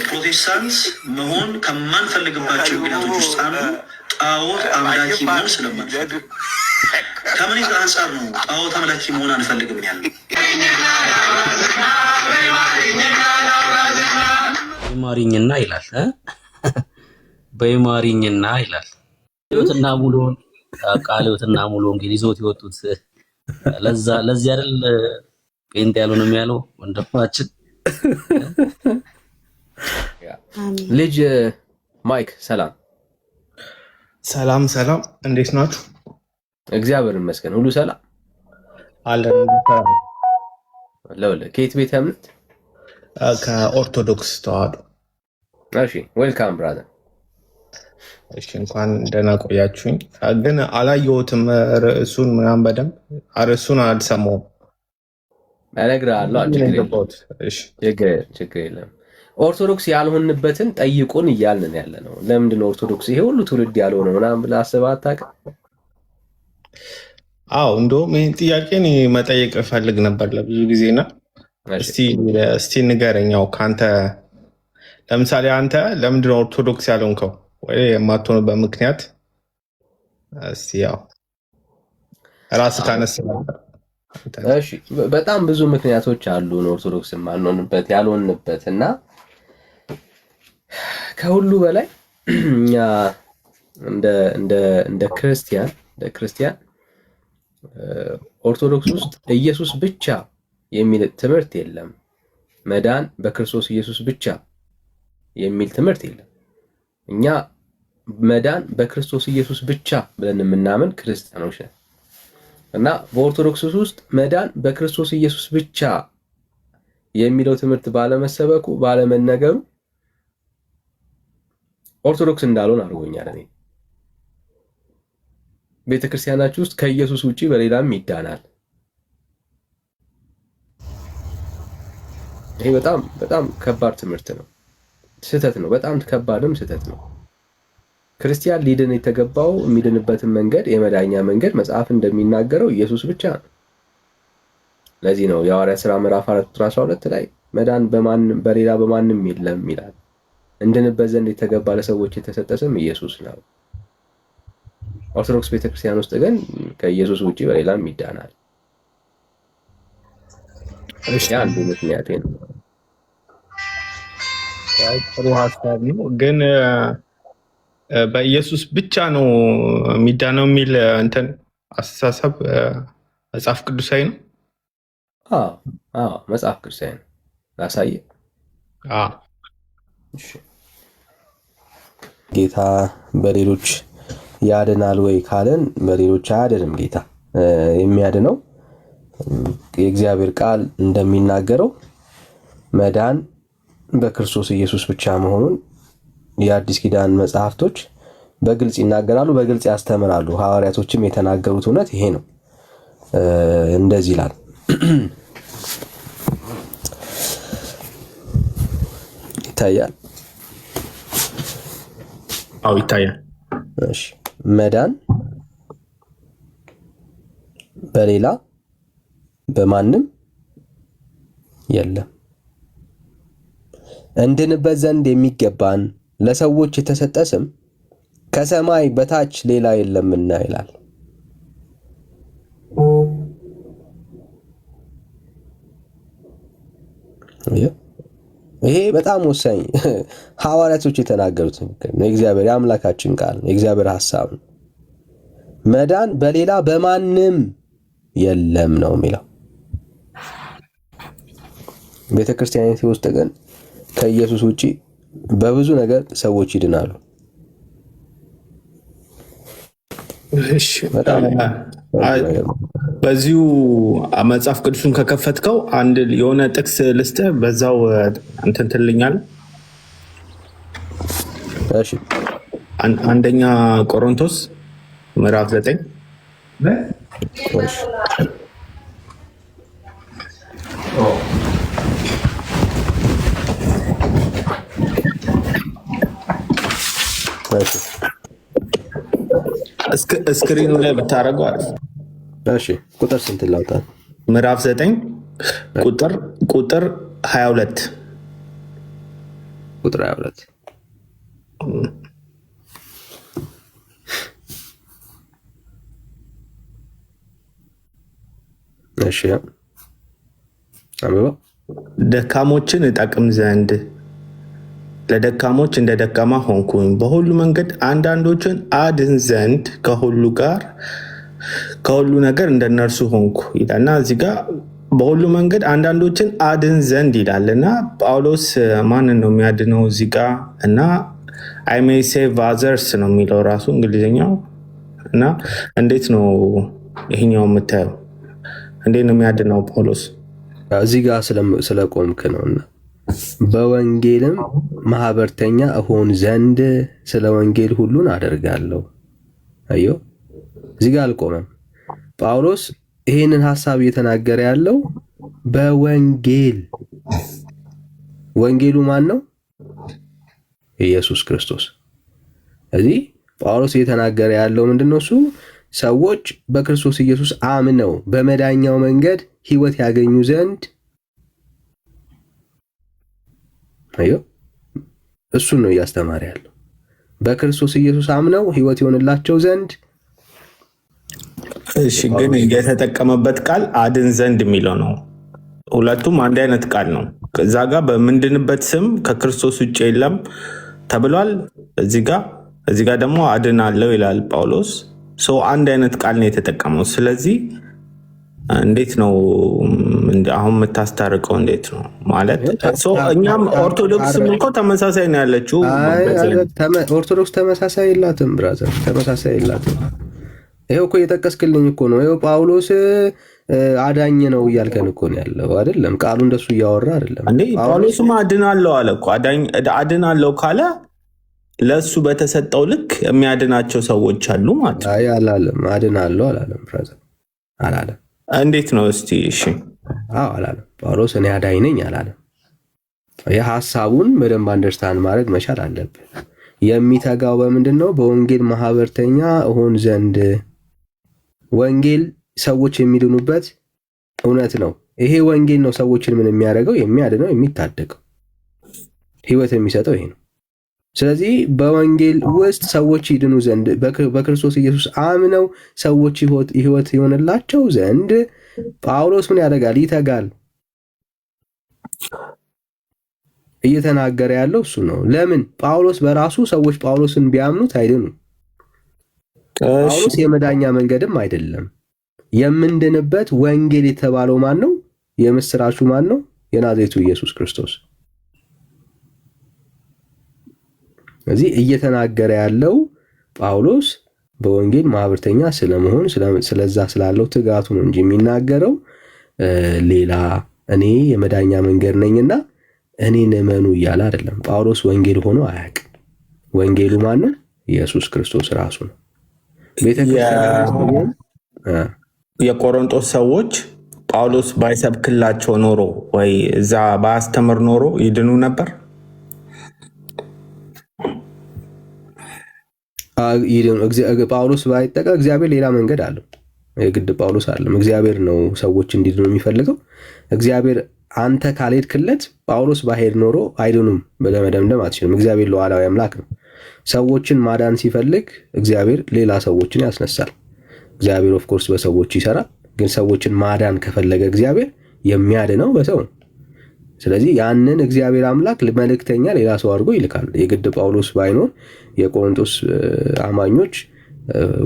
ፕሮቴስታንት መሆን ከማንፈልግባቸው ምክንያቶች ውስጥ አንዱ ጣዖት አምላኪ መሆን ስለማንፈልግ። ከምን አንጻር ነው ጣዖት አምላኪ መሆን አንፈልግም ያለ? በይማሪኝና ይላል በይማሪኝና ይላል ቃልዮትና ሙሉውን ቃልዮትና ሙሉውን እንግዲህ ይዞት ይወጡት ለዚህ አይደል ጴንጤ ያልሆነም ያለው ወንድማችን ልጅ ማይክ ሰላም ሰላም ሰላም፣ እንዴት ናችሁ? እግዚአብሔር ይመስገን ሁሉ ሰላም አለን። ለወለ ከየት ቤተ እምነት? ከኦርቶዶክስ ተዋህዶ። እሺ ዌልካም ብራዘር። እሺ እንኳን ደህና ቆያችሁኝ። ግን አላየሁትም ርዕሱን ምናምን በደንብ ርዕሱን አልሰማሁም። እነግርሃለሁ። ችግር የለም። ኦርቶዶክስ ያልሆንበትን ጠይቁን እያልን ያለ ነው። ለምንድን ነው ኦርቶዶክስ ይሄ ሁሉ ትውልድ ያልሆነው ምናምን ብለህ አስበህ አታውቅም? አዎ እንደውም ይህን ጥያቄ እኔ መጠየቅ እፈልግ ነበር ለብዙ ጊዜና እስቲ ንገረኛው ከአንተ ለምሳሌ አንተ ለምንድን ነው ኦርቶዶክስ ያልሆንከው ወይ የማትሆንበት ምክንያት? እስቲ ያው ራስህ ካነሳ ነበር። እሺ በጣም ብዙ ምክንያቶች አሉን ኦርቶዶክስ ማንሆንበት ያልሆንበት እና ከሁሉ በላይ እኛ እንደ ክርስቲያን ኦርቶዶክስ ውስጥ ኢየሱስ ብቻ የሚል ትምህርት የለም። መዳን በክርስቶስ ኢየሱስ ብቻ የሚል ትምህርት የለም። እኛ መዳን በክርስቶስ ኢየሱስ ብቻ ብለን የምናምን ክርስቲያኖች ነን እና በኦርቶዶክስ ውስጥ መዳን በክርስቶስ ኢየሱስ ብቻ የሚለው ትምህርት ባለመሰበኩ ባለመነገሩ ኦርቶዶክስ እንዳልሆን አድርጎኛል። እኔ ቤተክርስቲያናችሁ ውስጥ ከኢየሱስ ውጪ በሌላም ይዳናል። ይሄ በጣም ከባድ ትምህርት ነው፣ ስህተት ነው። በጣም ከባድም ስህተት ነው። ክርስቲያን ሊድን የተገባው የሚድንበትን መንገድ የመዳኛ መንገድ መጽሐፍ እንደሚናገረው ኢየሱስ ብቻ ነው። ለዚህ ነው የሐዋርያት ሥራ ምዕራፍ 4:12 ላይ መዳን በሌላ በማንም የለም ይላል። እንድንበት ዘንድ የተገባ ለሰዎች የተሰጠ ስም ኢየሱስ ነው። ኦርቶዶክስ ቤተክርስቲያን ውስጥ ግን ከኢየሱስ ውጪ በሌላም ይዳናል። እሺ አንዱ ምክንያት ነው። ጥሩ ሀሳብ ነው። ግን በኢየሱስ ብቻ ነው የሚዳነው የሚል እንትን አስተሳሰብ መጽሐፍ ቅዱሳዊ ነው? አዎ መጽሐፍ ቅዱሳዊ ነው። ላሳየ። እሺ ጌታ በሌሎች ያድናል ወይ ካለን በሌሎች አያድንም። ጌታ የሚያድነው የእግዚአብሔር ቃል እንደሚናገረው መዳን በክርስቶስ ኢየሱስ ብቻ መሆኑን የአዲስ ኪዳን መጽሐፍቶች በግልጽ ይናገራሉ፣ በግልጽ ያስተምራሉ። ሐዋርያቶችም የተናገሩት እውነት ይሄ ነው። እንደዚህ ይላል ይታያል። አዎ ይታያል። እሺ መዳን በሌላ በማንም የለም። እንድንበት ዘንድ የሚገባን ለሰዎች የተሰጠ ስም ከሰማይ በታች ሌላ የለምና ይላል። ይሄ በጣም ወሳኝ ሐዋርያቶች የተናገሩት ነው። የእግዚአብሔር የአምላካችን ቃል ነው፣ የእግዚአብሔር ሐሳብ ነው። መዳን በሌላ በማንም የለም ነው የሚለው። ቤተክርስቲያኒቱ ውስጥ ግን ከኢየሱስ ውጪ በብዙ ነገር ሰዎች ይድናሉ። እሺ በዚሁ መጽሐፍ ቅዱስን ከከፈትከው አንድ የሆነ ጥቅስ ልስጥህ፣ በዛው እንትን ትልኛለህ። እሺ አንደኛ ቆሮንቶስ ምዕራፍ 9 እሺ እስክሪኑ ላይ ብታረገው አሪፍ። እሺ ቁጥር ስንት ላውጣ? ምዕራፍ 9 ቁጥር 22 ቁጥር 22 እሺ አበባ ደካሞችን እጠቅም ዘንድ ለደካሞች እንደ ደካማ ሆንኩኝ፣ በሁሉ መንገድ አንዳንዶችን አድን ዘንድ ከሁሉ ነገር እንደነርሱ ሆንኩ ይላልና እዚህ ጋር በሁሉ መንገድ አንዳንዶችን አድን ዘንድ ይላልና ጳውሎስ ማንን ነው የሚያድነው እዚህ ጋር? እና I may save others ነው የሚለው ራሱ እንግሊዝኛው። እና እንዴት ነው ይሄኛው የምታየው? እንዴት ነው የሚያድነው ጳውሎስ? እዚህ ጋር ስለቆምክ ነውና በወንጌልም ማህበርተኛ እሆን ዘንድ ስለ ወንጌል ሁሉን አደርጋለሁ። አዮ እዚህ ጋር አልቆመም። ጳውሎስ ይሄንን ሐሳብ እየተናገረ ያለው በወንጌል ወንጌሉ ማን ነው? ኢየሱስ ክርስቶስ። እዚህ ጳውሎስ እየተናገረ ያለው ምንድነው? እሱ ሰዎች በክርስቶስ ኢየሱስ አምነው በመዳኛው መንገድ ሕይወት ያገኙ ዘንድ አዮ እሱን ነው እያስተማረ ያለው። በክርስቶስ ኢየሱስ አምነው ሕይወት ይሆንላቸው ዘንድ። እሺ፣ ግን የተጠቀመበት ቃል አድን ዘንድ የሚለው ነው። ሁለቱም አንድ አይነት ቃል ነው። እዛ ጋር በምንድንበት ስም ከክርስቶስ ውጭ የለም ተብሏል። እዚህ ጋር ደግሞ አድን አለው ይላል ጳውሎስ። አንድ አይነት ቃል ነው የተጠቀመው። ስለዚህ እንዴት ነው አሁን የምታስታርቀው? እንዴት ነው ማለት? እኛም ኦርቶዶክስም እኮ ተመሳሳይ ነው ያለችው። ኦርቶዶክስ ተመሳሳይ የላትም ብራዘር፣ ተመሳሳይ የላትም። ይሄው እኮ እየጠቀስክልኝ እኮ ነው። ይሄው ጳውሎስ አዳኝ ነው እያልከን እኮ ነው ያለው አይደለም? ቃሉ እንደሱ እያወራ አይደለም እንዴ? ጳውሎስም አድናለሁ አለ እኮ። አድናለሁ ካለ ለሱ በተሰጠው ልክ የሚያድናቸው ሰዎች አሉ ማለት ነው። አይ አላለም፣ አድናለሁ አላለም ብራዘር፣ አላለም። እንዴት ነው እስቲ? እሺ አላለም ጳውሎስ እኔ አዳኝ ነኝ አላለም። የሐሳቡን በደንብ አንደርስታንድ ማድረግ መቻል አለብን። የሚተጋው በምንድን ነው? በወንጌል ማህበርተኛ እሆን ዘንድ። ወንጌል ሰዎች የሚድኑበት እውነት ነው። ይሄ ወንጌል ነው ሰዎችን ምን የሚያደርገው? የሚያድነው፣ የሚታደገው፣ ህይወት የሚሰጠው ይሄ ነው። ስለዚህ በወንጌል ውስጥ ሰዎች ይድኑ ዘንድ በክርስቶስ ኢየሱስ አምነው ሰዎች ህይወት ይሆንላቸው ዘንድ ጳውሎስ ምን ያደርጋል? ይተጋል። እየተናገረ ያለው እሱ ነው። ለምን? ጳውሎስ በራሱ ሰዎች ጳውሎስን ቢያምኑት አይድኑም። ጳውሎስ የመዳኛ መንገድም አይደለም። የምንድንበት ወንጌል የተባለው ማን ነው? የምስራቹ ማን ነው? የናዝሬቱ ኢየሱስ ክርስቶስ። ስለዚህ እየተናገረ ያለው ጳውሎስ በወንጌል ማህበርተኛ ስለመሆን ስለዛ ስላለው ትጋቱ ነው እንጂ የሚናገረው ሌላ እኔ የመዳኛ መንገድ ነኝና እኔን እመኑ እያለ አይደለም። ጳውሎስ ወንጌል ሆኖ አያውቅም። ወንጌሉ ማን ነው? ኢየሱስ ክርስቶስ ራሱ ነው። የቆሮንቶስ ሰዎች ጳውሎስ ባይሰብክላቸው ኖሮ ወይ እዛ ባያስተምር ኖሮ ይድኑ ነበር? ጳውሎስ ባይጠቃ እግዚአብሔር ሌላ መንገድ አለው። የግድ ጳውሎስ አይደለም፣ እግዚአብሔር ነው ሰዎች እንዲድኑ የሚፈልገው። እግዚአብሔር አንተ ካልሄድክለት ጳውሎስ ባሄድ ኖሮ አይድኑም ብለህ መደምደም አትችልም። እግዚአብሔር ሉዓላዊ አምላክ ነው። ሰዎችን ማዳን ሲፈልግ እግዚአብሔር ሌላ ሰዎችን ያስነሳል። እግዚአብሔር ኦፍ ኮርስ በሰዎች ይሰራል፣ ግን ሰዎችን ማዳን ከፈለገ እግዚአብሔር የሚያድነው በሰው ነው። ስለዚህ ያንን እግዚአብሔር አምላክ መልእክተኛ ሌላ ሰው አድርጎ ይልካል። የግድ ጳውሎስ ባይኖር የቆሮንቶስ አማኞች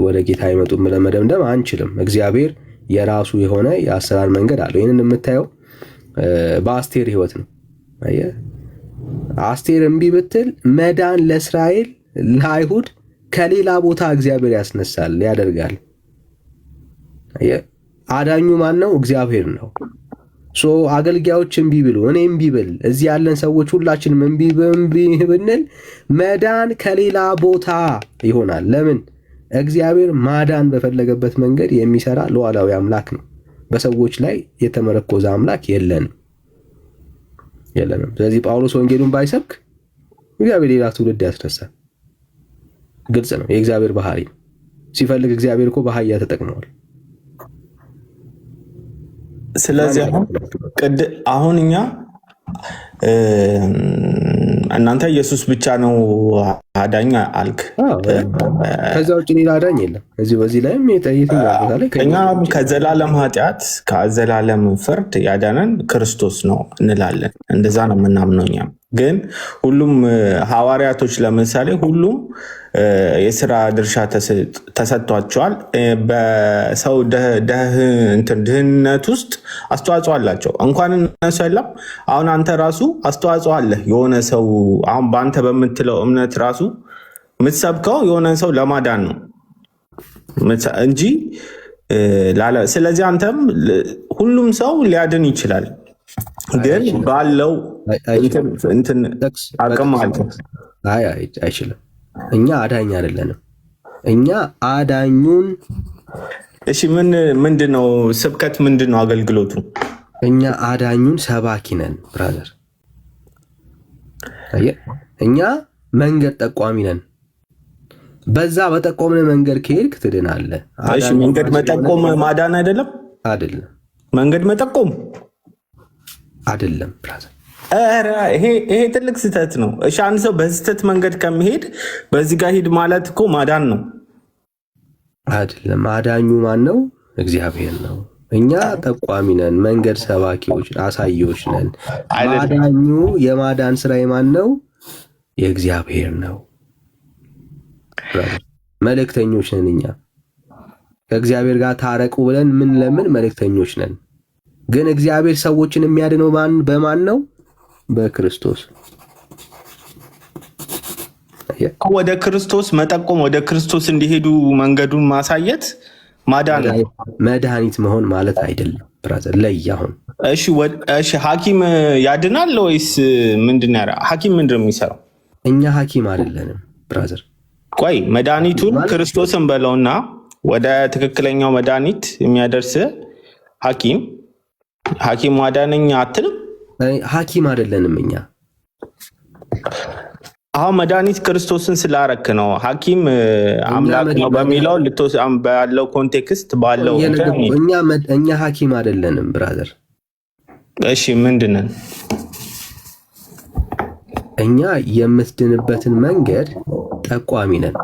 ወደ ጌታ አይመጡም ብለን መደምደም አንችልም። እግዚአብሔር የራሱ የሆነ የአሰራር መንገድ አለው። ይህንን የምታየው በአስቴር ህይወት ነው። አየህ፣ አስቴር እምቢ ብትል መዳን ለእስራኤል ለአይሁድ ከሌላ ቦታ እግዚአብሔር ያስነሳል ያደርጋል። አየህ፣ አዳኙ ማን ነው? እግዚአብሔር ነው። አገልጋዮች እምቢ ብሉ፣ እኔ እምቢ ብል፣ እዚህ ያለን ሰዎች ሁላችንም እምቢ ብንል መዳን ከሌላ ቦታ ይሆናል። ለምን? እግዚአብሔር ማዳን በፈለገበት መንገድ የሚሰራ ሉዓላዊ አምላክ ነው። በሰዎች ላይ የተመረኮዘ አምላክ የለንም። ስለዚህ ጳውሎስ ወንጌሉን ባይሰብክ እግዚአብሔር ሌላ ትውልድ ያስነሳል። ግልጽ ነው። የእግዚአብሔር ባህሪ ነው። ሲፈልግ እግዚአብሔር እኮ በአህያ ተጠቅመዋል። ስለዚህ አሁን እኛ እናንተ ኢየሱስ ብቻ ነው አዳኝ አልክ። ከዛ ውጭ ሌላ አዳኝ የለም። በዚህ ላይም እኛ ከዘላለም ኃጢአት ከዘላለም ፍርድ ያዳነን ክርስቶስ ነው እንላለን። እንደዛ ነው የምናምነው። እኛም ግን ሁሉም ሐዋርያቶች ለምሳሌ ሁሉም የስራ ድርሻ ተሰጥቷቸዋል። በሰው ድህነት ውስጥ አስተዋጽኦ አላቸው። እንኳን እነሱ የለም አሁን አንተ ራሱ አስተዋጽኦ አለህ። የሆነ ሰው አሁን በአንተ በምትለው እምነት ራሱ የምትሰብከው የሆነ ሰው ለማዳን ነው እንጂ ስለዚህ አንተም ሁሉም ሰው ሊያድን ይችላል፣ ግን ባለው አቅም አለ። አይችልም። እኛ አዳኝ አይደለንም። እኛ አዳኙን እሺ፣ ምንድን ነው ስብከት? ምንድን ነው አገልግሎቱ? እኛ አዳኙን ሰባኪ ነን ብራዘር። እኛ መንገድ ጠቋሚ ነን። በዛ በጠቆምን መንገድ ከሄድክ ትድናለህ። እሺ፣ መንገድ መጠቆም ማዳን አይደለም? አይደለም። መንገድ መጠቆም አይደለም ብራዘር። ይሄ ትልቅ ስህተት ነው። እሺ፣ አንድ ሰው በስህተት መንገድ ከሚሄድ በዚህ ጋር ሂድ ማለት እኮ ማዳን ነው አይደለም። አዳኙ ማን ነው? እግዚአብሔር ነው። እኛ ጠቋሚ ነን፣ መንገድ ሰባኪዎች፣ አሳዮች ነን። አዳኙ የማዳን ስራ የማን ነው? የእግዚአብሔር ነው። መልእክተኞች ነን። እኛ ከእግዚአብሔር ጋር ታረቁ ብለን ምን ለምን መልእክተኞች ነን። ግን እግዚአብሔር ሰዎችን የሚያድነው በማን ነው? በክርስቶስ። ወደ ክርስቶስ መጠቆም፣ ወደ ክርስቶስ እንዲሄዱ መንገዱን ማሳየት ማዳን ነው። መድኃኒት መሆን ማለት አይደለም ብራዘር። ለይ አሁን እሺ፣ ሐኪም ያድናል ወይስ ምንድን ነው? ሐኪም ምንድን ነው የሚሰራው? እኛ ሐኪም አይደለንም ብራዘር። ቆይ መድኃኒቱን ክርስቶስን በለውና ወደ ትክክለኛው መድኃኒት የሚያደርስ ሐኪም አዳነኝ አትልም? ሐኪም አይደለንም እኛ። አሁን መድኃኒት ክርስቶስን ስላረክ ነው ሐኪም አምላክ ነው በሚለው ባለው ኮንቴክስት ባለው እኛ ሐኪም አይደለንም ብራዘር። እሺ ምንድን ነን? እኛ የምትድንበትን መንገድ ጠቋሚ ነን።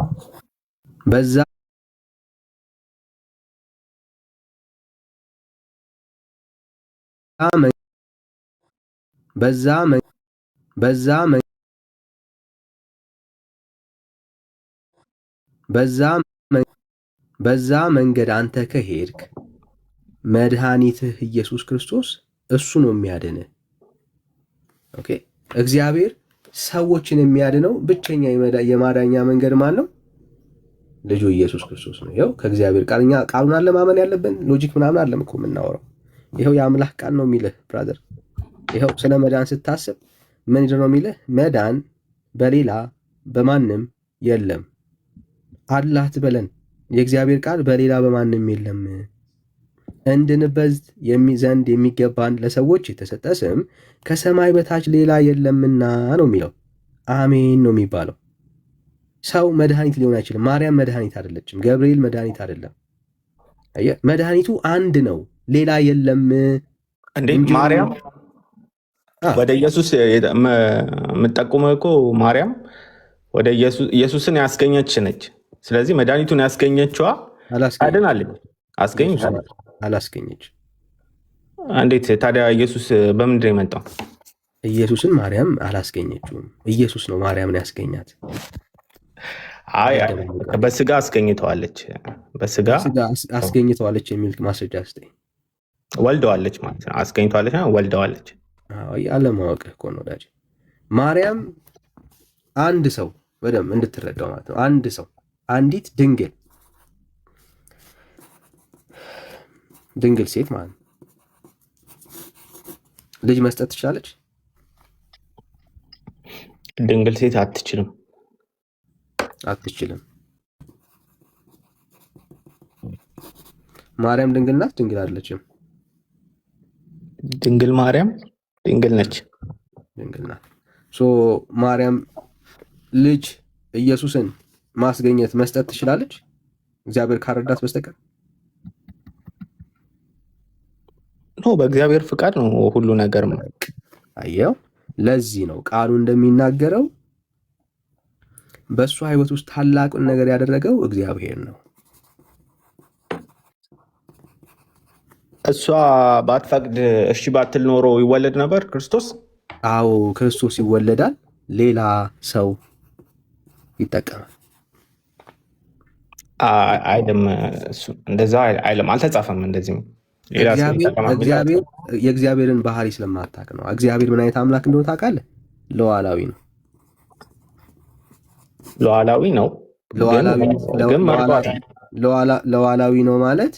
በዛ መንገድ አንተ ከሄድክ መድኃኒትህ ኢየሱስ ክርስቶስ እሱ ነው የሚያድንህ። ኦኬ። እግዚአብሔር ሰዎችን የሚያድነው ብቸኛ የማዳኛ መንገድ ማን ነው? ልጁ ኢየሱስ ክርስቶስ ነው። ይኸው ከእግዚአብሔር ቃል እኛ ቃሉን አለማመን ያለብን ሎጂክ ምናምን አለም እኮ የምናወራው። ይኸው የአምላክ ቃል ነው የሚልህ ብራዘር። ይኸው ስለ መዳን ስታስብ ምንድን ነው የሚልህ? መዳን በሌላ በማንም የለም አላህ ትበለን። የእግዚአብሔር ቃል በሌላ በማንም የለም እንድንበት ዘንድ የሚገባን ለሰዎች የተሰጠ ስም ከሰማይ በታች ሌላ የለምና ነው የሚለው። አሜን ነው የሚባለው። ሰው መድኃኒት ሊሆን አይችልም። ማርያም መድኃኒት አይደለችም። ገብርኤል መድኃኒት አይደለም። መድኃኒቱ አንድ ነው፣ ሌላ የለም። እንዴ ማርያም ወደ ኢየሱስ የምጠቁመው እኮ ማርያም ወደ ኢየሱስን ያስገኘች ነች። ስለዚህ መድኃኒቱን ያስገኘችዋ አድናለች። አላስገኘች። እንዴት ታዲያ ኢየሱስ በምንድን ነው የመጣው? ኢየሱስን ማርያም አላስገኘችውም። ኢየሱስ ነው ማርያምን ያስገኛት። በስጋ አስገኝተዋለች። በስጋ አስገኝተዋለች የሚል ማስረጃ ስጠኝ። ወልደዋለች ማለት ነው። አስገኝተዋለች፣ ወልደዋለች። አለማወቅህ እኮ ነው ወዳጅ። ማርያም አንድ ሰው በደምብ እንድትረዳው ማለት ነው። አንድ ሰው አንዲት ድንግል ሴት ማለት ነው ልጅ መስጠት ትችላለች? ድንግል ሴት አትችልም። ማርያም ድንግል ናት? ድንግል አይደለችም? ድንግል ማርያም ድንግል ነች። ድንግል ናት። ማርያም ልጅ ኢየሱስን ማስገኘት መስጠት ትችላለች እግዚአብሔር ካረዳት በስተቀር? በእግዚአብሔር ፍቃድ ነው ሁሉ ነገር። አየው፣ ለዚህ ነው ቃሉ እንደሚናገረው በእሷ ህይወት ውስጥ ታላቁን ነገር ያደረገው እግዚአብሔር ነው። እሷ ባትፈቅድ እሺ ባትል ኖሮ ይወለድ ነበር ክርስቶስ? አዎ ክርስቶስ ይወለዳል፣ ሌላ ሰው ይጠቀማል። አይደለም እንደዛ አይደለም፣ አልተጻፈም እንደዚህ። የእግዚአብሔርን ባህሪ ስለማታውቅ ነው። እግዚአብሔር ምን አይነት አምላክ እንደሆነ ታውቃለህ? ሉዓላዊ ነው። ሉዓላዊ ነው ሉዓላዊ ነው ማለት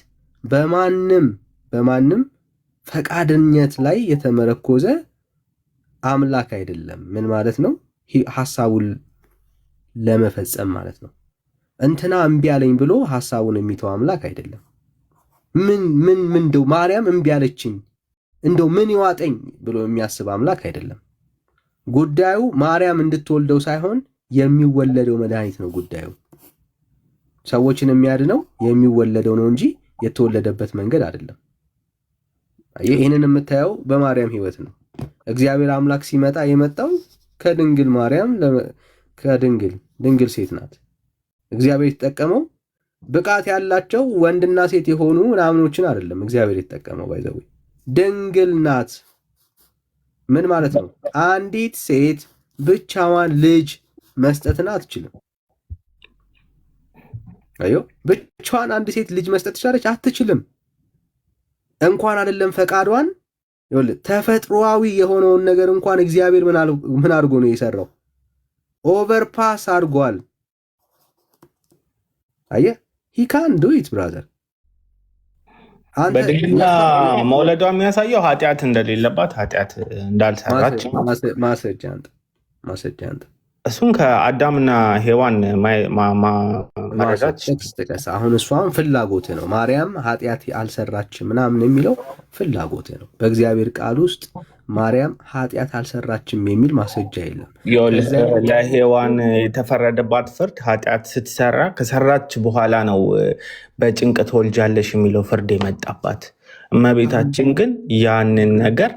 በማንም ፈቃደኝነት ላይ የተመረኮዘ አምላክ አይደለም። ምን ማለት ነው? ሐሳቡን ለመፈጸም ማለት ነው። እንትና እምቢ አለኝ ብሎ ሐሳቡን የሚተው አምላክ አይደለም። ምን እንደው ማርያም እምቢ አለችኝ እንደው ምን ይዋጠኝ ብሎ የሚያስብ አምላክ አይደለም። ጉዳዩ ማርያም እንድትወልደው ሳይሆን የሚወለደው መድኃኒት ነው። ጉዳዩ ሰዎችን የሚያድነው የሚወለደው ነው እንጂ የተወለደበት መንገድ አይደለም። ይህንን የምታየው በማርያም ህይወት ነው። እግዚአብሔር አምላክ ሲመጣ የመጣው ከድንግል ማርያም ድንግል ሴት ናት። እግዚአብሔር የተጠቀመው ብቃት ያላቸው ወንድና ሴት የሆኑ ምናምኖችን አይደለም። እግዚአብሔር የተጠቀመው ባይዘው ድንግል ናት። ምን ማለት ነው? አንዲት ሴት ብቻዋን ልጅ መስጠትን አትችልም። ብቻዋን አንድ ሴት ልጅ መስጠት ትችላለች? አትችልም። እንኳን አይደለም ፈቃዷን ተፈጥሯዊ የሆነውን ነገር እንኳን እግዚአብሔር ምን አድርጎ ነው የሰራው? ኦቨርፓስ አድርጓል። አየህ he can do it brother። በድንግልና መውለዷ የሚያሳየው ኃጢአት እንደሌለባት ኃጢአት እንዳልሰራች ማስረጃ አንተ እሱን ከአዳምና ሔዋን ማረጋት። አሁን እሷን ፍላጎት ነው። ማርያም ኃጢአት አልሰራችም ምናምን የሚለው ፍላጎት ነው። በእግዚአብሔር ቃል ውስጥ ማርያም ኃጢአት አልሰራችም የሚል ማስረጃ የለም። ለሔዋን የተፈረደባት ፍርድ ኃጢአት ስትሰራ ከሰራች በኋላ ነው በጭንቅ ትወልጃለሽ የሚለው ፍርድ የመጣባት። እመቤታችን ግን ያንን ነገር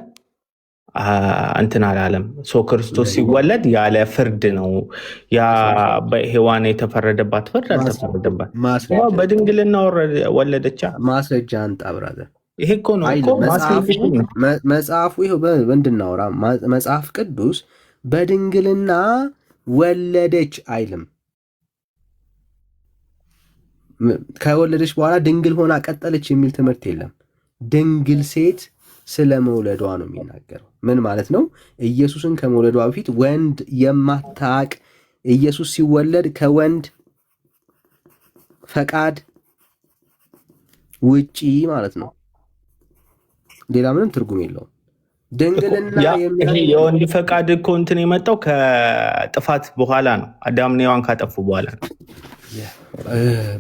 እንትን አላለም። ክርስቶስ ሲወለድ ያለ ፍርድ ነው። ያ በሔዋን የተፈረደባት ፍርድ አልተፈረደባት። በድንግልና ወለደቻ። ማስረጃ አንጣ ብራዘር። ይሄ እኮ ነው መጽሐፉ። ይኸው እንድናወራ መጽሐፍ ቅዱስ በድንግልና ወለደች አይልም። ከወለደች በኋላ ድንግል ሆና ቀጠለች የሚል ትምህርት የለም። ድንግል ሴት ስለ መውለዷ ነው የሚናገረው። ምን ማለት ነው? ኢየሱስን ከመውለዷ በፊት ወንድ የማታቅ ኢየሱስ ሲወለድ ከወንድ ፈቃድ ውጪ ማለት ነው። ሌላ ምንም ትርጉም የለውም። ድንግልና የወንድ ፈቃድ እኮ እንትን የመጣው ከጥፋት በኋላ ነው። አዳምና ሔዋን ካጠፉ በኋላ ነው።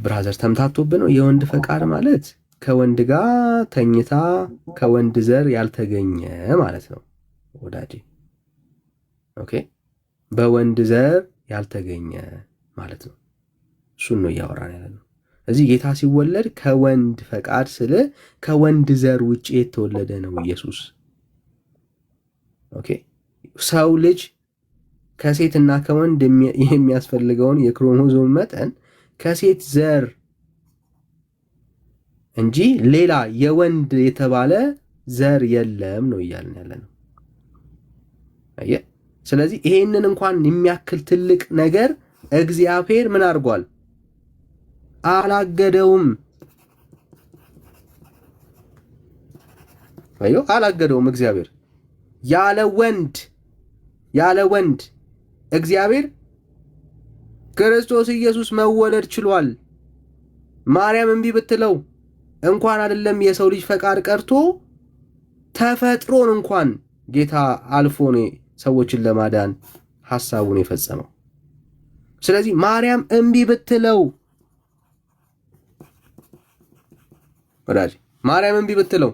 ብራዘር ተምታቶብህ ነው። የወንድ ፈቃድ ማለት ከወንድ ጋር ተኝታ ከወንድ ዘር ያልተገኘ ማለት ነው ወዳጄ። ኦኬ፣ በወንድ ዘር ያልተገኘ ማለት ነው። እሱን ነው እያወራን ያለ ነው። እዚህ ጌታ ሲወለድ ከወንድ ፈቃድ ከወንድ ዘር ውጭ የተወለደ ነው ኢየሱስ። ኦኬ፣ ሰው ልጅ ከሴትና ከወንድ የሚያስፈልገውን የክሮሞዞም መጠን ከሴት ዘር እንጂ ሌላ የወንድ የተባለ ዘር የለም ነው እያልን ያለ ነው። አየህ፣ ስለዚህ ይሄንን እንኳን የሚያክል ትልቅ ነገር እግዚአብሔር ምን አድርጓል? አላገደውም። አላገደውም። እግዚአብሔር ያለ ወንድ እግዚአብሔር ክርስቶስ ኢየሱስ መወለድ ችሏል። ማርያም እምቢ ብትለው እንኳን አይደለም የሰው ልጅ ፈቃድ ቀርቶ ተፈጥሮን እንኳን ጌታ አልፎ ነው ሰዎችን ለማዳን ሐሳቡን የፈጸመው። ስለዚህ ማርያም እምቢ ብትለው ወዳጅ ማርያም እምቢ ብትለው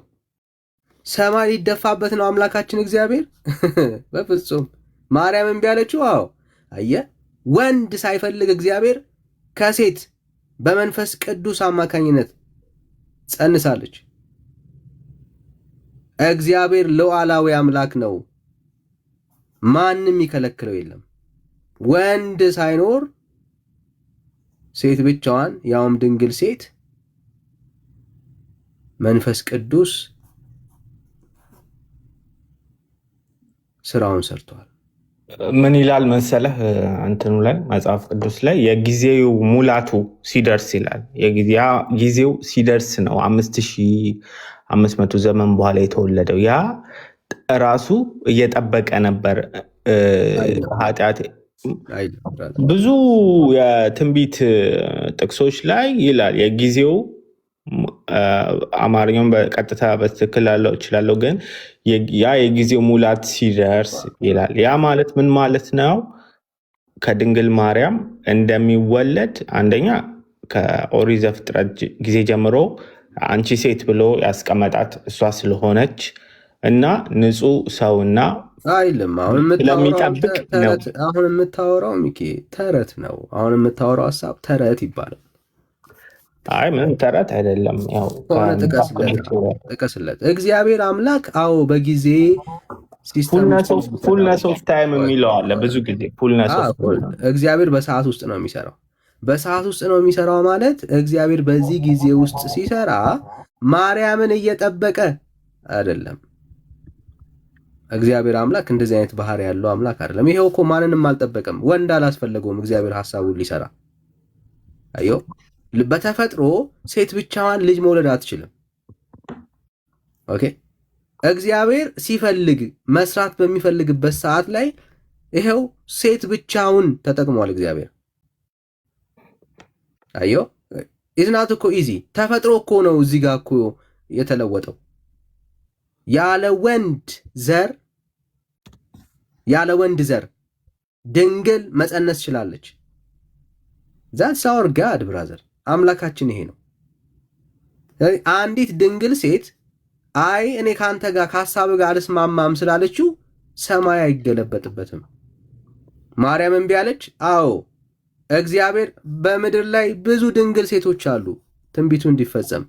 ሰማይ ሊደፋበት ነው አምላካችን እግዚአብሔር? በፍጹም። ማርያም እምቢ አለችው። አዎ፣ አየህ፣ ወንድ ሳይፈልግ እግዚአብሔር ከሴት በመንፈስ ቅዱስ አማካኝነት ጸንሳለች። እግዚአብሔር ሉዓላዊ አምላክ ነው። ማንም ይከለክለው የለም። ወንድ ሳይኖር ሴት ብቻዋን ያውም ድንግል ሴት መንፈስ ቅዱስ ስራውን ሰርቷል። ምን ይላል መሰለህ እንትኑ ላይ መጽሐፍ ቅዱስ ላይ የጊዜው ሙላቱ ሲደርስ ይላል። ጊዜው ሲደርስ ነው 5500 ዘመን በኋላ የተወለደው። ያ ራሱ እየጠበቀ ነበር ኃጢአት። ብዙ የትንቢት ጥቅሶች ላይ ይላል የጊዜው አማርኛውን በቀጥታ በትክክል ላለው እችላለሁ፣ ግን ያ የጊዜው ሙላት ሲደርስ ይላል። ያ ማለት ምን ማለት ነው? ከድንግል ማርያም እንደሚወለድ አንደኛ ከኦሪት ዘፍጥረት ጊዜ ጀምሮ አንቺ ሴት ብሎ ያስቀመጣት እሷ ስለሆነች እና ንጹሕ ሰውና አይልም። አሁን የምታወራው ሚኪ ተረት ነው። አሁን የምታወራው ሀሳብ ተረት ይባላል። አይ ምንም ተረት አይደለም። ያው ጥቀስለት። እግዚአብሔር አምላክ አዎ በጊዜ ፉልነስ ኦፍ ታይም የሚለው አለ። ብዙ ጊዜ እግዚአብሔር በሰዓት ውስጥ ነው የሚሰራው። በሰዓት ውስጥ ነው የሚሰራው ማለት እግዚአብሔር በዚህ ጊዜ ውስጥ ሲሰራ ማርያምን እየጠበቀ አይደለም። እግዚአብሔር አምላክ እንደዚህ አይነት ባህሪ ያለው አምላክ አይደለም። ይሄው እኮ ማንንም አልጠበቀም። ወንድ አላስፈለገውም እግዚአብሔር ሐሳቡን ሊሰራ። አዮ በተፈጥሮ ሴት ብቻዋን ልጅ መውለድ አትችልም። ኦኬ እግዚአብሔር ሲፈልግ መስራት በሚፈልግበት ሰዓት ላይ ይሄው ሴት ብቻውን ተጠቅሟል እግዚአብሔር። አዮ ኢዝናት እኮ ኢዚ ተፈጥሮ እኮ ነው እዚህ ጋር እኮ የተለወጠው። ያለ ወንድ ዘር ድንግል መጸነስ ችላለች። ዛትስ አወር ጋድ ብራዘር፣ አምላካችን ይሄ ነው። አንዲት ድንግል ሴት አይ እኔ ካንተ ጋር ከሀሳብ ጋር አልስማማም ስላለችው ሰማይ አይገለበጥበትም። ማርያም እምቢ አለች። አዎ እግዚአብሔር በምድር ላይ ብዙ ድንግል ሴቶች አሉ ትንቢቱ እንዲፈጸም።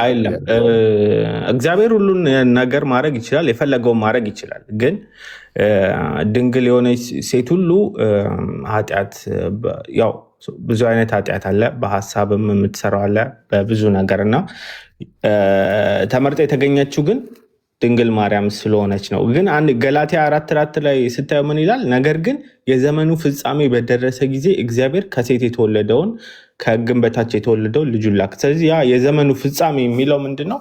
አይለም እግዚአብሔር ሁሉን ነገር ማድረግ ይችላል፣ የፈለገውን ማድረግ ይችላል። ግን ድንግል የሆነች ሴት ሁሉ ኃጢአት፣ ያው ብዙ አይነት ኃጢአት አለ፣ በሀሳብም የምትሰራው አለ፣ በብዙ ነገር እና ተመርጣ የተገኘችው ግን ድንግል ማርያም ስለሆነች ነው። ግን አንድ ገላትያ 4:4 ላይ ስታየው ምን ይላል? ነገር ግን የዘመኑ ፍጻሜ በደረሰ ጊዜ እግዚአብሔር ከሴት የተወለደውን ከሕግም በታች የተወለደውን ልጁን ላከ። ስለዚህ ያ የዘመኑ ፍጻሜ የሚለው ምንድን ነው?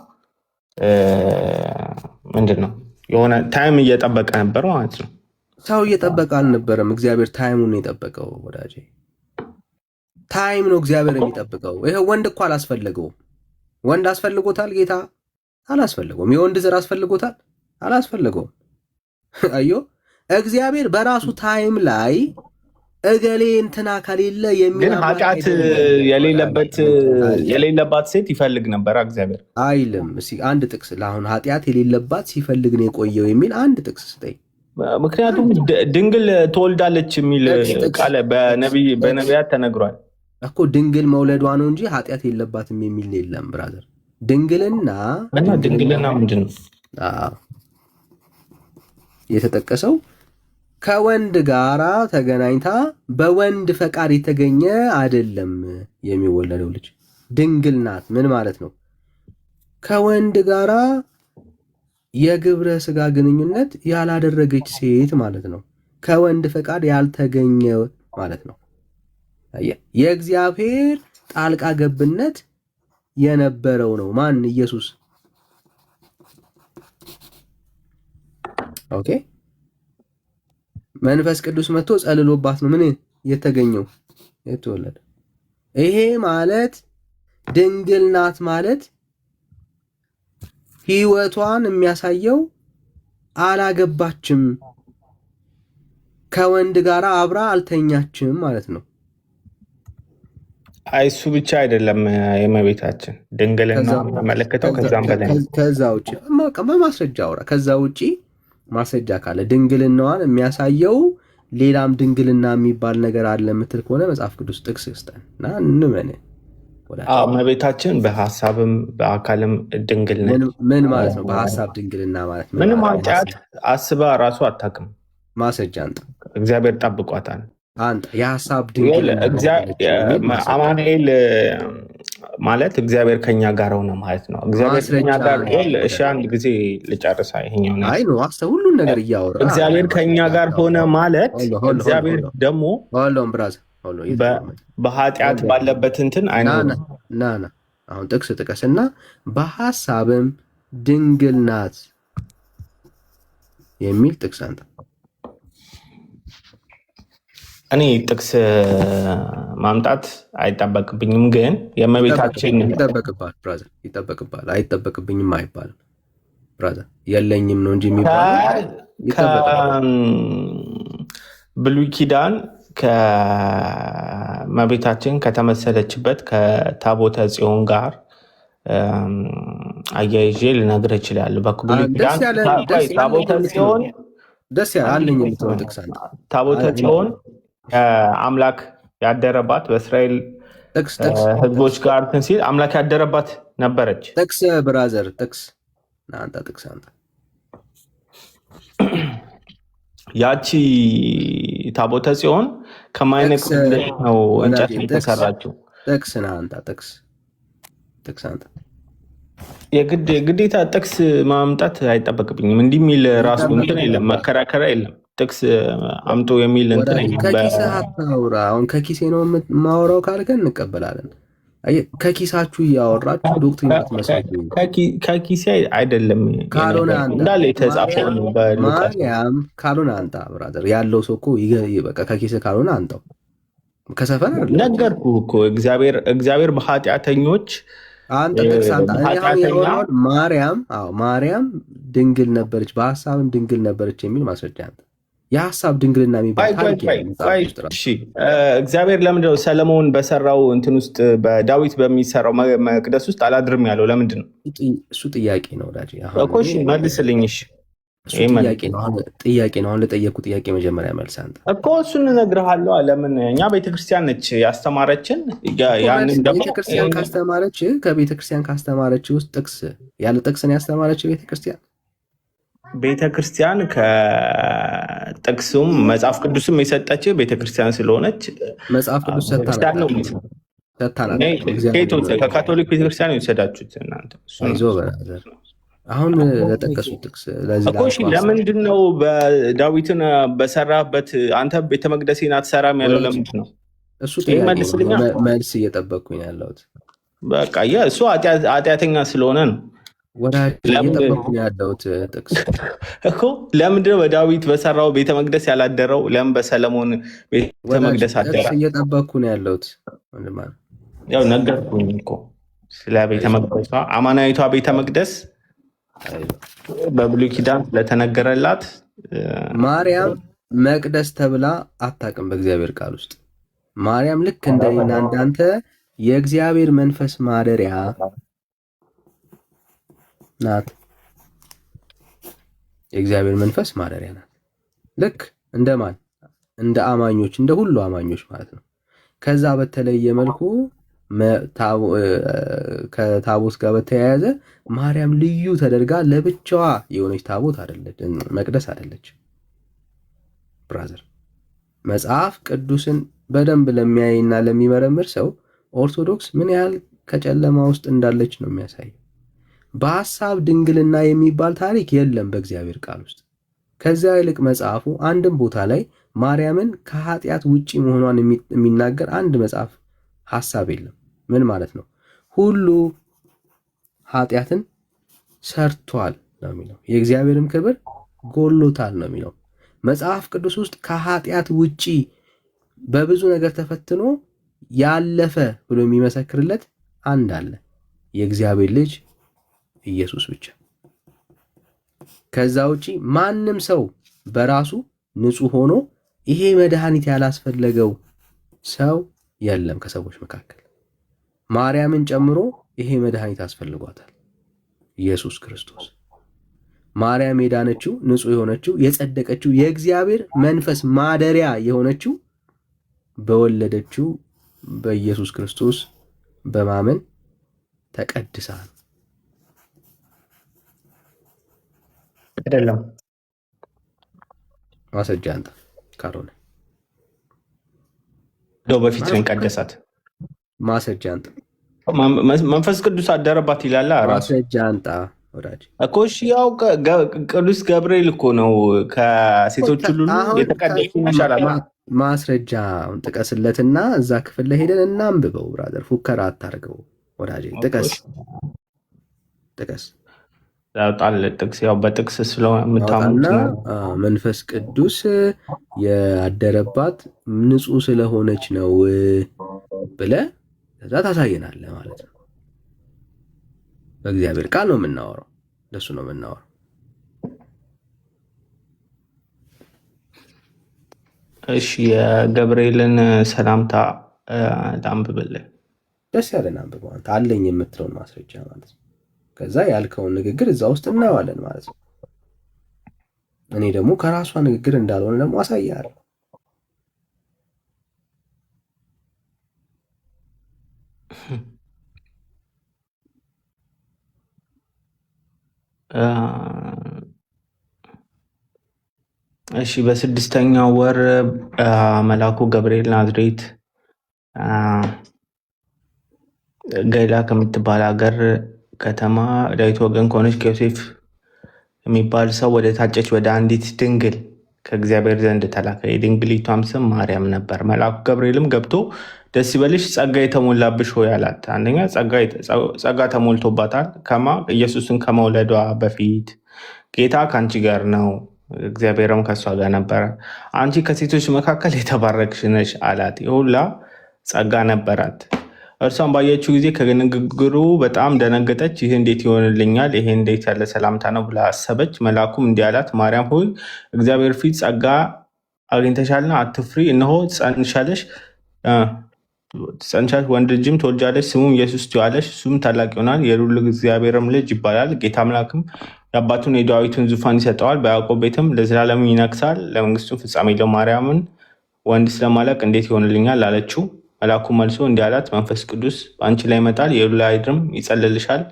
የሆነ ታይም እየጠበቀ ነበር ማለት ነው። ሰው እየጠበቀ አልነበረም። እግዚአብሔር ታይሙን የጠበቀው ወዳጄ፣ ታይም ነው እግዚአብሔር የሚጠብቀው። ይሄ ወንድ እኮ አላስፈልገውም። ወንድ አስፈልጎታል ጌታ? አላስፈልገውም። የወንድ ዘር አስፈልጎታል? አላስፈልገውም። አዮ እግዚአብሔር በራሱ ታይም ላይ እገሌ እንትና ከሌለ ግን ኃጢአት የሌለባት ሴት ይፈልግ ነበር እግዚአብሔር አይልም። እስኪ አንድ ጥቅስ ለአሁን ኃጢአት የሌለባት ሲፈልግ ነው የቆየው የሚል አንድ ጥቅስ ስጠኝ። ምክንያቱም ድንግል ትወልዳለች የሚል ቃል በነቢያት ተነግሯል እኮ። ድንግል መውለዷ ነው እንጂ ኃጢአት የለባትም የሚል የለም ብራዘር። ድንግልና ምንድን ነው የተጠቀሰው? ከወንድ ጋራ ተገናኝታ በወንድ ፈቃድ የተገኘ አይደለም የሚወለደው ልጅ። ድንግል ናት። ምን ማለት ነው? ከወንድ ጋራ የግብረ ስጋ ግንኙነት ያላደረገች ሴት ማለት ነው። ከወንድ ፈቃድ ያልተገኘ ማለት ነው። የእግዚአብሔር ጣልቃ ገብነት የነበረው ነው። ማን? ኢየሱስ። ኦኬ መንፈስ ቅዱስ መጥቶ ጸልሎባት ነው ምን የተገኘው የተወለደ። ይሄ ማለት ድንግል ናት ማለት ህይወቷን የሚያሳየው አላገባችም፣ ከወንድ ጋር አብራ አልተኛችም ማለት ነው። እሱ ብቻ አይደለም የእመቤታችን ድንግልና መለከተው ከዛ ውጪ በማስረጃ አውራ። ከዛ ውጪ ማስረጃ ካለ ድንግልናዋን የሚያሳየው ሌላም ድንግልና የሚባል ነገር አለ የምትል ከሆነ መጽሐፍ ቅዱስ ጥቅስ ስጠን እና እንመን። እመቤታችን በሀሳብም በአካልም ድንግል ነች። ምን ማለት ነው በሀሳብ ድንግልና ማለት? ምንም ኃጢአት አስባ ራሱ አታውቅም። ማስረጃ አንተ እግዚአብሔር ጠብቋታል። አንተ የሀሳብ ድንግልና አማኑኤል ማለት እግዚአብሔር ከኛ ጋር ሆነ ማለት ነው። እግዚአብሔር ከኛ ጋር እሺ፣ አንድ ጊዜ ልጨርሳ ይሄኛው ነው። አይ ነው አስተው ሁሉን ነገር እያወራ እግዚአብሔር ከኛ ጋር ሆነ ማለት እግዚአብሔር ደግሞ ብራዝ በኃጢአት ባለበት እንትን ና አሁን ጥቅስ ጥቀስና በሐሳብም ድንግል ናት የሚል ጥቅስ አንተ። እኔ ጥቅስ ማምጣት አይጠበቅብኝም፣ ግን የእመቤታችን ይጠበቅባል ብራዘር፣ ይጠበቅባል። አይጠበቅብኝም አይባልም ብራዘር፣ የለኝም ነው እንጂ የሚባለው። ብሉይ ኪዳን ከእመቤታችን ከተመሰለችበት ከታቦተ ጽዮን ጋር አያይዤ ልነግርህ እችላለሁ። በብሉይ ኪዳን ታቦተ ጽዮን ታቦተ ጽዮን አምላክ ያደረባት በእስራኤል ሕዝቦች ጋር ሲል አምላክ ያደረባት ነበረች። ጥቅስ ብራዘር፣ ጥቅስ አንተ ያቺ ታቦተ ጽዮን ከማይነቅ ነው እንጨት የተሰራችው። ጥቅስ አንተ የግዴታ ጥቅስ ማምጣት አይጠበቅብኝም። እንዲህ የሚል ራሱ እንትን የለም፣ መከራከሪያ የለም። ጥቅስ አምጦ የሚል እንትን ከኪስህ አታውራ። አሁን ከኪሴ ነው የማወራው ካልከን እንቀበላለን። ከኪሳችሁ እያወራችሁ ዶክትሪን አትመስሉ። ከኪሴ አይደለም ካልሆነ እንዳለ የተጻፈው ነው በሉቃስ። ካልሆነ አንተ ብራዘር ያለው ሰው እኮ በቃ ከኪስህ ካልሆነ አንተው ከሰፈር ነገርኩህ እኮ እግዚአብሔር በኃጢአተኞች አንተ ማርያም ድንግል ነበረች፣ በሀሳብም ድንግል ነበረች የሚል ማስረጃ አንተ የሀሳብ ድንግልና የሚባል እግዚአብሔር ለምንድን ነው ሰለሞን በሰራው እንትን ውስጥ በዳዊት በሚሰራው መቅደስ ውስጥ አላድርም ያለው? ለምንድን ነው? እሱ ጥያቄ ነው ወዳጄ። መልስልኝ። ጥያቄ ነው። አሁን ለጠየቅኩ ጥያቄ መጀመሪያ መልስ አንተ እኮ እሱን እነግርሃለሁ። ለምን እኛ ቤተክርስቲያን ነች ያስተማረችን። ያንን ደግሞ ከቤተክርስቲያን ካስተማረች ውስጥ ጥቅስ ያለ ጥቅስን ያስተማረች ቤተክርስቲያን ከጥቅሱም መጽሐፍ ቅዱስም የሰጠች ቤተክርስቲያን ስለሆነች መጽሐፍ ቅዱስ ከካቶሊክ ቤተክርስቲያን የወሰዳችሁት እናንተ። አሁን ለጠቀሱት ጥቅስ ለምንድን ነው በዳዊትን በሰራበት አንተ ቤተ መቅደሴን አትሰራም ያለው? ለምንድን ነው? እሱ መልስ እየጠበቅኩኝ ያለሁት በቃ እሱ ኃጢአተኛ ስለሆነ ነው እየጠበቅኩኝ ያለሁት ጥቅስ እኮ። ለምንድን ነው በዳዊት በሰራው ቤተ መቅደስ ያላደረው? ለምን በሰለሞን ቤተ መቅደስ አደረ? እየጠበቅኩኝ ያለሁት ያው ነገርኩኝ እኮ ስለ ቤተ መቅደሷ። አማናዊቷ ቤተ መቅደስ በብሉይ ኪዳን ስለተነገረላት ማርያም መቅደስ ተብላ አታውቅም በእግዚአብሔር ቃል ውስጥ። ማርያም ልክ እንደኔና እንዳንተ የእግዚአብሔር መንፈስ ማደሪያ ናት። የእግዚአብሔር መንፈስ ማደሪያ ናት። ልክ እንደማን? እንደ አማኞች፣ እንደ ሁሉ አማኞች ማለት ነው። ከዛ በተለየ መልኩ ከታቦት ጋር በተያያዘ ማርያም ልዩ ተደርጋ ለብቻዋ የሆነች ታቦት አይደለች፣ መቅደስ አይደለች። ብራዘር መጽሐፍ ቅዱስን በደንብ ለሚያይና ለሚመረምር ሰው ኦርቶዶክስ ምን ያህል ከጨለማ ውስጥ እንዳለች ነው የሚያሳየው። በሐሳብ ድንግልና የሚባል ታሪክ የለም በእግዚአብሔር ቃል ውስጥ። ከዚያ ይልቅ መጽሐፉ አንድም ቦታ ላይ ማርያምን ከኃጢአት ውጪ መሆኗን የሚናገር አንድ መጽሐፍ ሐሳብ የለም። ምን ማለት ነው? ሁሉ ኃጢአትን ሰርቷል ነው የሚለው። የእግዚአብሔርም ክብር ጎሎታል ነው የሚለው። መጽሐፍ ቅዱስ ውስጥ ከኃጢአት ውጪ በብዙ ነገር ተፈትኖ ያለፈ ብሎ የሚመሰክርለት አንድ አለ፣ የእግዚአብሔር ልጅ ኢየሱስ ብቻ። ከዛ ውጪ ማንም ሰው በራሱ ንጹህ ሆኖ ይሄ መድኃኒት ያላስፈለገው ሰው የለም ከሰዎች መካከል። ማርያምን ጨምሮ ይሄ መድኃኒት አስፈልጓታል፣ ኢየሱስ ክርስቶስ። ማርያም የዳነችው ንጹህ የሆነችው የጸደቀችው የእግዚአብሔር መንፈስ ማደሪያ የሆነችው በወለደችው በኢየሱስ ክርስቶስ በማመን ተቀድሳ ነው። አይደለም። ማስረጃ አንተ ካልሆነ እንደው በፊት ነው ቀደሳት። ማስረጃ አንተ መንፈስ ቅዱስ አደረባት ይላል ራሱ። ማስረጃ አንተ ወዳጅ እኮ እሺ፣ ያው ቅዱስ ገብርኤል እኮ ነው ከሴቶች ሁሉ የተቀደሰ ይሻላል። ማስረጃውን ጥቀስለትና እዛ ክፍል ላይ ሄደን እናንብበው። ብራዘር ፉከራ አታርገው ወዳጅ። ጥቀስ ያውጣል። ጥቅስ ያው በጥቅስ ስለሆነ የምታምኑት መንፈስ ቅዱስ ያደረባት ንጹህ ስለሆነች ነው ብለህ ከዛ ታሳየናለህ ማለት ነው። በእግዚአብሔር ቃል ነው የምናወራው፣ ለሱ ነው የምናወራው። እሺ የገብርኤልን ሰላምታ ላንብብልህ። ደስ ያለን አንብበው አንተ አለኝ የምትለውን ማስረጃ ማለት ነው። ከዛ ያልከውን ንግግር እዛ ውስጥ እናየዋለን ማለት ነው። እኔ ደግሞ ከራሷ ንግግር እንዳልሆነ ደግሞ አሳያለሁ። እሺ በስድስተኛው ወር መልአኩ ገብርኤል ናዝሬት ገሊላ ከምትባል ሀገር ከተማ ዳዊት ወገን ከሆነች ከዮሴፍ የሚባል ሰው ወደ ታጨች ወደ አንዲት ድንግል ከእግዚአብሔር ዘንድ ተላከ። የድንግሊቷም ስም ማርያም ነበር። መልአኩ ገብርኤልም ገብቶ ደስ ይበልሽ ጸጋ የተሞላብሽ ሆይ አላት። አንደኛ ጸጋ ተሞልቶባታል። ኢየሱስን ከመውለዷ በፊት ጌታ ከአንቺ ጋር ነው፣ እግዚአብሔርም ከእሷ ጋር ነበረ። አንቺ ከሴቶች መካከል የተባረክሽ ነሽ አላት። የሁላ ጸጋ ነበራት። እርሷን ባየችው ጊዜ ከንግግሩ በጣም ደነገጠች። ይህ እንዴት ይሆንልኛል? ይሄ እንዴት ያለ ሰላምታ ነው ብላ አሰበች። መልአኩም እንዲህ አላት፣ ማርያም ሆይ እግዚአብሔር ፊት ጸጋ አግኝተሻልና አትፍሪ። እነሆ ትጸንሻለሽ፣ ወንድ ልጅም ትወልጃለሽ፣ ስሙም ኢየሱስ ትዪዋለሽ። እሱም ታላቅ ይሆናል፣ የልዑል እግዚአብሔርም ልጅ ይባላል። ጌታ አምላክም የአባቱን የዳዊትን ዙፋን ይሰጠዋል፣ በያዕቆብ ቤትም ለዘላለም ይነግሣል፣ ለመንግስቱም ፍጻሜ የለውም። ማርያምን ወንድ ስለማላውቅ እንዴት ይሆንልኛል አለችው። መልአኩ መልሶ እንዲህ አላት፣ መንፈስ ቅዱስ በአንቺ ላይ ይመጣል፣ የልዑል ይጸልልሻል።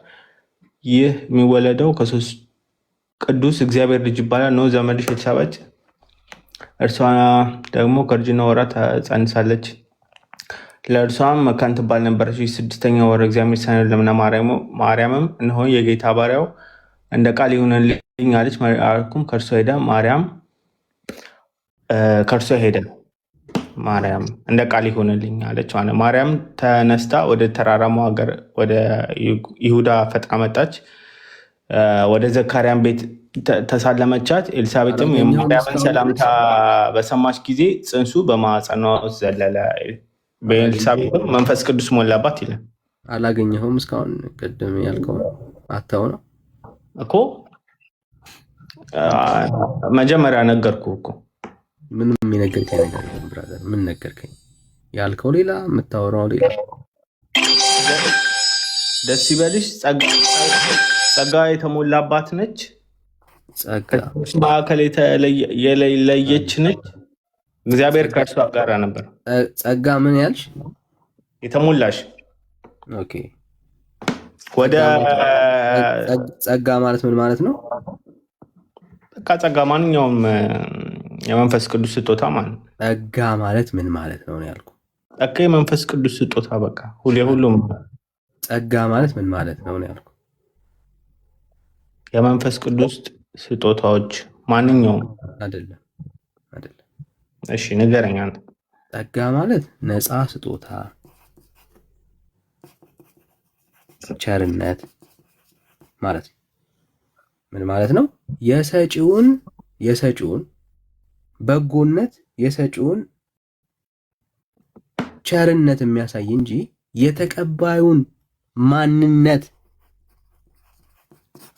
ይህ የሚወለደው ከሦስት ቅዱስ እግዚአብሔር ልጅ ይባላል። ነው ዘመድሽ ኤልሳቤጥ እርሷ ደግሞ ከእርጅና ወራት ጸንሳለች፣ ለእርሷም መካን ትባል ነበረች። ስድስተኛ ወር እግዚአብሔር ሲያልምና ማርያምም እነሆ የጌታ ባሪያው እንደ ቃል ይሁንልኝ አለች። መልአኩም ከእርሷ ሄደ። ማርያም እንደ ቃል ይሁንልኝ አለች። ማርያም ተነስታ ወደ ተራራማው ሀገር ወደ ይሁዳ ፈጥና መጣች። ወደ ዘካርያም ቤት ተሳለመቻት። ኤልሳቤጥም የማርያምን ሰላምታ በሰማች ጊዜ ጽንሱ በማኅፀኗ ውስጥ ዘለለ። በኤልሳቤጥም መንፈስ ቅዱስ ሞላባት ይላል። አላገኘኸውም? እስካሁን ቅድም ያልከው አታው ነው እኮ መጀመሪያ ነገርኩህ እኮ። ምንም የነገርከኝ ነገር የለም ብራዘር። ምን ነገርከኝ? ያልከው ሌላ፣ የምታወራው ሌላ። ደስ ይበልሽ ጸጋ የተሞላባት ነች፣ ማዕከል የለየች ነች፣ እግዚአብሔር ከእርሷ ጋር ነበር። ጸጋ ምን ያልሽ? የተሞላሽ። ኦኬ። ወደ ጸጋ ማለት ምን ማለት ነው? በቃ ጸጋ ማንኛውም የመንፈስ ቅዱስ ስጦታ ማለት ነው። ጸጋ ማለት ምን ማለት ነው ያልኩ። በቃ የመንፈስ ቅዱስ ስጦታ በቃ ሁሉም። ጸጋ ማለት ምን ማለት ነው ያልኩ። የመንፈስ ቅዱስ ስጦታዎች ማንኛውም አይደለም። እሺ ንገረኝ አንተ። ጸጋ ማለት ነፃ ስጦታ፣ ቸርነት ማለት ነው። ምን ማለት ነው? የሰጪውን በጎነት፣ የሰጪውን ቸርነት የሚያሳይ እንጂ የተቀባዩን ማንነት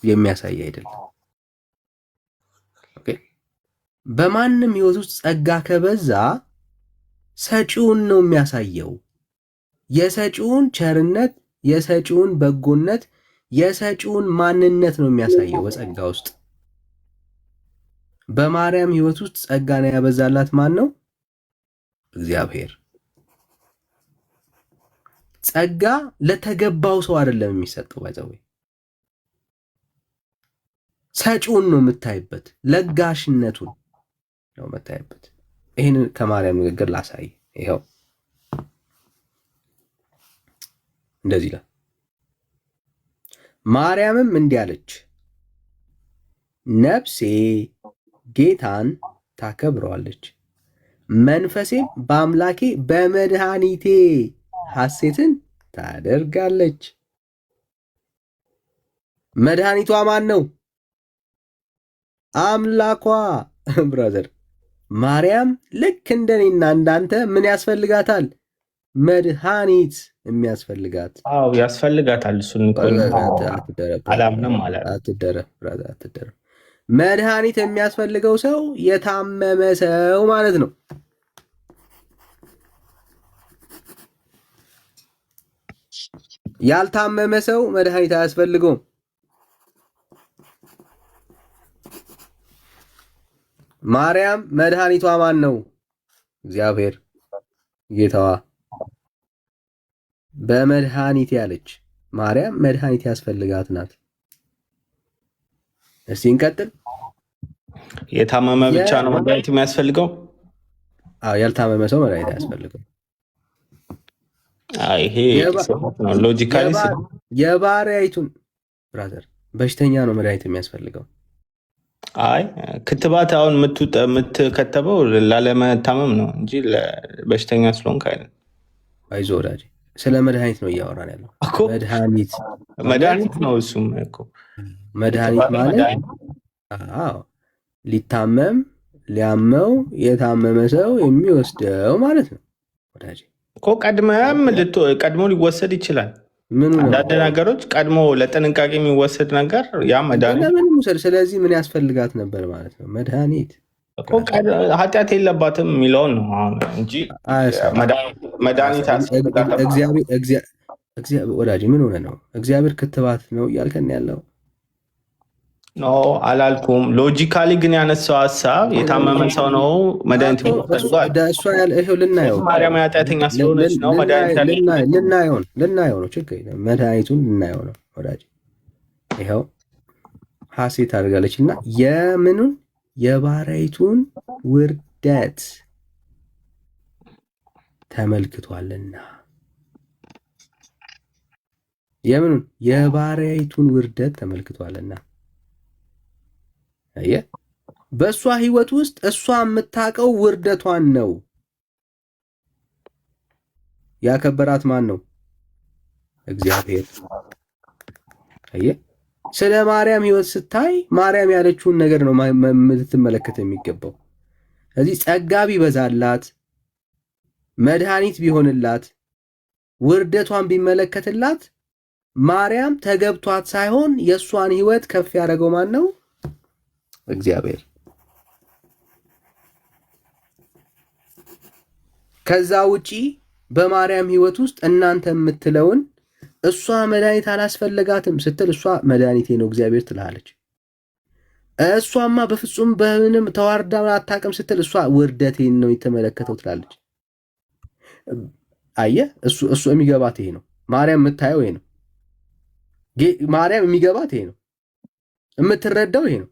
የሚያሳይ አይደለም። ኦኬ። በማንም ህይወት ውስጥ ጸጋ ከበዛ ሰጪውን ነው የሚያሳየው። የሰጪውን ቸርነት፣ የሰጪውን በጎነት፣ የሰጪውን ማንነት ነው የሚያሳየው በጸጋ ውስጥ። በማርያም ህይወት ውስጥ ጸጋን ያበዛላት ማን ነው? እግዚአብሔር። ጸጋ ለተገባው ሰው አይደለም የሚሰጠው። ባይዘው ሰጪውን ነው የምታይበት፣ ለጋሽነቱን ነው የምታይበት። ይህንን ከማርያም ንግግር ላሳይ። ይኸው እንደዚህ ይላል። ማርያምም እንዲህ አለች፣ ነፍሴ ጌታን ታከብረዋለች፣ መንፈሴም በአምላኬ በመድኃኒቴ ሐሴትን ታደርጋለች። መድኃኒቷ ማን ነው? አምላኳ። ብራዘር ማርያም ልክ እንደኔና እንዳንተ ምን ያስፈልጋታል? መድኃኒት የሚያስፈልጋት። አዎ ያስፈልጋታል። እሱን አላምንም ማለት አትደረብ ብራዘር፣ አትደረብ። መድኃኒት የሚያስፈልገው ሰው የታመመ ሰው ማለት ነው። ያልታመመ ሰው መድኃኒት አያስፈልገውም። ማርያም መድኃኒቷ ማን ነው? እግዚአብሔር ጌታዋ። በመድኃኒት ያለች ማርያም መድኃኒት ያስፈልጋት ናት። እስቲ እንቀጥል። የታመመ ብቻ ነው መድኃኒት የሚያስፈልገው? አዎ ያልታመመ ሰው መድኃኒት አያስፈልገው። ይሄ ሎጂካሊ የባሪያይቱን ብራዘር በሽተኛ ነው መድኃኒት የሚያስፈልገው። አይ ክትባት አሁን የምትከተበው ላለመታመም ነው እንጂ በሽተኛ ስለሆንክ አይደል? አይዞህ ወዳጄ፣ ስለ መድኃኒት ነው እያወራን ያለው። መድኃኒት ነው እሱም እኮ መድኃኒት ማለት ሊታመም ሊያመው የታመመ ሰው የሚወስደው ማለት ነው ወዳጄ እኮ። ቀድሞ ሊወሰድ ይችላል። አንዳንድ ነገሮች ቀድሞ ለጥንቃቄ የሚወሰድ ነገር ያ መድኃኒት። ስለዚህ ምን ያስፈልጋት ነበር ማለት ነው? መድኃኒት እኮ ኃጢአት የለባትም የሚለውን ነው እንጂ መድኃኒት ወዳጅ ምን ሆነ ነው? እግዚአብሔር ክትባት ነው እያልከን ያለው? ኖ አላልኩም። ሎጂካሊ ግን ያነሳው ሀሳብ የታመመ ሰው ነው መድኃኒት ልናየው። ማርያም ኃጢአተኛ ስለሆነች ነው ልናየው ነው። ችግር የለም መድኃኒቱን ልናየው ነው ወዳጅ። ይኸው ሐሴት አድርጋለች እና የምኑን የባሪያይቱን ውርደት ተመልክቷልና። የምኑን የባሪያይቱን ውርደት ተመልክቷልና። አየህ፣ በእሷ ህይወት ውስጥ እሷ የምታውቀው ውርደቷን ነው። ያከበራት ማን ነው? እግዚአብሔር። አየህ፣ ስለ ማርያም ህይወት ስታይ ማርያም ያለችውን ነገር ነው ልትመለከት የሚገባው። ስለዚህ ጸጋ ቢበዛላት፣ መድኃኒት ቢሆንላት፣ ውርደቷን ቢመለከትላት ማርያም ተገብቷት ሳይሆን የእሷን ህይወት ከፍ ያደረገው ማን ነው? እግዚአብሔር። ከዛ ውጪ በማርያም ህይወት ውስጥ እናንተ የምትለውን እሷ መድኃኒት አላስፈለጋትም ስትል እሷ መድኃኒቴ ነው እግዚአብሔር ትላለች። እሷማ በፍጹም በምንም ተዋርዳ አታውቅም ስትል እሷ ውርደቴን ነው የተመለከተው ትላለች። አየህ፣ እሱ የሚገባት ይሄ ነው። ማርያም የምታየው ይሄ ነው። ማርያም የሚገባት ይሄ ነው። የምትረዳው ይሄ ነው።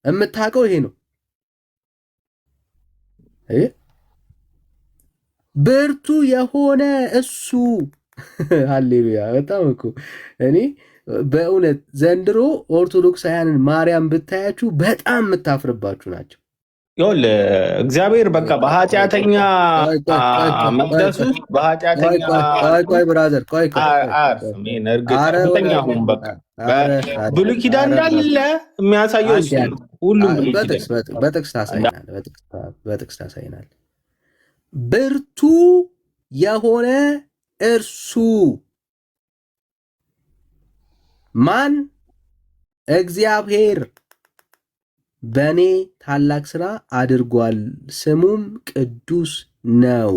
የምታውቀው ይሄ ነው። ብርቱ የሆነ እሱ ሃሌሉያ። በጣም እኮ እኔ በእውነት ዘንድሮ ኦርቶዶክሳውያንን ማርያም ብታያችሁ በጣም የምታፍርባችሁ ናቸው። ይኸውልህ እግዚአብሔር በቃ በኃጢአተኛ መቅደስ ውስጥ በኃጢአተኛ ብራዘር እርግጠኛ ሁን። በቃ ብሉይ ኪዳን እንዳለ የሚያሳየው እሱ ነው። ሁሉም በጥቅስ ታሳይናል። ብርቱ የሆነ እርሱ ማን? እግዚአብሔር በእኔ ታላቅ ስራ አድርጓል፣ ስሙም ቅዱስ ነው።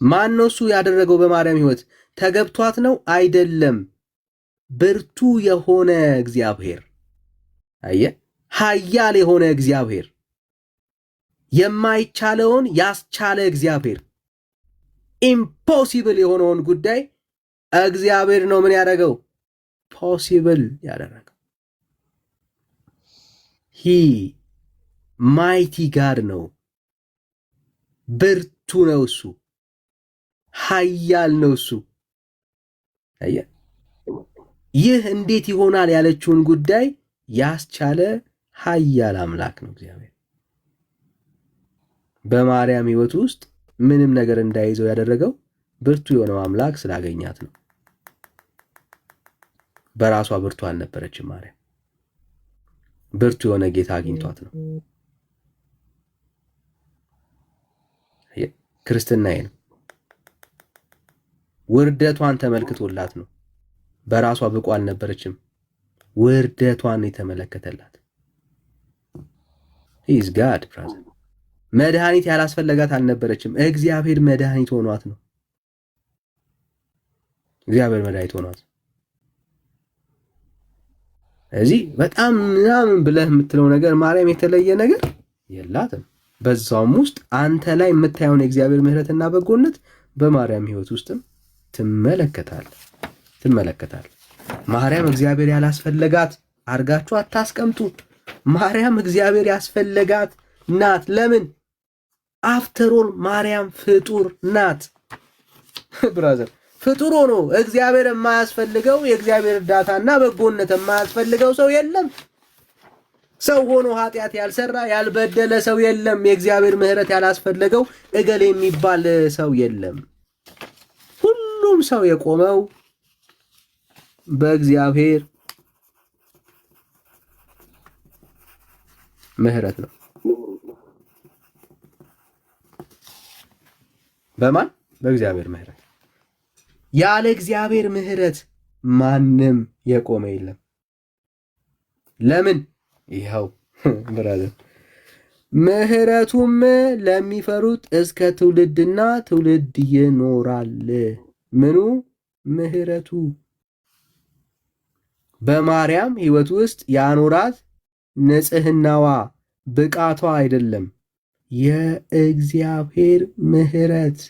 ማን ነው እሱ ያደረገው? በማርያም ህይወት ተገብቷት ነው? አይደለም። ብርቱ የሆነ እግዚአብሔር። አየህ፣ ኃያል የሆነ እግዚአብሔር፣ የማይቻለውን ያስቻለ እግዚአብሔር፣ ኢምፖሲብል የሆነውን ጉዳይ እግዚአብሔር ነው ምን ያደረገው? ፖሲብል ያደረገው። ሂ ማይቲ ጋድ ነው። ብርቱ ነው እሱ። ኃያል ነው እሱ። አየህ፣ ይህ እንዴት ይሆናል ያለችውን ጉዳይ ያስቻለ ኃያል አምላክ ነው እግዚአብሔር። በማርያም ሕይወት ውስጥ ምንም ነገር እንዳይዘው ያደረገው ብርቱ የሆነው አምላክ ስላገኛት ነው። በራሷ ብርቱ አልነበረችም ማርያም። ብርቱ የሆነ ጌታ አግኝቷት ነው። ክርስትናዬ ነው። ውርደቷን ተመልክቶላት ነው። በራሷ ብቁ አልነበረችም። ውርደቷን የተመለከተላት ኢዝ ጋድ ብራዘር። መድኃኒት ያላስፈለጋት አልነበረችም። እግዚአብሔር መድኃኒት ሆኗት ነው። እግዚአብሔር መድኃኒት ሆኗት። እዚህ በጣም ምናምን ብለህ የምትለው ነገር ማርያም የተለየ ነገር የላትም። በዛውም ውስጥ አንተ ላይ የምታየውን የእግዚአብሔር ምሕረትና በጎነት በማርያም ሕይወት ውስጥም ትመለከታለህ። ማርያም እግዚአብሔር ያላስፈለጋት አርጋችሁ አታስቀምጡ። ማርያም እግዚአብሔር ያስፈለጋት ናት። ለምን? አፍተሮል ማርያም ፍጡር ናት ብራዘር። ፍጡር ሆኖ እግዚአብሔር የማያስፈልገው የእግዚአብሔር እርዳታና በጎነት የማያስፈልገው ሰው የለም። ሰው ሆኖ ኃጢአት ያልሰራ ያልበደለ ሰው የለም። የእግዚአብሔር ምሕረት ያላስፈለገው እገሌ የሚባል ሰው የለም። ሁሉም ሰው የቆመው በእግዚአብሔር ምሕረት ነው። በማን? በእግዚአብሔር ምሕረት። ያለ እግዚአብሔር ምሕረት ማንም የቆመ የለም። ለምን? ይኸው ብራዘር፣ ምሕረቱም ለሚፈሩት እስከ ትውልድና ትውልድ ይኖራል። ምኑ? ምሕረቱ በማርያም ሕይወት ውስጥ ያኖራት ንጽህናዋ ብቃቷ አይደለም፣ የእግዚአብሔር ምሕረት፣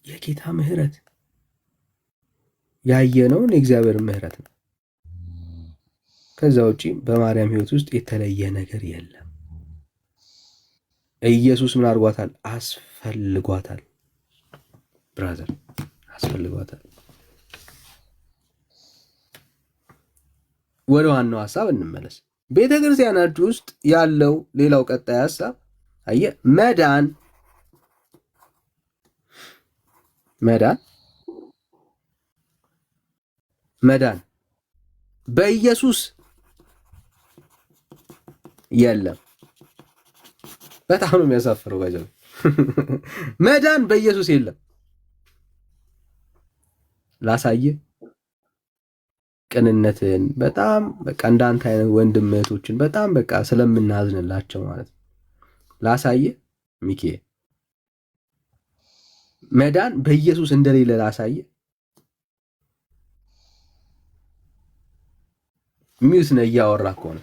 የጌታ ምሕረት ያየነውን የእግዚአብሔር ምሕረት ነው። ከዛ ውጪ በማርያም ሕይወት ውስጥ የተለየ ነገር የለም። ኢየሱስ ምን አድርጓታል? አስፈልጓታል ብራዘር፣ አስፈልጓታል። ወደ ዋናው ሐሳብ እንመለስ። ቤተ ክርስቲያናችሁ ውስጥ ያለው ሌላው ቀጣይ ሐሳብ አየህ፣ መዳን በኢየሱስ የለም። በጣም ነው የሚያሳፍረው። ባይዘው መዳን በኢየሱስ የለም። ላሳየህ ቅንነትን በጣም በቃ እንዳንተ አይነት ወንድም እህቶችን በጣም በቃ ስለምናዝንላቸው ማለት ነው። ላሳየህ ሚኪ፣ መዳን በኢየሱስ እንደሌለ ላሳየህ። ሚውት ነው እያወራህ ከሆነ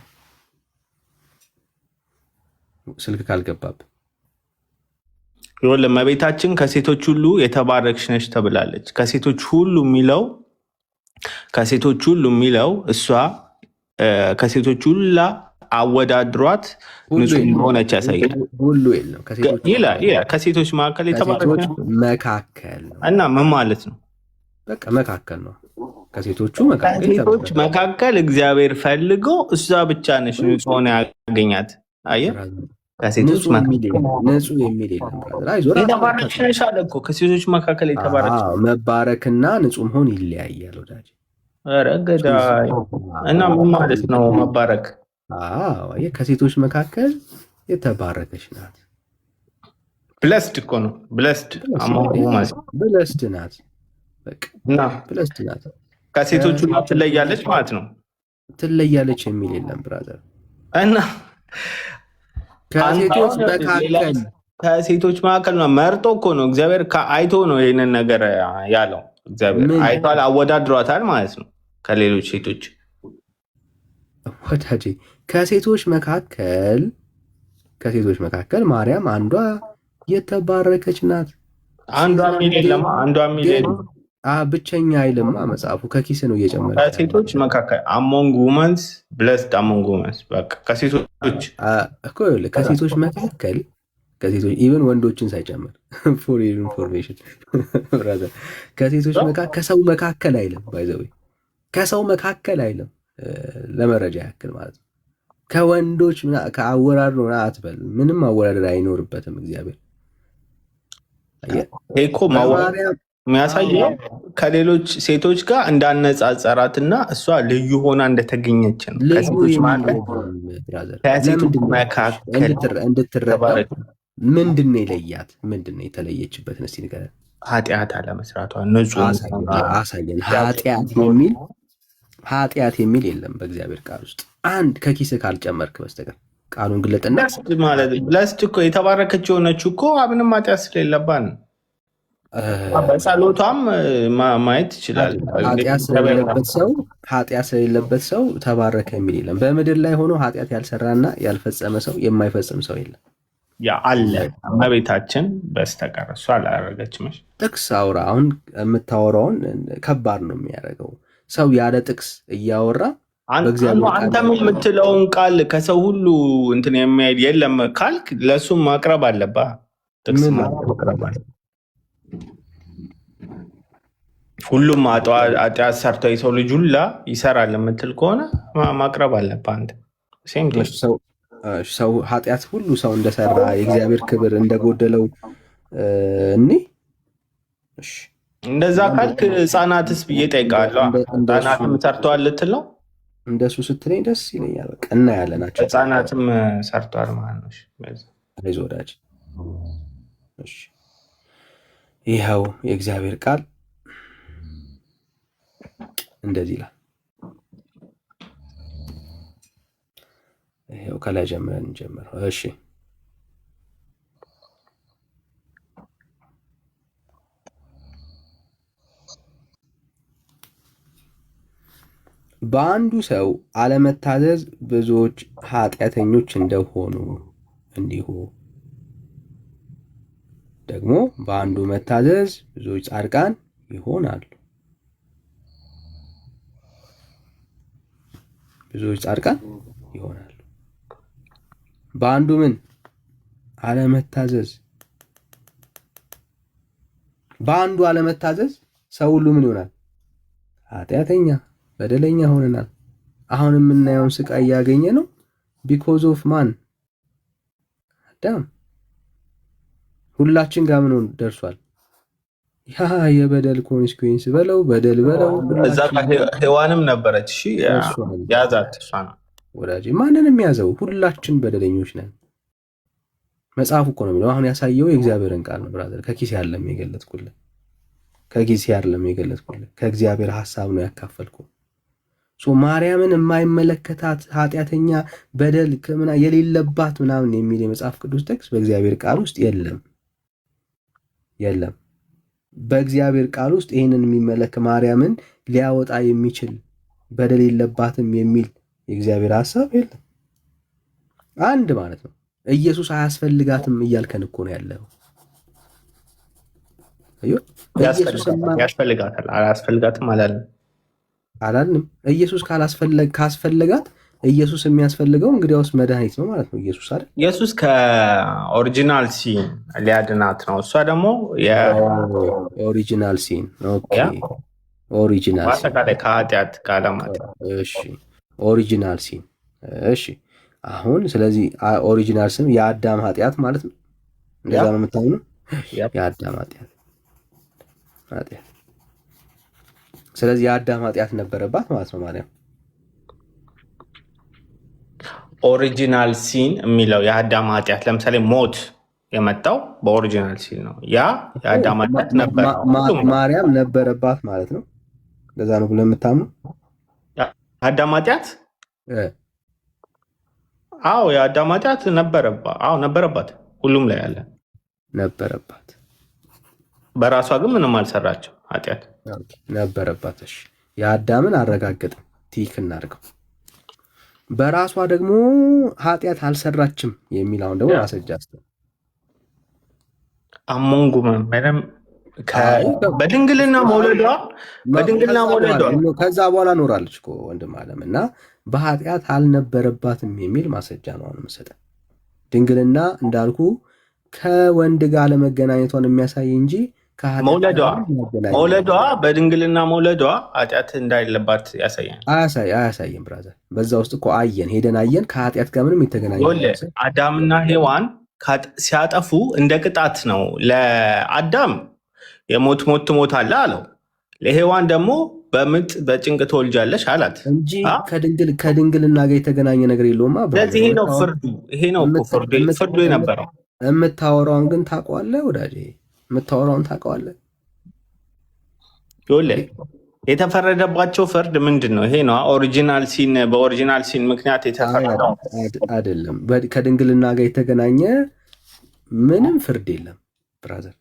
ስልክ ካልገባብህ። ይኸውልህ እመቤታችን ከሴቶች ሁሉ የተባረክሽ ነሽ ተብላለች። ከሴቶች ሁሉ የሚለው እሷ ከሴቶች ሁላ አወዳድሯት ንጹህ እንደሆነች ያሳያል። ሁሉ የለም ከሴቶች መካከል የተባረከች መካከል ነው። እና ምን ማለት ነው? በቃ መካከል ነው። ከሴቶች መካከል እግዚአብሔር ፈልጎ እሷ ብቻ ነሽ ንጹህ ሆነ ያገኛት። አየህ፣ ከሴቶች ንጹህ የሚል የለም። የተባረክሽ ነሽ አለ እኮ። ከሴቶች መካከል የተባረክሽ። መባረክና ንጹህ መሆን ይለያያል ወዳጅ። ኧረ ገዳይ! እና ምን ማለት ነው መባረክ? ከሴቶች መካከል የተባረከች ናት። ብለስድ እኮ ነው። ብለስድ ናት። ብለስድ ናት። ከሴቶቹ ትለያለች ማለት ነው። ትለያለች የሚል የለም ብራዘር። እና ከሴቶች መካከል ነው መርጦ እኮ ነው እግዚአብሔር አይቶ ነው ይህንን ነገር ያለው። እግዚአብሔር አይቷል፣ አወዳድሯታል ማለት ነው ከሌሎች ሴቶች። ወዳጄ ከሴቶች መካከል ማርያም አንዷ የተባረከች ናት። አንዷ ሚል የለም። አንዷ ሚል የለም። ብቸኛ አይልማ መጽሐፉ። ከኪስ ነው እየጨመረ ከሴቶች መካከል አሞንግ ውመንስ ብለስድ አሞንግ ውመንስ በቃ ከሴቶች መካከል ከሴቶች ኢቨን ወንዶችን ሳይጨምር ፎር ኢንፎርሜሽን ብራዘር ከሴቶች መካከል ከሰው መካከል አይልም። ባይዘዌ ከሰው መካከል አይልም። ለመረጃ ያክል ማለት ነው። ከወንዶች ከአወራር ነው አትበል። ምንም አወራደር አይኖርበትም እግዚአብሔር። እኮ የሚያሳየው ከሌሎች ሴቶች ጋር እንዳነጻጸራትና እሷ ልዩ ሆና እንደተገኘች ነው። ከሴቶች መካከል እንድትረዳው ምንድን ነው የለያት? ምንድን ነው የተለየችበትን እስኪ ንገረን። ኃጢአት አለመስራቷ ንጹህ አሳየን። ኃጢአት የሚል የለም በእግዚአብሔር ቃል ውስጥ አንድ ከኪስህ ካልጨመርክ በስተቀር ቃሉን ግለጥና ማለት ብለስድ እኮ የተባረከች የሆነችው እኮ አብንም ኃጢአት ስለሌለባት ነው። በጸሎቷም ማየት ይችላል። ኃጢአት ስለሌለበት ሰው ተባረከ የሚል የለም። በምድር ላይ ሆኖ ኃጢአት ያልሰራና ያልፈጸመ ሰው የማይፈጽም ሰው የለም አለ እመቤታችን በስተቀር እሷ አላደረገችም። ጥቅስ አውራ። አሁን የምታወራውን ከባድ ነው የሚያደርገው ሰው ያለ ጥቅስ እያወራ አንተም የምትለውን ቃል ከሰው ሁሉ እንትን የሚያሄድ የለም ካልክ ለእሱም ማቅረብ አለብህ። ጥቅስ ማቅረብ አለ። ሁሉም ኃጢአት ሰርተው የሰው ልጅ ሁላ ይሰራል የምትል ከሆነ ማቅረብ አለብህ አንተ። ሰው ኃጢአት ሁሉ ሰው እንደሰራ የእግዚአብሔር ክብር እንደጎደለው እንደዛ ካልክ ህፃናትስ ብዬ ጠይቃለሁ። ህፃናትም ሰርተዋል ልትል ነው? እንደሱ ስትለኝ ደስ ይለኛል። በቃ እናያለን ናቸው። ህፃናትም ሰርተዋል ማለት ነው። አይዞህ ወዳጅ። ይኸው የእግዚአብሔር ቃል እንደዚህ ይላል። ይኸው ከላይ ጀምረን እንጀምረው። እሺ በአንዱ ሰው አለመታዘዝ ብዙዎች ኃጢአተኞች እንደሆኑ እንዲሁ ደግሞ በአንዱ መታዘዝ ብዙዎች ጻድቃን ይሆናሉ። ብዙዎች ጻድቃን ይሆናሉ። በአንዱ ምን አለመታዘዝ፣ በአንዱ አለመታዘዝ ሰው ሁሉ ምን ይሆናል? ኃጢአተኛ በደለኛ ሆነናል። አሁን የምናየውን ስቃይ እያገኘ ነው ቢኮዝ ኦፍ ማን? አዳም። ሁላችን ጋር ምን ደርሷል? ያ የበደል ኮንሲኩዌንስ በለው በደል በለው። እዛ ሔዋንም ነበረች። እሺ ያዛት እሷ ነው ወዳጅ። ማንንም ያዘው፣ ሁላችን በደለኞች ነን። መጽሐፉ እኮ ነው የሚለው። አሁን ያሳየው የእግዚአብሔርን ቃል ነው ብራዘር። ከኪስ ያለም የገለጥኩልህ ከኪስ ያለም የገለጥኩልህ ከእግዚአብሔር ሐሳብ ነው ያካፈልኩ። ማርያምን የማይመለከታት ኃጢአተኛ በደል ከምና የሌለባት ምናምን የሚል የመጽሐፍ ቅዱስ ጥቅስ በእግዚአብሔር ቃል ውስጥ የለም። በእግዚአብሔር ቃል ውስጥ ይህንን የሚመለክ ማርያምን ሊያወጣ የሚችል በደል የለባትም የሚል የእግዚአብሔር ሐሳብ የለም። አንድ ማለት ነው። ኢየሱስ አያስፈልጋትም እያልከን እኮ ነው ያለው። ያስፈልጋታል። አያስፈልጋትም አላልንም። ኢየሱስ ካስፈለጋት ኢየሱስ የሚያስፈልገው እንግዲያውስ መድኃኒት ነው ማለት ነው። ኢየሱስ አይደል? ኢየሱስ ከኦሪጂናል ሲን ሊያድናት ነው። እሷ ደግሞ ኦሪጂናል ሲን። ኦኬ ኦሪጂናል ሲን አጠቃላይ ከኃጢአት ከዓለማት። እሺ ኦሪጂናል ሲን። እሺ አሁን ስለዚህ ኦሪጂናል ሲን የአዳም ኃጢአት ማለት ነው። እንደዛ ነው የምታምነው? የአዳም ኃጢአት። ስለዚህ የአዳም ኃጢአት ነበረባት ማለት ነው ማርያም። ኦሪጂናል ሲን የሚለው የአዳም ኃጢአት ለምሳሌ ሞት የመጣው በኦሪጂናል ሲን ነው። ያ የአዳም ኃጢአት ነበረ፣ ማርያም ነበረባት ማለት ነው። እንደዛ ነው ብለህ የምታምነው? የአዳም ኃጢአት አዎ፣ የአዳም ኃጢአት ነበረባት። ሁሉም ላይ ያለ ነበረባት። በራሷ ግን ምንም አልሰራችም። ኃጢአት ነበረባት። እሺ የአዳምን አረጋገጥን፣ ቲክ እናድርገው። በራሷ ደግሞ ኃጢአት አልሰራችም የሚል አሁን ደግሞ ማስረጃ አሞንጉም ምንም በድንግልና መውለዷ ከዛ በኋላ ኖራለች እኮ ወንድም ዓለም እና በኃጢአት አልነበረባትም የሚል ማስረጃ ነው አሁን የምሰጠው። ድንግልና እንዳልኩ ከወንድ ጋር ለመገናኘቷን የሚያሳይ እንጂ መውለዷ በድንግልና መውለዷ ኃጢአት እንዳይለባት ያሳያል። አያሳይም ብራዘር። በዛ ውስጥ እኮ ሄደን አየን። ከኃጢአት ጋር ምንም የተገናኘ አዳምና ሔዋን ሲያጠፉ እንደ ቅጣት ነው። ለአዳም የሞት ሞት ትሞታለህ አለው። ለሔዋን ደግሞ በምጥ በጭንቅ ትወልጃለሽ አላት እንጂ ከድንግልና ጋር የተገናኘ ነገር የለውማ። ስለዚህ ይሄ ነው ፍርዱ የነበረው። የምታወራውን ግን ታውቀዋለህ ወዳጄ፣ የምታወራውን ታውቀዋለህ። የተፈረደባቸው ፍርድ ምንድን ነው? ይሄ ነው በኦሪጂናል ሲን ምክንያት የተፈረደው አይደለም። ከድንግልና ጋር የተገናኘ ምንም ፍርድ የለም ብራዘር።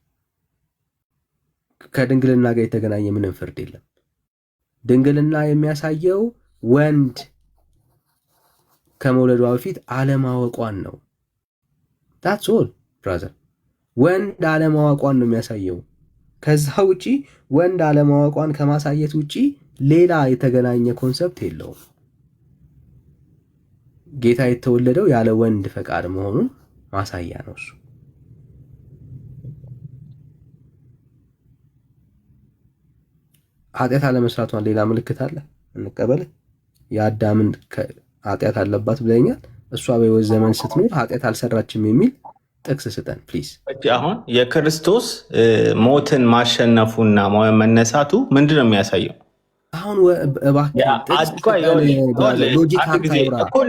ከድንግልና ጋር የተገናኘ ምንም ፍርድ የለም። ድንግልና የሚያሳየው ወንድ ከመውለዷ በፊት አለማወቋን ነው። ታትስ ኦል ብራዘር። ወንድ አለማወቋን ነው የሚያሳየው። ከዛ ውጪ ወንድ አለማወቋን ከማሳየት ውጪ ሌላ የተገናኘ ኮንሰፕት የለውም። ጌታ የተወለደው ያለ ወንድ ፈቃድ መሆኑን ማሳያ ነው እሱ። ኃጢአት አለመስራቷን ሌላ ምልክት አለ እንቀበል። የአዳምን ኃጢአት አለባት ብለኛል። እሷ በሕይወት ዘመን ስትኖር ኃጢአት አልሰራችም የሚል ጥቅስ ስጠን ፕሊዝ። አሁን የክርስቶስ ሞትን ማሸነፉና መነሳቱ ምንድን ነው የሚያሳየው? አሁን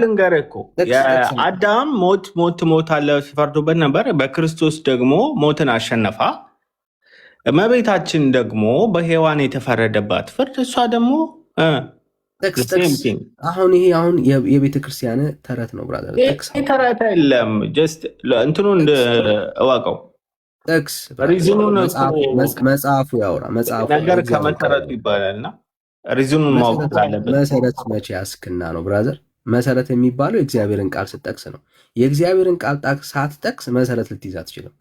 ልንገርህ እኮ የአዳም ሞት አለ ሲፈርዱበት ነበር። በክርስቶስ ደግሞ ሞትን አሸነፋ። እመቤታችን ደግሞ በሔዋን የተፈረደባት ፍርድ እሷ ደግሞ አሁን ይሄ የቤተ ክርስቲያን ተረት ነው ብራዘር። ተረት የለም። ጀስት እንትኑ እወቀው። ጥቅስ መጽሐፉ ያውራ። መጽሐፉ ነገር ከመሰረቱ ይባላልና ሪዝኑን ማወቅ አለበት። መሰረት መቼ ያስክና ነው ብራዘር? መሰረት የሚባለው የእግዚአብሔርን ቃል ስትጠቅስ ነው። የእግዚአብሔርን ቃል ሳትጠቅስ መሰረት ልትይዝ አትችልም።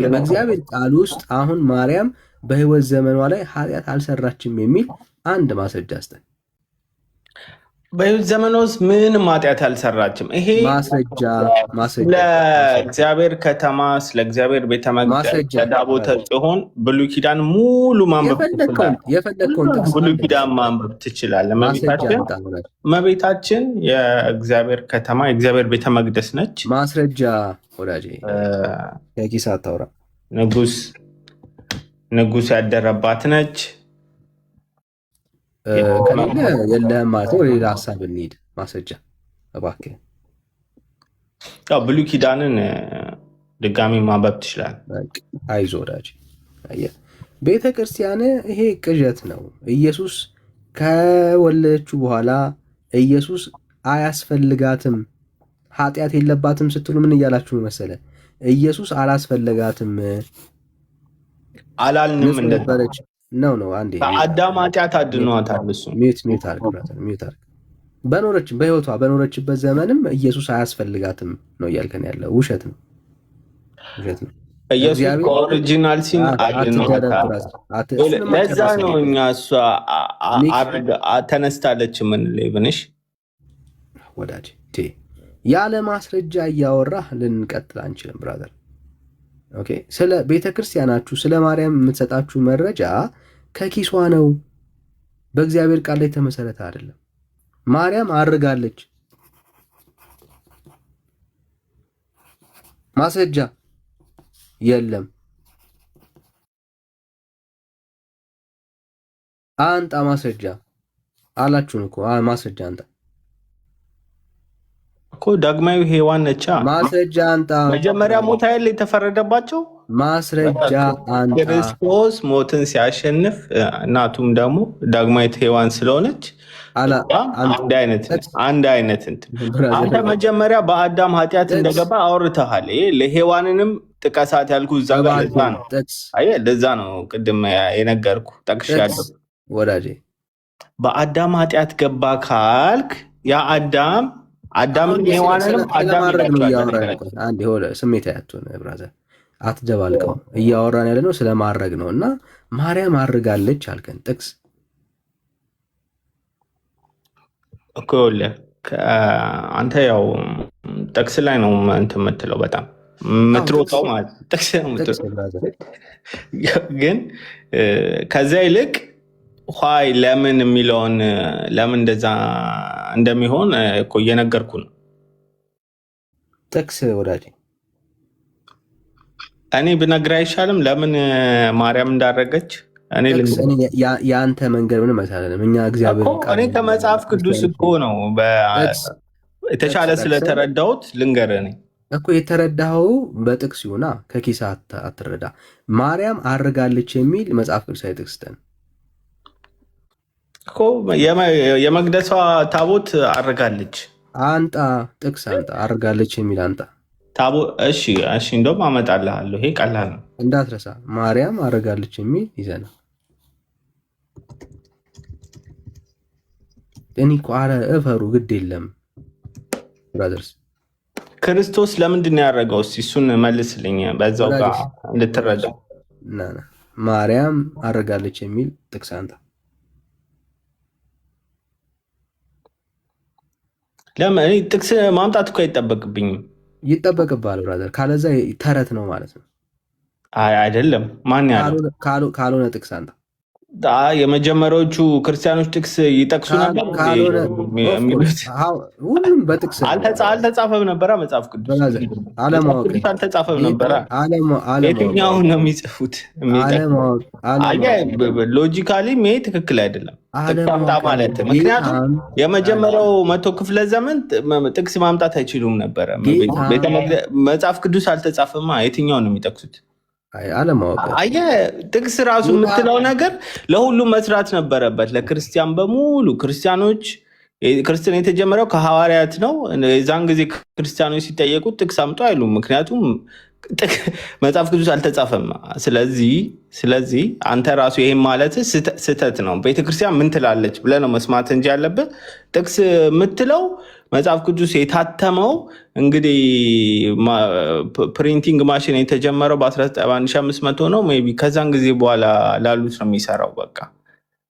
በእግዚአብሔር ቃል ውስጥ አሁን ማርያም በሕይወት ዘመኗ ላይ ኃጢአት አልሰራችም የሚል አንድ ማስረጃ አስጠን። በሕይወት ዘመኗ ውስጥ ምንም ኃጢአት አልሰራችም። ይሄ ማስረጃ ለእግዚአብሔር ከተማ፣ ስለ እግዚአብሔር ቤተ መቅደስ፣ ለታቦተ ጽዮን ብሉይ ኪዳን ሙሉ ማንበብ ብሉይ ኪዳን ማንበብ ትችላለህ። እመቤታችን የእግዚአብሔር ከተማ የእግዚአብሔር ቤተ መቅደስ ነች። ማስረጃ ወዳጄ ከኪስ አታውራ። ንጉስ ያደረባት ነች። ከሌለ የለህም ማለት ነው። ሌላ ሀሳብ እንሂድ። ማስረጃ እባክህ። ያው ብሉይ ኪዳንን ድጋሚ ማንበብ ትችላለህ። አይዞህ ወዳጄ። ቤተ ክርስቲያን ይሄ ቅዠት ነው። ኢየሱስ ከወለደችው በኋላ ኢየሱስ አያስፈልጋትም ኃጢአት የለባትም ስትሉ ምን እያላችሁ መሰለ? ኢየሱስ አላስፈለጋትም አላልንም እንደነበረች ነው። አንዴ አዳም ኃጢአት አድኗታል። እሱ ሚዩት አድርግ። በህይወቷ በኖረችበት ዘመንም ኢየሱስ አያስፈልጋትም ነው እያልከን ያለው ውሸት ነው። ኢየሱስ ከኦሪጂናል ሲን አድኗታል። ለዛ ነው እኛ እሷ ተነስታለች የምንለው ብንሽ ወዳጅ ያለ ማስረጃ እያወራህ ልንቀጥል አንችልም ብራዘር። ኦኬ፣ ስለ ቤተ ክርስቲያናችሁ ስለ ማርያም የምትሰጣችሁ መረጃ ከኪሷ ነው፣ በእግዚአብሔር ቃል ላይ ተመሰረተ አይደለም። ማርያም አርጋለች። ማስረጃ የለም። አንጣ ማስረጃ አላችሁን እኮ ማስረጃ አንጣ እኮ ዳግማዊ ሔዋን ነቻ። ማስረጃ አንጣ። መጀመሪያ ሞት አይደል የተፈረደባቸው? ማስረጃ አንጣ። ክርስቶስ ሞትን ሲያሸንፍ እናቱም ደግሞ ዳግማዊት ሔዋን ስለሆነች አንድ አይነት አንተ መጀመሪያ በአዳም ኃጢአት እንደገባ አውርተሃል። ለሔዋንንም ጥቀሳት ያልኩ እዛ ጋር ለዛ ነው። አየህ፣ ለዛ ነው ቅድም የነገርኩ ጠቅሻለሁ ወዳጄ። በአዳም ኃጢአት ገባ ካልክ ያ አዳምን ሔዋንንም አዳም ነው ያወራኝ። አንዴ ሆለ ስሜት ያያቱን ብራዘር። አትደባልቀው። እያወራን ያለ ነው ስለማድረግ ነው። እና ማርያም አድርጋለች አልከን ጥቅስ እኮ አንተ ያው ጥቅስ ላይ ነው እንትን የምትለው በጣም የምትሮጠው ማለት ጥቅስ ነው የምትሮጠው። ግን ከዚያ ይልቅ ኋይ ለምን የሚለውን ለምን እንደዛ እንደሚሆን እኮ እየነገርኩ ነው። ጥቅስ ወዳጅ እኔ ብነግርህ አይሻልም? ለምን ማርያም እንዳደረገች እኔ የአንተ መንገድ ምንም አይሳለንም። እኛ እግዚአብሔር እኔ ከመጽሐፍ ቅዱስ እኮ ነው የተሻለ ስለተረዳሁት ልንገርህ ነኝ እኮ የተረዳኸው በጥቅስ ይሁና ከኪሳ አትረዳ። ማርያም አርጋለች የሚል መጽሐፍ ቅዱሳዊ ጥቅስ ተን እኮ የመቅደሷ ታቦት አርጋለች። አንጣ ጥቅስ አንጣ፣ አርጋለች የሚል አንጣ ታቦት። እሺ እንደውም አመጣልሃለሁ። ይሄ ቀላል ነው እንዳትረሳ። ማርያም አርጋለች የሚል ይዘና እኔ እኮ አረ እፈሩ ግድ የለም ብራዘርስ። ክርስቶስ ለምንድን ነው ያደረገው? እሱን መልስልኝ በዛው ጋር እንድትረዳ። ማርያም አርጋለች የሚል ጥቅስ አንጣ። ለምን ጥቅስ ማምጣት እኮ አይጠበቅብኝም። ይጠበቅብሃል ብራዘር፣ ካለዛ ተረት ነው ማለት ነው። አይደለም ማን ያለው? ካልሆነ ጥቅስ አንጣ። የመጀመሪያዎቹ ክርስቲያኖች ጥቅስ ይጠቅሱ ነበር። ሁሉም በጥቅስ አልተጻፈም ነበረ። መጽሐፍ ቅዱስ አልተጻፈም ነበረ። የትኛውን ነው የሚጽፉት? ሎጂካሊ ይሄ ትክክል አይደለም። ጥቅስ አምጣ ማለት ምክንያቱም የመጀመሪያው 100 ክፍለ ዘመን ጥቅስ ማምጣት አይችሉም ነበረ። መጽሐፍ ቅዱስ አልተጻፈማ። የትኛውን ነው የሚጠቅሱት? አየህ ጥቅስ ራሱ የምትለው ነገር ለሁሉም መስራት ነበረበት፣ ለክርስቲያን በሙሉ። ክርስቲያን የተጀመረው ከሐዋርያት ነው። የዛን ጊዜ ክርስቲያኖች ሲጠየቁት ጥቅስ አምጡ አይሉም፣ ምክንያቱም መጽሐፍ ቅዱስ አልተጻፈም። ስለዚህ አንተ ራሱ ይሄን ማለት ስህተት ነው። ቤተክርስቲያን ምን ትላለች ብለህ ነው መስማት እንጂ ያለብህ ጥቅስ የምትለው መጽሐፍ ቅዱስ የታተመው እንግዲህ ፕሪንቲንግ ማሽን የተጀመረው በ1500 ነው። ሜይ ቢ ከዛን ጊዜ በኋላ ላሉት ነው የሚሰራው። በቃ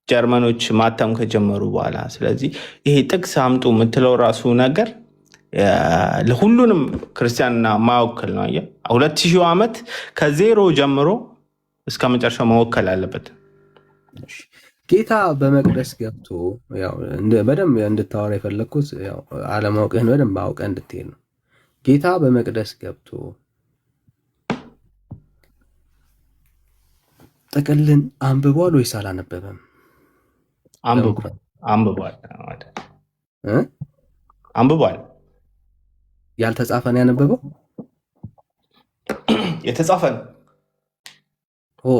ጀርመኖች ማተም ከጀመሩ በኋላ። ስለዚህ ይሄ ጥቅስ አምጡ የምትለው ራሱ ነገር ለሁሉንም ክርስቲያንና ማወከል ነው። 2000 ዓመት ከዜሮ ጀምሮ እስከ መጨረሻው መወከል አለበት። ጌታ በመቅደስ ገብቶ በደንብ እንድታወራ የፈለግኩት አለማወቅህን በደንብ አውቀህ እንድትሄድ ነው። ጌታ በመቅደስ ገብቶ ጥቅልን አንብቧል ወይስ አላነበበም? አንብቧል። ያልተጻፈ ነው ያነበበው? የተጻፈ ነው።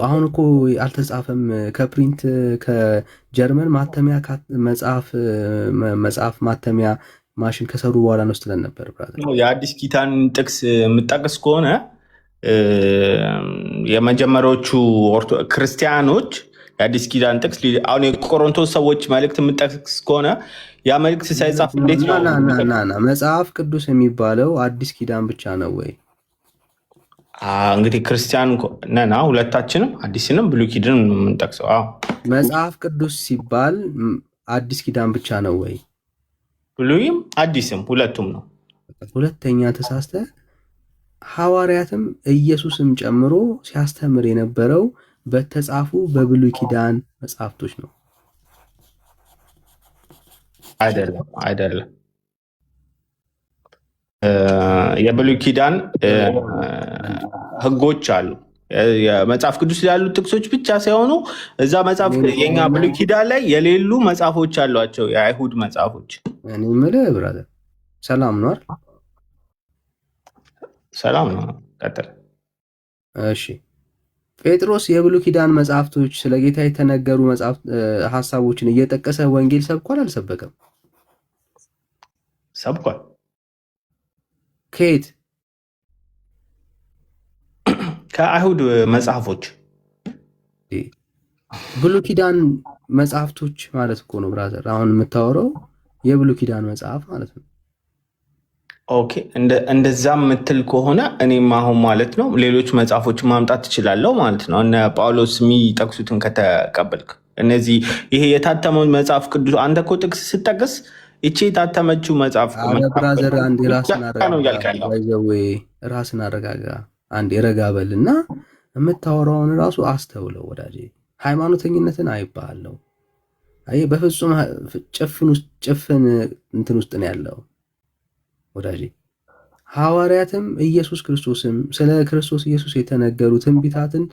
አሁን እኮ አልተጻፈም። ከፕሪንት ከጀርመን ማተሚያ መጽሐፍ ማተሚያ ማሽን ከሰሩ በኋላ ነው ስትለን ነበር። የአዲስ ኪዳን ጥቅስ የምጠቅስ ከሆነ የመጀመሪያዎቹ ክርስቲያኖች የአዲስ ኪዳን ጥቅስ አሁን የቆሮንቶስ ሰዎች መልእክት የምጠቅስ ከሆነ ያ መልእክት ሳይጻፍ እንዴት ነው? መጽሐፍ ቅዱስ የሚባለው አዲስ ኪዳን ብቻ ነው ወይ? እንግዲህ ክርስቲያን ነና ሁለታችንም አዲስንም ብሉይ ኪዳን የምንጠቅሰው። መጽሐፍ ቅዱስ ሲባል አዲስ ኪዳን ብቻ ነው ወይ? ብሉይም አዲስም ሁለቱም ነው። ሁለተኛ ተሳስተ። ሐዋርያትም ኢየሱስም ጨምሮ ሲያስተምር የነበረው በተጻፉ በብሉይ ኪዳን መጽሐፍቶች ነው። አይደለም። የብሉይ ኪዳን ሕጎች አሉ። የመጽሐፍ ቅዱስ ላይ ያሉ ጥቅሶች ብቻ ሳይሆኑ እዛ መጽሐፍ የኛ ብሉይ ኪዳን ላይ የሌሉ መጽሐፎች አሏቸው፣ የአይሁድ መጽሐፎች። እኔ የምልህ ብራዘር ሰላም ነው አይደል? ሰላም ነው። ቀጥል። እሺ ጴጥሮስ የብሉይ ኪዳን መጽሐፍቶች ስለ ጌታ የተነገሩ ሀሳቦችን እየጠቀሰ ወንጌል ሰብኳል አልሰበከም? ሰብኳል። ከየት? ከአይሁድ መጽሐፎች። ብሉይ ኪዳን መጽሐፍቶች ማለት እኮ ነው ብራዘር። አሁን የምታወራው የብሉይ ኪዳን መጽሐፍ ማለት ነው። ኦኬ እንደዛ የምትል ከሆነ እኔም አሁን ማለት ነው ሌሎች መጽሐፎችን ማምጣት ትችላለሁ ማለት ነው። እነ ጳውሎስ የሚጠቅሱትን ከተቀበልክ እነዚህ ይሄ የታተመው መጽሐፍ ቅዱስ አንተ እኮ ጥቅስ ስጠቅስ ይቺ የታተመችው መጽሐፍ ብራዘር አንድ ራስን አረጋጋ፣ አንድ የረጋበል እና የምታወራውን ራሱ አስተውለው ወዳጄ። ሃይማኖተኝነትን አይባለው። አይ በፍጹም ጭፍን እንትን ውስጥ ነው ያለው ወዳጄ። ሐዋርያትም ኢየሱስ ክርስቶስም ስለ ክርስቶስ ኢየሱስ የተነገሩ ትንቢታትን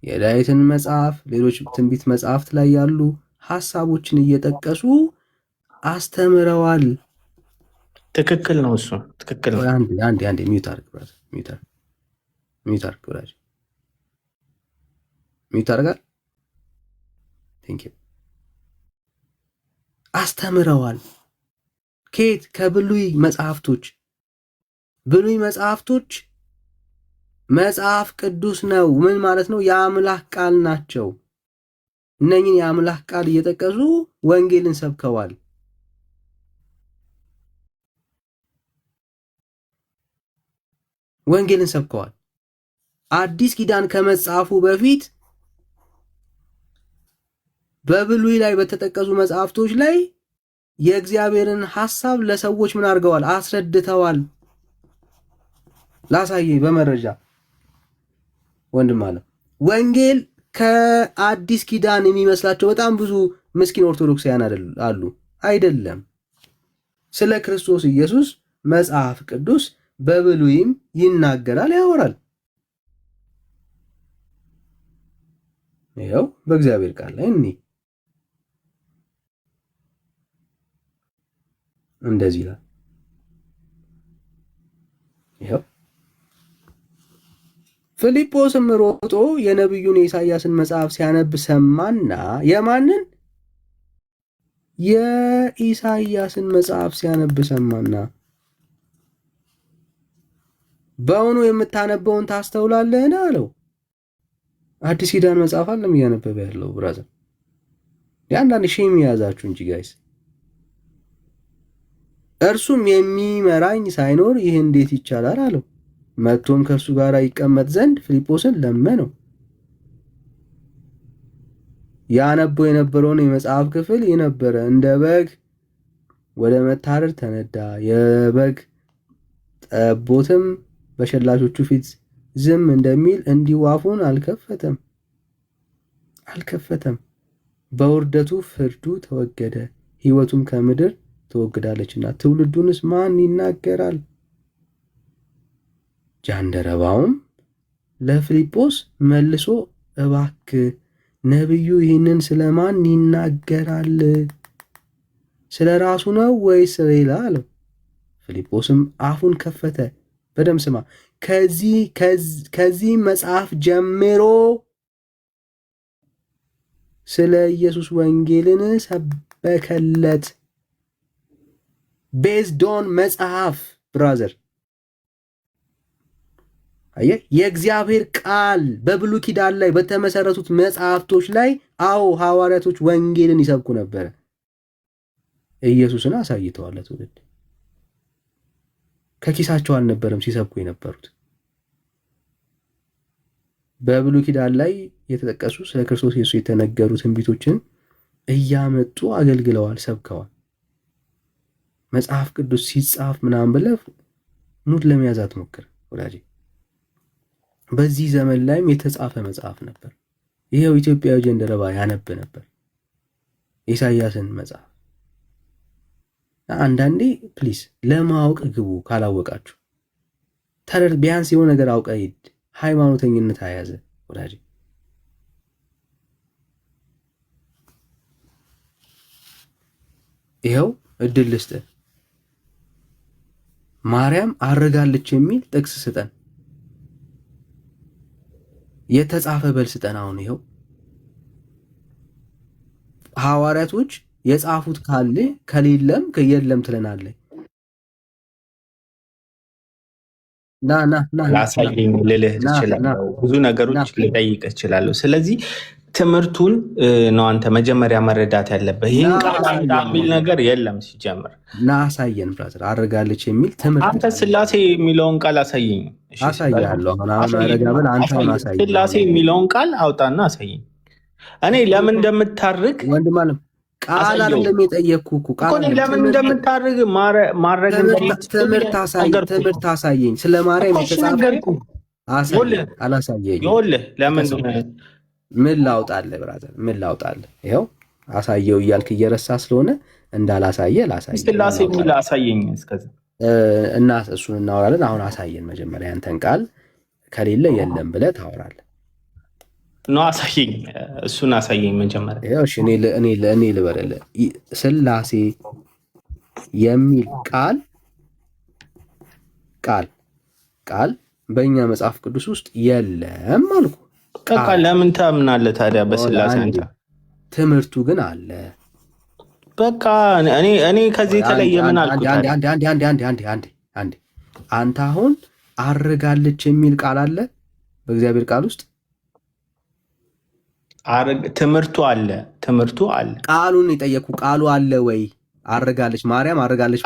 የዳዊትን መጽሐፍ፣ ሌሎች ትንቢት መጽሐፍት ላይ ያሉ ሐሳቦችን እየጠቀሱ አስተምረዋል። ትክክል ነው። እሱ ትክክል ነው። አንዴ ሚውት አድርግ ብራዘር፣ ሚውት አድርግ ወዳጄ፣ ሚውት አድርጋል። ቴንክ ዩ። አስተምረዋል። ከየት? ከብሉይ መጽሐፍቶች። ብሉይ መጽሐፍቶች መጽሐፍ ቅዱስ ነው። ምን ማለት ነው? የአምላክ ቃል ናቸው። እነኝን የአምላክ ቃል እየጠቀሱ ወንጌልን ሰብከዋል። ወንጌልን ሰብከዋል። አዲስ ኪዳን ከመጻፉ በፊት በብሉይ ላይ በተጠቀሱ መጽሐፍቶች ላይ የእግዚአብሔርን ሐሳብ ለሰዎች ምን አድርገዋል? አስረድተዋል። ላሳየኝ በመረጃ ወንድም አለ። ወንጌል ከአዲስ ኪዳን የሚመስላቸው በጣም ብዙ ምስኪን ኦርቶዶክሳውያን አሉ። አይደለም። ስለ ክርስቶስ ኢየሱስ መጽሐፍ ቅዱስ በብሉይም ይናገራል፣ ያወራል። ይኸው በእግዚአብሔር ቃል ላይ እንደዚህ ይላል። ይኸው ፊልጶስም ሮጦ የነቢዩን የኢሳያስን መጽሐፍ ሲያነብ ሰማና፣ የማንን? የኢሳያስን መጽሐፍ ሲያነብ ሰማና፣ በእውኑ የምታነበውን ታስተውላለህን አለው። አዲስ ኪዳን መጽሐፍ አለም እያነበበ ያለው ብራዘር። የአንዳንድ ሼም የያዛችሁ እንጂ ጋይስ። እርሱም የሚመራኝ ሳይኖር ይህ እንዴት ይቻላል አለው። መጥቶም ከእርሱ ጋር ይቀመጥ ዘንድ ፊልጶስን ለመነው። ያነበው የነበረውን የመጽሐፍ ክፍል ይህ ነበረ። እንደ በግ ወደ መታረድ ተነዳ፣ የበግ ጠቦትም በሸላቾቹ ፊት ዝም እንደሚል እንዲሁ አፉን አልከፈተም። በውርደቱ ፍርዱ ተወገደ፣ ሕይወቱም ከምድር ትወግዳለችና ትውልዱንስ ማን ይናገራል? ጃንደረባውም ለፊልጶስ መልሶ እባክህ ነቢዩ ይህንን ስለማን ይናገራል? ስለ ራሱ ነው ወይስ ሌላ አለው። ፊልጶስም አፉን ከፈተ። በደምብ ስማ። ከዚህ መጽሐፍ ጀምሮ ስለ ኢየሱስ ወንጌልን ሰበከለት። ቤዝዶን መጽሐፍ ብራዘር፣ አየህ፣ የእግዚአብሔር ቃል በብሉይ ኪዳን ላይ በተመሰረቱት መጽሐፍቶች ላይ አዎ ሐዋርያቶች ወንጌልን ይሰብኩ ነበረ። ኢየሱስን አሳይተዋል ለትውልድ። ከኪሳቸው አልነበረም ሲሰብኩ የነበሩት። በብሉይ ኪዳን ላይ የተጠቀሱ ስለ ክርስቶስ ኢየሱስ የተነገሩ ትንቢቶችን እያመጡ አገልግለዋል፣ ሰብከዋል። መጽሐፍ ቅዱስ ሲጻፍ ምናምን ብለህ ሙድ ለመያዝ አትሞክር ወዳጄ። በዚህ ዘመን ላይም የተጻፈ መጽሐፍ ነበር። ይሄው ኢትዮጵያዊ ጀንደረባ ያነብ ነበር ኢሳያስን መጽሐፍ። አንዳንዴ ፕሊስ ለማወቅ ግቡ። ካላወቃችሁ ቢያንስ የሆነ ነገር አውቀ ሂድ። ሃይማኖተኝነት አያዘ ወዳጄ። ይኸው እድል ልስጥህ። ማርያም አርጋለች የሚል ጥቅስ ስጠን፣ የተጻፈ በል ስጠን። አሁን ይኸው ሐዋርያቶች የጻፉት ካለ ከሌለም የለም ትለናለህ። ላሳየኝ ልልህ እችላለሁ። ብዙ ነገሮች ልጠይቅ እችላለሁ። ስለዚህ ትምህርቱን ነው አንተ መጀመሪያ መረዳት ያለብህ። ይህን ቃል አምጣ የሚል ነገር የለም ሲጀምር። ና አሳየን ብራዘር። አረጋለች የሚል ትምህርት አንተ ስላሴ የሚለውን ቃል አሳየኝ። አሳያለሁ። አሁን አረጋ ብል አንተ አሳየኝ። ስላሴ የሚለውን ቃል አውጣና አሳየኝ። እኔ ለምን እንደምታርግ ወንድም አለም ቃል አይደለም የጠየቅኩህ እኮ ቃል ለምን እንደምታርግ ማረግ ትምህርት አሳየኝ። ስለ ማርያም የተጻፈ አላሳየኝ። ይኸውልህ ለምን ምን ላውጣልህ ብራዘር? ምን ላውጣልህ? ይኸው አሳየው እያልክ እየረሳ ስለሆነ እንዳላሳየ ላሳየህ። ስላሴ የሚል አሳየኝ እስከዛ እና እሱን እናወራለን። አሁን አሳየን መጀመሪያ። ያንተን ቃል ከሌለ የለም ብለህ ታወራለህ ነው። አሳየኝ፣ እሱን አሳየኝ መጀመሪያ። ያው እሺ እኔ ልበልልህ። ስላሴ የሚል ቃል በእኛ መጽሐፍ ቅዱስ ውስጥ የለም አልኩ። በቃ ለምን ታምናለህ ታዲያ በስላሴ? አንተ ትምህርቱ ግን አለ። በቃ እኔ ከዚህ የተለየ ምን አልኩ? አንዴ አንተ አሁን አርጋለች የሚል ቃል አለ በእግዚአብሔር ቃል ውስጥ? ትምህርቱ አለ። ቃሉን የጠየኩ ቃሉ አለ ወይ? አርጋለች ማርያም አርጋለች።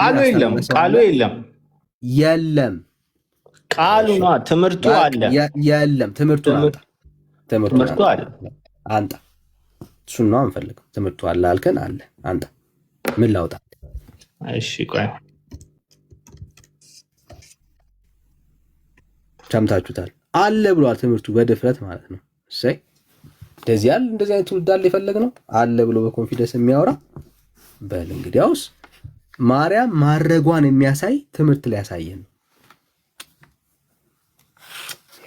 ቃሉ የለም። ቃሉ ነው። ትምህርቱ አለ። የለም። ትምህርቱ አለ። አንተ እሱን ነው አንፈልግም። ትምህርቱ አለ አልከን። አለ አንተ ምን ላውጣ? እሺ ቆይ ሰምታችሁታል። አለ ብሏል ትምህርቱ በድፍረት ማለት ነው። እሰይ እንደዚህ አይነት ትውልድ አለ የፈለግነው አለ ብሎ በኮንፊደንስ የሚያወራ በል። እንግዲያውስ ማርያም ማረጓን የሚያሳይ ትምህርት ላይ ያሳየን ነው።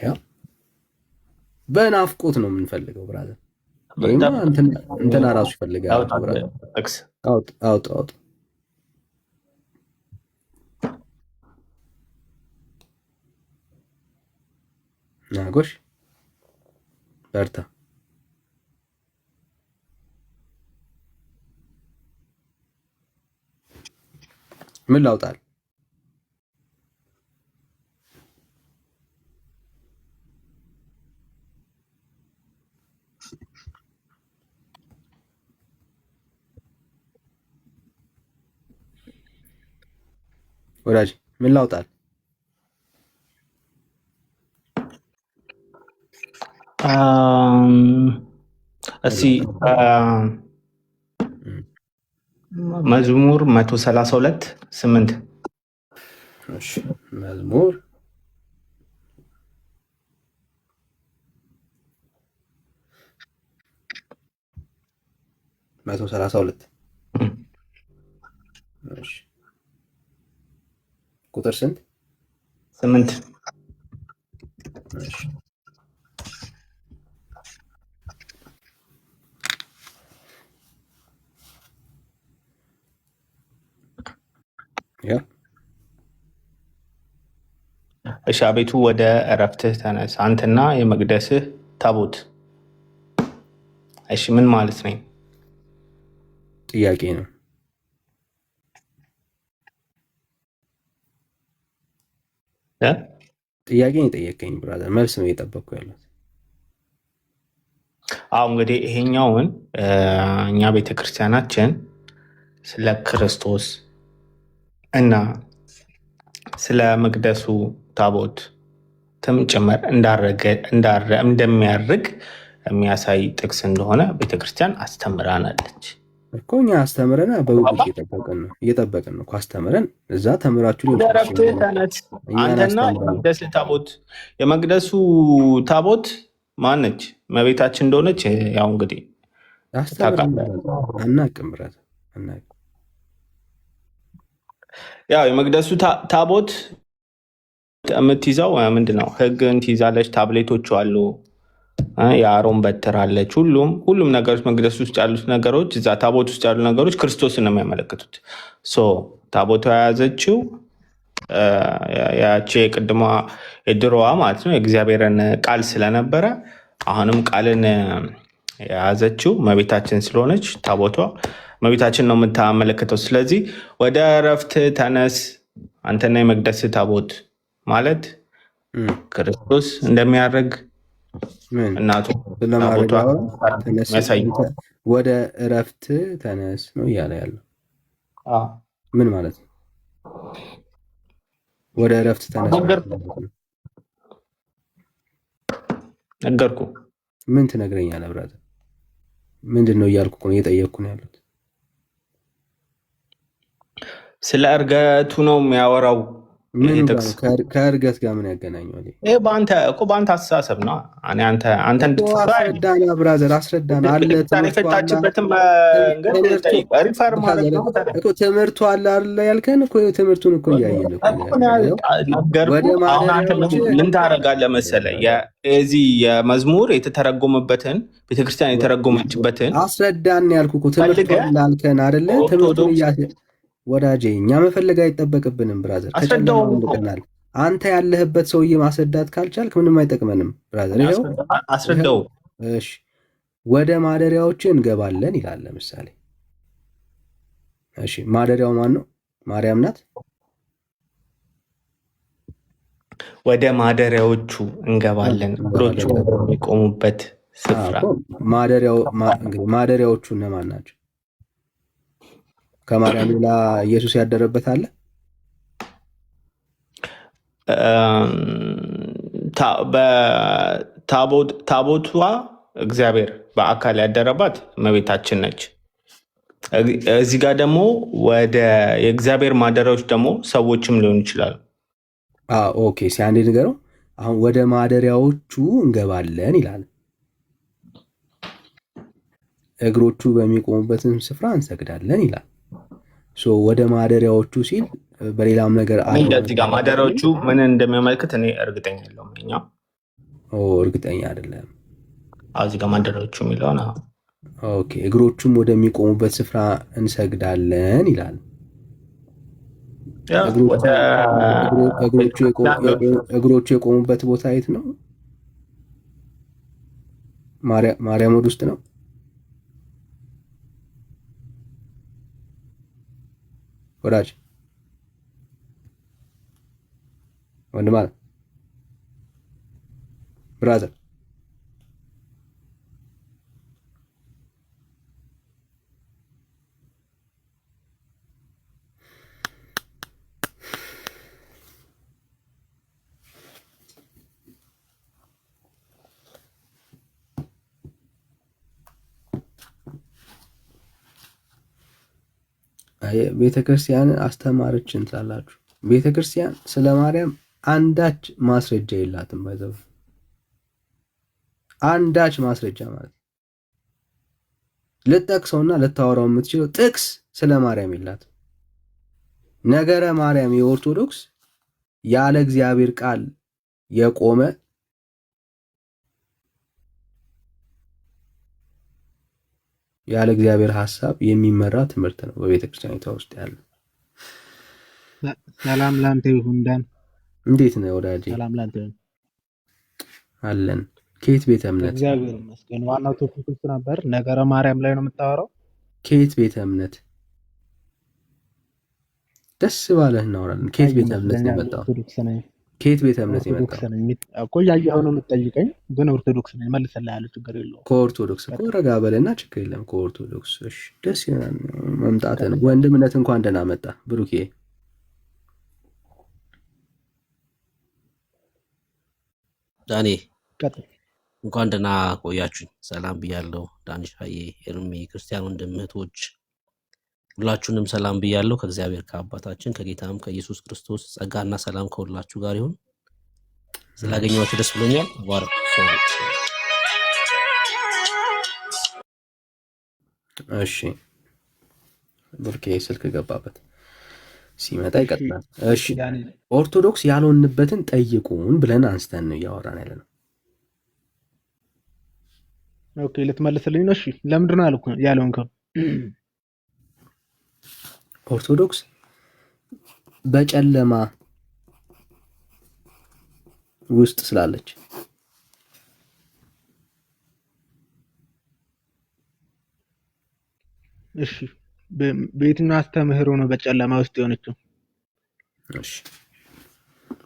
ያው በናፍቆት ነው የምንፈልገው ብራዘር። እንትና ራሱ ይፈልጋል ብራዘር። አውጥ ናጎሽ በርታ። ምን ላውጣል? ወዳጅ ምን ላውጣል? እስኪ መዝሙር 132:8 እሺ መዝሙር 132 እሺ ቁጥር ስንት? 8 እሺ እሺ አቤቱ ወደ እረፍትህ ተነስ፣ አንተና የመቅደስህ ታቦት። እሺ ምን ማለት ነው? ጥያቄ ነው። ጥያቄ ነው የጠየቀኝ ብራዘር፣ መልስ ነው እየጠበቅኩ ያሉት። አሁ እንግዲህ ይሄኛውን እኛ ቤተክርስቲያናችን ስለ ክርስቶስ እና ስለ መቅደሱ ታቦት ጭምር እንደሚያርግ የሚያሳይ ጥቅስ እንደሆነ ቤተክርስቲያን አስተምራናለች እኮ። እኛ አስተምረን በውጭ እየጠበቅን ነው። አስተምረን እዛ ተምራችሁ አንተና የመቅደስ ታቦት። የመቅደሱ ታቦት ማነች? እመቤታችን እንደሆነች ያው እንግዲህ አናቅም ብራት አናቅም። ያው የመቅደሱ ታቦት የምትይዘው ምንድነው? ሕግን ትይዛለች። ታብሌቶቹ አሉ፣ የአሮን በትር አለች። ሁሉም ነገሮች መቅደስ ውስጥ ያሉት ነገሮች፣ እዛ ታቦት ውስጥ ያሉ ነገሮች ክርስቶስን ነው የሚያመለክቱት። ታቦቷ የያዘችው ያቺ የቅድሟ የድሮዋ ማለት ነው የእግዚአብሔርን ቃል ስለነበረ አሁንም ቃልን የያዘችው እመቤታችን ስለሆነች ታቦቷ እመቤታችን ነው የምታመለክተው። ስለዚህ ወደ እረፍት ተነስ አንተና የመቅደስ ታቦት ማለት ክርስቶስ እንደሚያደርግ እናቱ ወደ እረፍት ተነስ ነው እያለ ያለው። ምን ማለት ነው? ወደ እረፍት ተነስ ነገርኩ። ምን ትነግረኛለህ ብራዘር? ምንድን ነው እያልኩ ነው እየጠየቅኩ ነው ያሉት። ስለ እርገቱ ነው የሚያወራው። ከእርገት ጋር ምን ያገናኘዋል? በአንተ አስተሳሰብ ነው። አንተ አስረዳና ብራዘር፣ አስረዳና። አለ የፈታችበትም ሪፈር ማለት ነው እኮ ትምህርቱ አለ አይደለ ያልከን እኮ ትምህርቱን እኮ እያየን ምን ታደርጋለህ መሰለህ? የዚህ የመዝሙር የተተረጎመበትን ቤተክርስቲያን የተረጎመችበትን አስረዳን ያልኩ እኮ ትምህርቱ አለ አልከን አይደለ? ትምህርቱን ወዳጄ እኛ መፈለግ አይጠበቅብንም ብራዘር። ከጨለማል አንተ ያለህበት ሰውዬ ማስረዳት ካልቻልክ ምንም አይጠቅመንም ብራዘር። ይኸው አስረዳው። እሺ ወደ ማደሪያዎች እንገባለን ይላል ለምሳሌ። እሺ ማደሪያው ማን ነው? ማርያም ናት። ወደ ማደሪያዎቹ እንገባለን እግሮቹ የሚቆሙበት ስፍራ። ማደሪያዎቹ እነማን ናቸው? ከማርያም ሌላ ኢየሱስ ያደረበት አለ? ታቦቷ እግዚአብሔር በአካል ያደረባት እመቤታችን ነች። እዚህ ጋር ደግሞ ወደ የእግዚአብሔር ማደሪያዎች ደግሞ ሰዎችም ሊሆኑ ይችላሉ። ኦኬ ሲያንዴ ንገረው። አሁን ወደ ማደሪያዎቹ እንገባለን ይላል። እግሮቹ በሚቆሙበትም ስፍራ እንሰግዳለን ይላል። ወደ ማደሪያዎቹ ሲል በሌላም ነገር እዚህ ጋር ማደሪያዎቹ ምን እንደሚያመለክት እኔ እርግጠኛ የለውም። እርግጠኛ አይደለም። እዚህ ጋር ማደሪያዎቹ የሚለውን ኦኬ እግሮቹም ወደሚቆሙበት ስፍራ እንሰግዳለን ይላል። እግሮቹ የቆሙበት ቦታ የት ነው? ማርያም ወደ ውስጥ ነው። ወዳጅ ወንድም አለ ብራዘር ቤተክርስቲያን አስተማረችን ትላላችሁ። ቤተክርስቲያን ስለ ማርያም አንዳች ማስረጃ የላትም። ባይዘው አንዳች ማስረጃ ማለት ልጠቅሰውና ልታወራው የምትችለው ጥቅስ ስለ ማርያም የላትም። ነገረ ማርያም የኦርቶዶክስ ያለ እግዚአብሔር ቃል የቆመ ያለ እግዚአብሔር ሐሳብ የሚመራ ትምህርት ነው በቤተክርስቲያኒቷ ውስጥ ያለው። ሰላም ላንተ ይሁን ዳን። እንዴት ነው ወዳጄ? ሰላም ላንተ ይሁን አለን። ከየት ቤተ እምነት? እግዚአብሔር ይመስገን። ዋናው ቶፒክ ነበር ነገረ ማርያም ላይ ነው የምታወራው። ከየት ቤተ እምነት? ደስ ባለህ እናወራለን። ከየት ቤተ እምነት ነው የመጣው? ከየት ቤተ እምነት ነው የመጣው? እኮ ያየኸው ነው የምትጠይቀኝ፣ ግን ኦርቶዶክስ ነኝ መልስልሃለሁ። ችግር የለውም። ከኦርቶዶክስ እኮ ረጋ በለና ችግር የለም። ከኦርቶዶክስ እሺ፣ ደስ ይላል መምጣትህ ነው። ወንድምነት እንኳን ደህና መጣ ብሩኬ። ዳኔ እንኳን ደህና ቆያችሁኝ። ሰላም ብያለሁ። ዳንሻዬ፣ ኤርሚ፣ ክርስቲያን ወንድም እህቶች ሁላችሁንም ሰላም ብያለሁ። ከእግዚአብሔር ከአባታችን ከጌታም ከኢየሱስ ክርስቶስ ጸጋና ሰላም ከሁላችሁ ጋር ይሁን። ስላገኘኋችሁ ደስ ብሎኛል። ባርክ። እሺ ብሩኬ ስልክ ገባበት፣ ሲመጣ ይቀጥላል። እሺ ኦርቶዶክስ ያልሆንበትን ጠይቁን ብለን አንስተን ነው እያወራን ያለ ነው። ኦኬ ልትመልስልኝ ነው? እሺ ለምንድን ነው ያልሆንከው? ኦርቶዶክስ በጨለማ ውስጥ ስላለች እሺ በየትኛው አስተምህሮ ነው በጨለማ ውስጥ የሆነችው? እሺ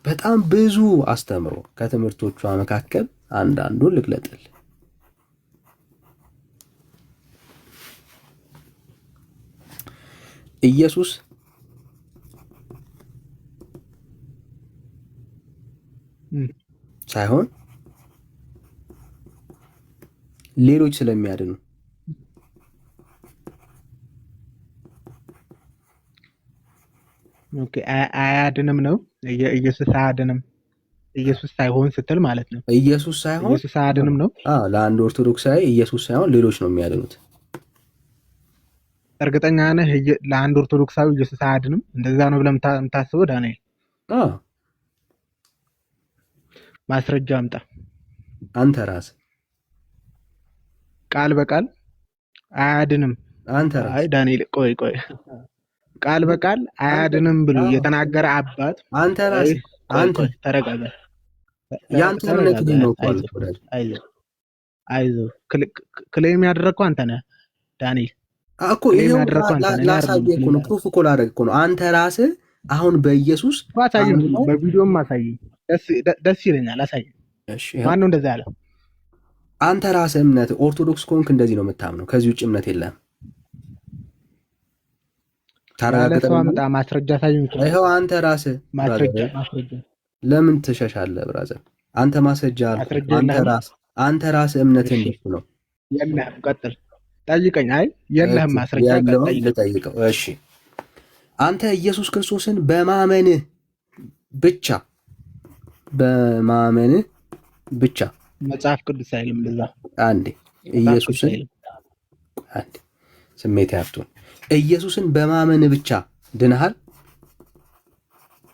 በጣም ብዙ አስተምሮ ከትምህርቶቿ መካከል አንዳንዱን ልግለጥል። ኢየሱስ ሳይሆን ሌሎች ስለሚያድኑ ኦኬ አያድንም ነው ኢየሱስ አያድንም። ኢየሱስ ሳይሆን ስትል ማለት ነው። ኢየሱስ ሳይሆን ኢየሱስ አያድንም ነው። ለአንድ ኦርቶዶክሳዊ ኢየሱስ ሳይሆን ሌሎች ነው የሚያድኑት። እርግጠኛ ነህ? ለአንድ ኦርቶዶክሳዊ ኢየሱስ አያድንም? እንደዛ ነው ብለህ የምታስበው ዳንኤል? ማስረጃ አምጣ። አንተ ራስህ ቃል በቃል አያድንም። አንተ ራስህ አይ ዳንኤል ቆይ ቃል በቃል አያድንም ብሎ የተናገረ አባት አንተ ራስህ አንተ ተረጋጋ። ያንተ እምነት ነው እኮ አይዞህ ክሌም ያደረግከው አንተ ነህ ዳንኤል እኮ ይሄው ላሳየህ እኮ ነው። ፕሩፍ እኮ ላደርግ እኮ ነው። አንተ ራስህ አሁን በኢየሱስ አሳየኝ፣ በቪዲዮም አሳየኝ። ደስ ይለኛል። አሳየኝ። እሺ ማነው እንደዛ ያለው? አንተ ራስህ እምነት ኦርቶዶክስ ኮንክ እንደዚህ ነው የምታምነው። ከዚህ ውጭ እምነት የለም። ታረጋግጠው አምጣ ማስረጃ አሳየኝ። ይሄው አንተ ራስህ ማስረጃ ለምን ትሸሻለህ ብራዘር? አንተ ማስረጃ አንተ ራስህ እምነትህ እንደሱ ነው። የለህም። ቀጥል ጠይቀኝ። አይ የለህም ማስረጃ ጠይቀው። እሺ አንተ ኢየሱስ ክርስቶስን በማመንህ ብቻ መጽሐፍ ቅዱስ አይልም እንደዛ። አንዴ ኢየሱስን ስሜት ያፍቱን ኢየሱስን በማመን ብቻ ድነሃል?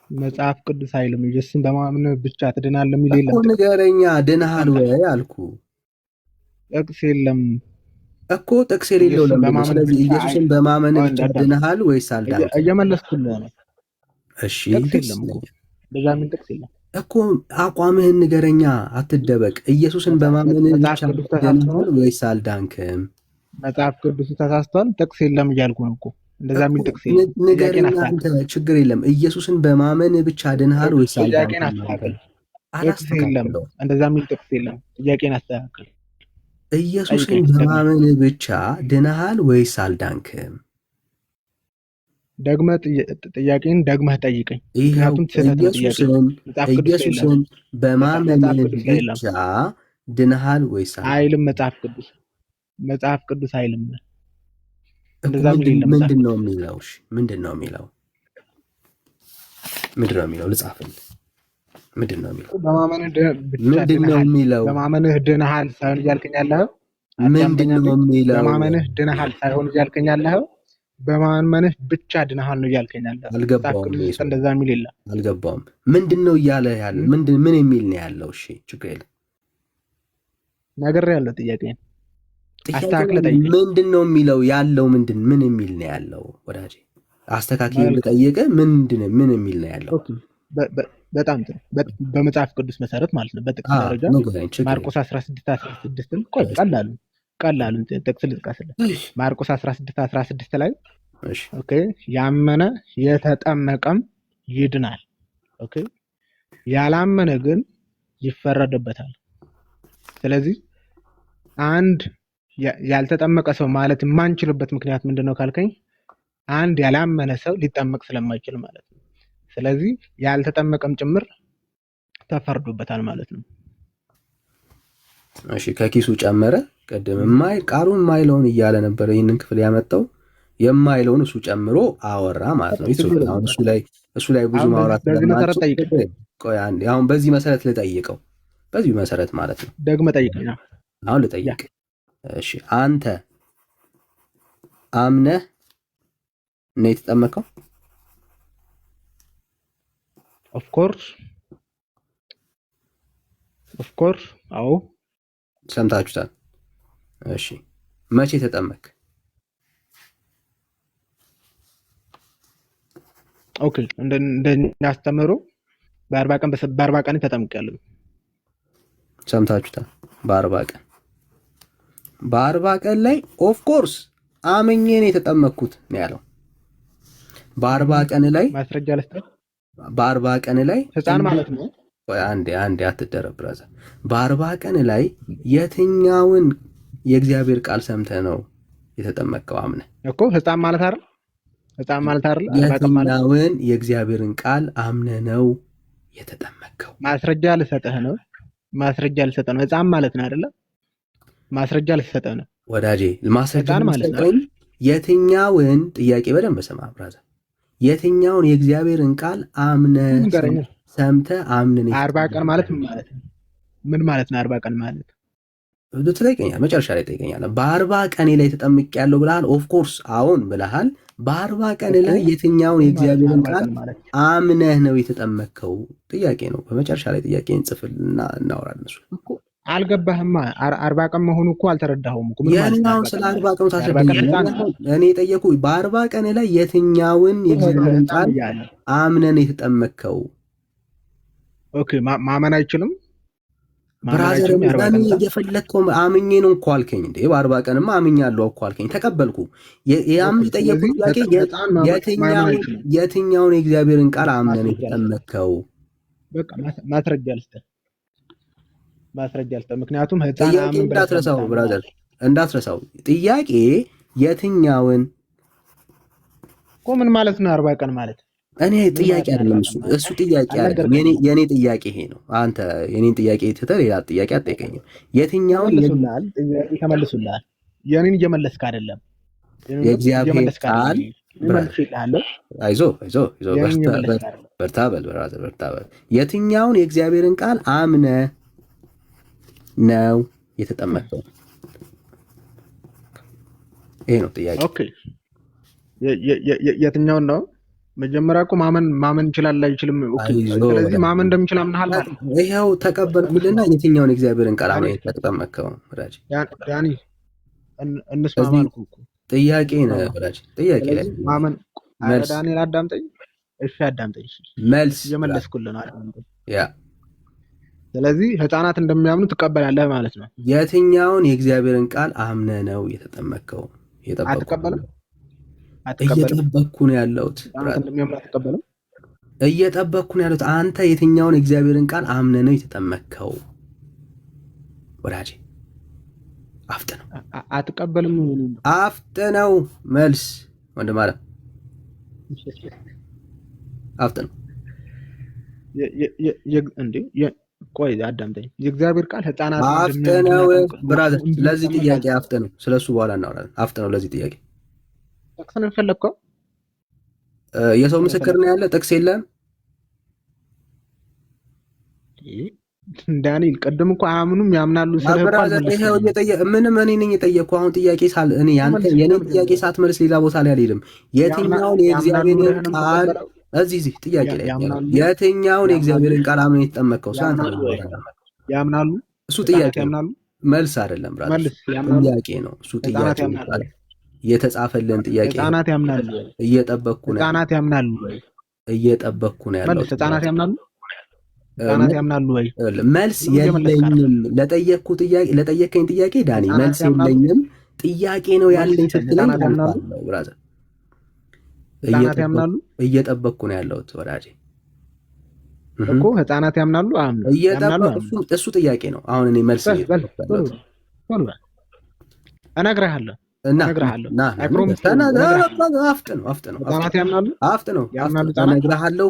መጽሐፍ ቅዱስ አይልም ኢየሱስን በማመን ብቻ ትድናለህ የሚል የለም እኮ። ንገረኛ፣ ድነሃል ወይ አልኩ። ጥቅስ የለም እኮ ጥቅስ የሌለው ለምን? ስለዚህ ኢየሱስን በማመን ብቻ ድነሃል ወይስ አልዳንክም? እየመለስኩልህ ነው። እሺ ጥቅስ የለም እኮ እንደዛ ምን ጥቅስ የለም እኮ። አቋምህን ንገረኛ፣ አትደበቅ። ኢየሱስን በማመን ብቻ ድነሃል ወይስ አልዳንክም? መጽሐፍ ቅዱስ ተሳስቷል፣ ጥቅስ የለም እያልኩ ነው እኮ። እንደዛ ምን ጥቅስ የለም። ንገረኛ አንተ። ችግር የለም። ኢየሱስን በማመን ብቻ ድነሃል ወይስ አልዳንክም? ጥቅስ የለም። እንደዛ ምን ጥቅስ የለም። ጥያቄን አስተካክል። ኢየሱስን በማመን ብቻ ድነሃል ወይስ አልዳንክም? ጥያቄን ደግመህ ጠይቀኝ። ኢየሱስን በማመን ብቻ ድነሃል ወይስ አይልም? መጽሐፍ ቅዱስ አይልም። ምንድን ነው የሚለው? ምንድን ነው የሚለው? ልጻፍልህ። ምንድን ነው የሚለው? በማመንህ ድነሃል ሳይሆን እያልከኝ ያለኸው ምንድን ነው የሚለው? በማመንህ ድነሃል ሳይሆን እያልከኝ ያለኸው በማመንህ ብቻ ድነሃል ነው እያልከኝ ያለኸው። አልገባውም። እንደዛ የሚል የለም። አልገባውም። ምንድን ነው እያለ ያለ? ምን የሚል ነው ያለው? እሺ ችግር የለም። ነግሬሃለሁ። ጥያቄን አስተካክለህ ጠይቅ። ምንድን ነው የሚለው ያለው? ምን የሚል ነው ያለው? ወዳጄ አስተካክዬ ልጠይቅህ። ምን የሚል ነው ያለው? በጣም ጥሩ። በመጽሐፍ ቅዱስ መሰረት ማለት ነው። በጥቅስ ደረጃ ማርቆስ 16:16 ቆይ ቀላሉን ጥቅስ ልጥቀስልህ። ማርቆስ 16:16 ላይ ኦኬ፣ ያመነ የተጠመቀም ይድናል፣ ኦኬ፣ ያላመነ ግን ይፈረድበታል። ስለዚህ አንድ ያልተጠመቀ ሰው ማለት የማንችልበት ምክንያት ምንድነው ካልከኝ፣ አንድ ያላመነ ሰው ሊጠመቅ ስለማይችል ማለት ነው። ስለዚህ ያልተጠመቀም ጭምር ተፈርዶበታል ማለት ነው። እሺ ከኪሱ ጨመረ። ቀደም ቃሉን የማይለውን እያለ ነበር ይህንን ክፍል ያመጣው። የማይለውን እሱ ጨምሮ አወራ ማለት ነው። አሁን እሱ ላይ ብዙ ማውራት ቆይ አንዴ፣ አሁን በዚህ መሰረት ልጠይቀው። በዚህ መሰረት ማለት ነው። ደግመህ ጠይቀኝ። አሁን ልጠይቅ። እሺ አንተ አምነህ ነው የተጠመቀው? ኦፍ ኮርስ አዎ። ሰምታችሁታል። እሺ መቼ ተጠመቅ? ኦኬ እንደኛስተምሮ በ40 ቀን ተጠምቄያለሁ። ሰምታችሁታል። በ40 ቀን ላይ ኦፍ ኮርስ አምኜ ነው የተጠመቅኩት ነው ያለው። በ40 ቀን ላይ ማስረጃ ልስጥህ። በ40 ቀን ላይ ህፃን ማለት ነው። አንዴ አትደረብ ብራዘር። በ40 ቀን ላይ የትኛውን የእግዚአብሔር ቃል ሰምተህ ነው የተጠመቀው? አምነህ እኮ ህፃን ማለት አይደል? ህፃን ማለት አይደል? የትኛውን የእግዚአብሔርን ቃል አምነህ ነው የተጠመቀው? ማስረጃ ልሰጥህ ነው። ማስረጃ ልሰጥህ ነው። ህፃን ማለት ነው አይደለ? ማስረጃ ልሰጥህ ነው ወዳጄ። ማስረጃ ማለት ነው። የትኛውን ጥያቄ በደንብ ስማ ብራዘር። የትኛውን የእግዚአብሔርን ቃል አምነህ ሰምተህ አምነህ 40 ቀን ማለት ምን ማለት ነው? 40 ቀን ማለት ትጠይቀኛለህ። መጨረሻ ላይ ትጠይቀኛለህ። በ40 ቀን ላይ ተጠምቄያለሁ ብለሃል። ኦፍ ኮርስ አዎን ብለሃል። በ40 ቀን ላይ የትኛውን የእግዚአብሔርን ቃል አምነህ ነው የተጠመቅከው? ጥያቄ ነው። በመጨረሻ ላይ ጥያቄን ጽፍልና እናወራለን። እሱ አልገባህማ። 40 ቀን መሆኑ እኮ አልተረዳኸውም እኮ። የትኛውን ስለ 40 ቀን ታስረዳኛለህ? እኔ የጠየኩህ በ40 ቀን ላይ የትኛውን የእግዚአብሔርን ቃል አምነህ ነው የተጠመቅከው? ኦኬ ማመን አይችልም ብራዘር። እኔ እየፈለግከው አምኜ ነው እኮ አልከኝ እንዴ? በ40 ቀንማ አምኛለሁ እኮ አልከኝ። ተቀበልኩ። ያም የጠየኩት ጥያቄ የትኛውን የእግዚአብሔርን ቃል አምነህ ነው የተጠመቅከው? በቃ ማስረጃ ልስጥህ። ምክንያቱም ጥያቄ እንዳትረሳው ብራዘር፣ እንዳትረሳው። ጥያቄ የትኛውን እኮ ምን ማለት ነው? 40 ቀን ማለት እኔ ጥያቄ አይደለም እሱ ጥያቄ አይደለም። የኔ ጥያቄ ይሄ ነው። አንተ የኔን ጥያቄ ትተህ ሌላ ጥያቄ አትጠይቀኝም። የትኛውን ተመልሱልሃል። የኔን እየመለስክ አይደለም። የእግዚአብሔር ቃል አይዞህ በርታ በል ብራዘር፣ በርታ በል። የትኛውን የእግዚአብሔርን ቃል አምነህ ነው የተጠመቀው? ይሄ ነው ጥያቄ። ኦኬ የትኛውን ነው? መጀመሪያ እኮ ማመን ይችላል አይችልም? ኦኬ ስለዚህ ማመን እንደሚችል አምናሃል ማለት ነው። ይሄው ተቀበልኩልና የትኛውን የእግዚአብሔርን ቃል አምነህ የተጠመቀው? ወዳጅ ዳኒ እንስማማ አልኩህ እኮ። ጥያቄ ነው ወዳጅ፣ ጥያቄ ላይ ማመን ዳንኤል አዳምጠኝ። እሺ አዳምጠኝ። መልስ እየመለስኩልህ ነው አይደል? ያ ስለዚህ ህፃናት እንደሚያምኑ ትቀበላለህ ማለት ነው። የትኛውን የእግዚአብሔርን ቃል አምነህ ነው የተጠመቀው? አትቀበልም? እየጠበቅኩ ነው ያለሁት። እየጠበቅኩ ነው ያለሁት። አንተ የትኛውን የእግዚአብሔርን ቃል አምነህ ነው የተጠመቅከው? ወዳጄ አፍጥነው። አትቀበልም? አፍጥነው። መልስ ወንድም አለ። አፍጥነው እንዴ። ቆይ አዳምጠኝ። የእግዚአብሔር ቃል ህፃናት አፍጥነው ብራዘር። ለዚህ ጥያቄ አፍጥነው። ስለሱ በኋላ እናወራለን። አፍጥነው ለዚህ ጥያቄ። ጥቅስ ነው የፈለግከው? የሰው ምስክር ነው ያለ። ጥቅስ የለም ዳንኤል። ቅድም እኮ አያምኑም ያምናሉ ምንም እኔ ነኝ የጠየቅኩ። አሁን ጥያቄ እኔ የኔን ጥያቄ ሳትመልስ ሌላ ቦታ ላይ አልሄድም። የትኛውን የእግዚአብሔርን ቃል እዚህ ጥያቄ ላይ የትኛውን የእግዚአብሔርን ቃል አምነህ የተጠመቅከው? ያምናሉ። እሱ ጥያቄ ያምናሉ፣ መልስ አይደለም ብራዘር። ጥያቄ ነው እሱ። ጥያቄ የተጻፈልን ጥያቄ። ህፃናት ያምናሉ። እየጠበቅኩ ነው። ህፃናት ያምናሉ ወይ? እየጠበቅኩ ነው ያለው። ህፃናት ያምናሉ። ህፃናት ያምናሉ ወይ? መልስ የለኝም ለጠየቅኩ ጥያቄ። ለጠየቀኝ ጥያቄ ዳኒ መልስ የለኝም። ጥያቄ ነው ያለኝ ስትለኝ ነው ብራዘር። ህፃናት ያምናሉ። እየጠበቅኩ ነው ያለሁት ወዳጄ እኮ። ህፃናት ያምናሉ። እሱ ጥያቄ ነው። አሁን እኔ መልስ እነግርሃለሁ። እነግርሃለሁ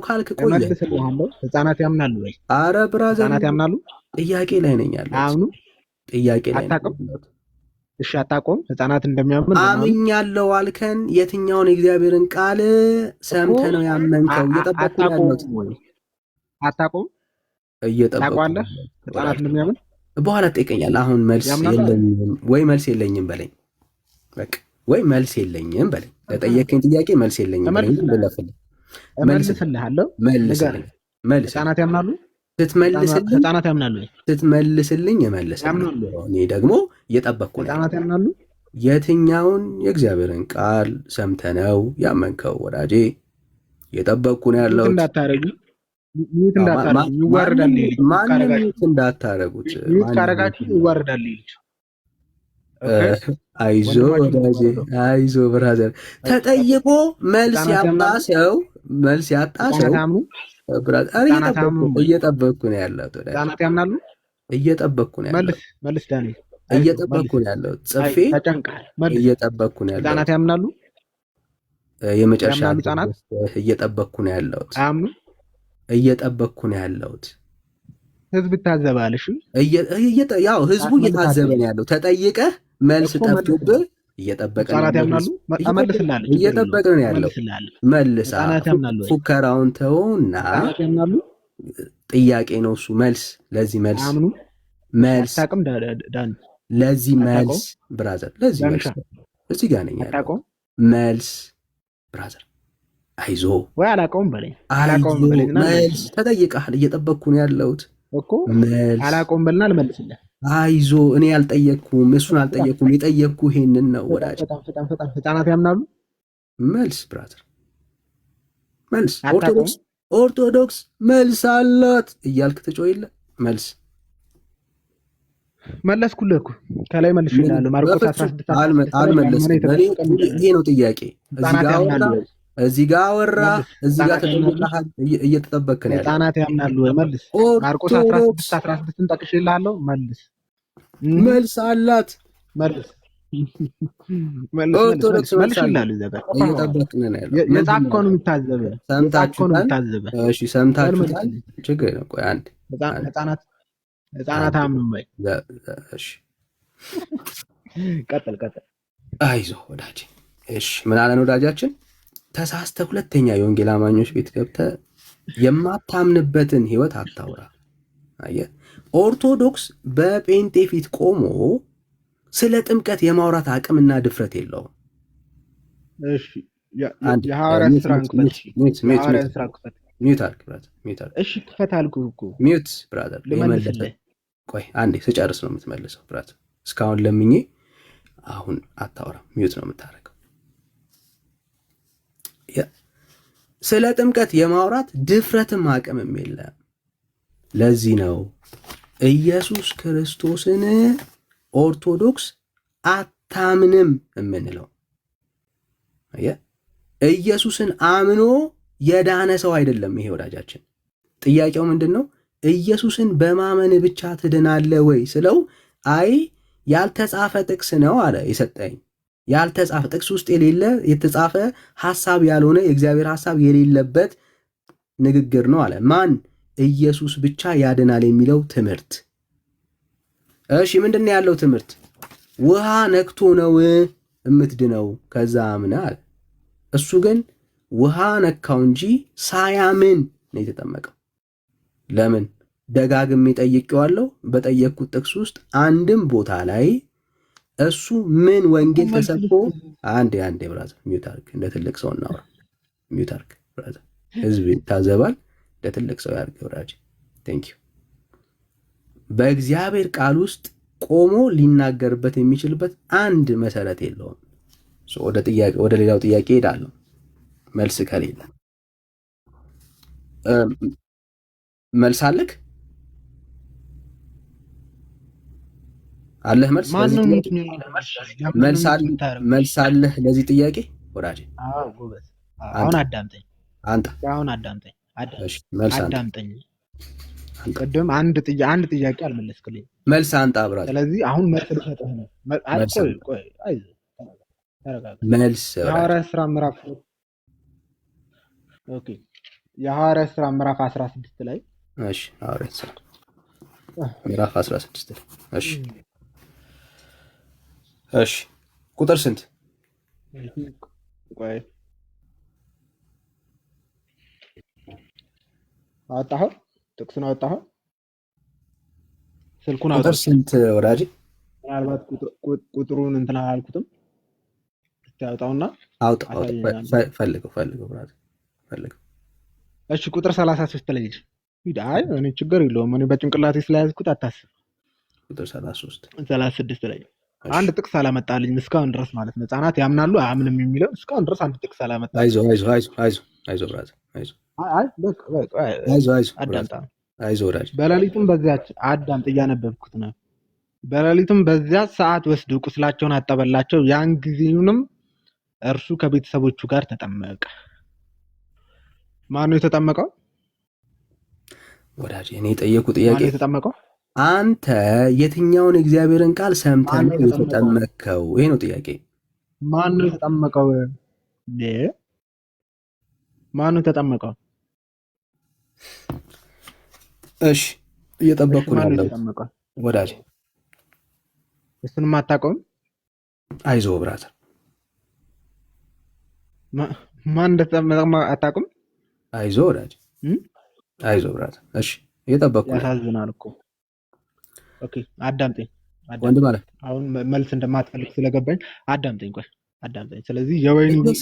ካልክ ቆየ። ህፃናት ያምናሉ ወይ? ኧረ ብራዘር ህፃናት ያምናሉ። ጥያቄ ላይ ነኝ ያለሁት። ጥያቄ ላይ እሺ አታውቀውም? ህፃናት እንደሚያምኑ አምኛለሁ አልከን። የትኛውን የእግዚአብሔርን ቃል ሰምተህ ነው ያመንከው? እየጠበቅኩ ነው ያለሁት። አታውቀውም? እየጠበቅኩ ህፃናት እንደሚያምን በኋላ ትጠይቀኛለህ። አሁን መልስ የለኝም ወይ? መልስ የለኝም በለኝ። በቃ ወይ መልስ የለኝም በለኝ። ለጠየቀኝ ጥያቄ መልስ የለኝም በለኝ። መልስልሃለሁ። መልስ። ህፃናት ያምናሉ። ህፃናት ያምናሉ። ስትመልስልኝ እመልሳለሁ። እኔ ደግሞ እየጠበቅኩ ነው። ህፃናት ያምናሉ። የትኛውን የእግዚአብሔርን ቃል ሰምተህ ነው ያመንከው? ወዳጄ እየጠበቅኩ ነው ያለሁት። እንዳታረጉ ይዋረዳል። እንዳታረጉት ካረጋችሁ ይዋረዳል። አይዞ ወዳጄ፣ አይዞ ብራዘር። ተጠይቆ መልስ ያጣ ሰው መልስ ያጣ ሰው እየጠበቅኩ ነው ያለሁት። ህፃናት ያምናሉ። እየጠበቅኩ ነው ያለሁት። መልስ ዳኒ፣ እየጠበቅኩ ነው ያለሁት። ጽፌ እየጠበቅኩ ነው ያለሁት። ህፃናት ያምናሉ። የመጨረሻ እየጠበቅኩ ነው ያለሁት። አያምኑ። እየጠበቅኩ ነው ያለሁት። ህዝብ ይታዘባል። እሺ፣ ያው ህዝቡ እየታዘበ ነው ያለው። ተጠይቀህ መልስ ጠፍቶብህ እየጠበቀ ነው። እየጠበቅን ነው ያለው። መልስ ፉከራውን ተውና ጥያቄ ነው እሱ። መልስ ለዚህ መልስ ለዚህ መልስ ብራዘር፣ ለዚህ መልስ እዚህ ጋር ነኝ ያለው መልስ ብራዘር፣ አይዞ ወይ አላውቀውም በለኝ። መልስ ተጠይቀሃል። እየጠበቅኩ ነው ያለሁት እኮ መልስ አላውቀውም በልና ልመልስልህ። አይዞ እኔ አልጠየቅኩም፣ እሱን አልጠየቅኩም። የጠየቅኩ ይሄንን ነው ወዳጅ። ህፃናት ያምናሉ። መልስ ብራዘር፣ መልስ ኦርቶዶክስ መልስ አላት እያልክ ትጮይለ። መልስ መለስኩልህ እኮ ከላይ መልሼልሃለሁ። ማርቆስ 16 አልመለስኩም። ይሄ ነው ጥያቄ። እዚህ ጋር አወራ፣ እዚህ ጋር ተጠብቀሃል። እየተጠበቅክ ነው ያለው። ህፃናት ያምናሉ ወይ? መልስ። ማርቆስ 16:16ን ጠቅሼልሃለሁ። መልስ። መልስ አላት። መልስ። ኦርቶዶክስ መልስ ይላል። እየጠበቅን ነው ያለው። የጻፍከው ነው የሚታዘበው። እሺ ሰምታችሁታል። ችግር ነው። ቆይ አንድ ህፃናት አምኑ ወይ? እሺ ቀጥል። አይዞህ ወዳጅ። እሺ ምን አለን ወዳጃችን? ተሳስተ ሁለተኛ የወንጌል አማኞች ቤት ገብተህ የማታምንበትን ህይወት አታውራ። አየህ፣ ኦርቶዶክስ በጴንጤ ፊት ቆሞ ስለ ጥምቀት የማውራት አቅምና ድፍረት የለውም። እሺ የሐዋርያት ሥራ ክፈት። ሚዩት አድርግ ብራዘር፣ ሚዩት አድርግ። እሺ ክፈት አልኩህ እኮ። ሚዩት ብራዘር። ቆይ አንዴ ስጨርስ ነው የምትመልሰው ብራዘር። እስካሁን ለምኜ አሁን አታወራም። ሚዩት ነው የምታደርገው። ስለ ጥምቀት የማውራት ድፍረትም አቅምም የለም። ለዚህ ነው ኢየሱስ ክርስቶስን ኦርቶዶክስ አታምንም የምንለው። ኢየሱስን አምኖ የዳነ ሰው አይደለም ይሄ ወዳጃችን። ጥያቄው ምንድን ነው? ኢየሱስን በማመን ብቻ ትድናለህ ወይ ስለው፣ አይ ያልተጻፈ ጥቅስ ነው አለ የሰጠኝ። ያልተጻፈ ጥቅስ ውስጥ የሌለ የተጻፈ ሐሳብ ያልሆነ የእግዚአብሔር ሐሳብ የሌለበት ንግግር ነው አለ። ማን? ኢየሱስ ብቻ ያድናል የሚለው ትምህርት። እሺ ምንድነው ያለው ትምህርት? ውሃ ነክቶ ነው የምትድነው ከዛ አምነህ አለ። እሱ ግን ውሃ ነካው እንጂ ሳያምን ነው የተጠመቀው። ለምን? ደጋግሜ ጠይቄዋለሁ። በጠየቅኩት ጥቅስ ውስጥ አንድም ቦታ ላይ እሱ ምን ወንጌል ተሰብኮ አንዴ ብራዘር ሚዩት አድርግ። እንደ ትልቅ ሰው እናወራ። ሚዩት አድርግ ብራዘር። ህዝብ ይታዘባል። እንደ ትልቅ ሰው ያድርግ ብራዘር። ቴንክ ዩ። በእግዚአብሔር ቃል ውስጥ ቆሞ ሊናገርበት የሚችልበት አንድ መሰረት የለውም። ወደ ሌላው ጥያቄ ሄዳለሁ። መልስ ከሌለ መልስ አለክ? አለህ መልስ? መልስ አለህ ለዚህ ጥያቄ ወዳጄ? አዎ ጎበዝ። አሁን አዳምጠኝ። አዳምጠኝ። ቅድም አንድ ጥያቄ አልመለስክልኝ። መልስ አንጣ ብራዘር። ስለዚህ አሁን መልስ ልሰጥህ ነው። ቆይ አይዞህ ተረጋጋ። መልስ የሐዋርያት ሥራ ምዕራፍ የሐዋርያት ሥራ ምዕራፍ 16 ላይ እሺ፣ ሐዋርያት ሥራ ምዕራፍ 16 ላይ እሺ፣ ቁጥር ስንት? ቆይ አወጣኸው? ጥቅሱን አወጣኸው? ስልኩን አውጣ። ቁጥር ስንት ወዳጅ? ምናልባት ቁጥሩን እንትን አላልኩትም። እስቲ አውጣውና አውጣ። ፈልገው ብራዘር ፈልገው። እሺ ቁጥር 33 ላይ ሂድ። አይ እኔ ችግር የለውም እኔ በጭንቅላቴ ስለያዝኩት አታስብ። ቁጥር 36 ላይ አንድ ጥቅስ አላመጣልኝ እስካሁን ድረስ ማለት ነው። ህፃናት ያምናሉ አያምንም የሚለው እስካሁን ድረስ አንድ ጥቅስ አላመጣልኝ። አይዞህ ብራዘር አይዞህ። አይዞህ ወዳጅ። በሌሊትም በዚያች አዳምጥ፣ እያነበብኩት ነው። በሌሊትም በዚያች ሰዓት ወስዶ ቁስላቸውን አጠበላቸው። ያን ጊዜውንም እርሱ ከቤተሰቦቹ ጋር ተጠመቀ። ማን ነው የተጠመቀው? ወዳጅ እኔ የጠየቁ ጥያቄ ማን ነው የተጠመቀው? አንተ የትኛውን እግዚአብሔርን ቃል ሰምተህ ነው የተጠመቅከው? ይሄ ነው ጥያቄ። ማን ነው የተጠመቀው? ማን ነው የተጠመቀው? እሺ እየጠበቅኩ ነው ያለው ወዳጅ። እሱንም አታውቀውም? አይዞህ ብራዘር። ማን እንደተጠመቀ አታውቅም? አይዞህ ወዳጅ፣ አይዞህ ብራዘር። እሺ እየጠበቅኩ ነው። ያሳዝናል እኮ። ኦኬ አዳምጠኝ ወንድ ማለት አሁን መልስ እንደማትፈልግ ስለገባኝ አዳምጠኝ። ቆይ አዳምጠኝ። ስለዚህ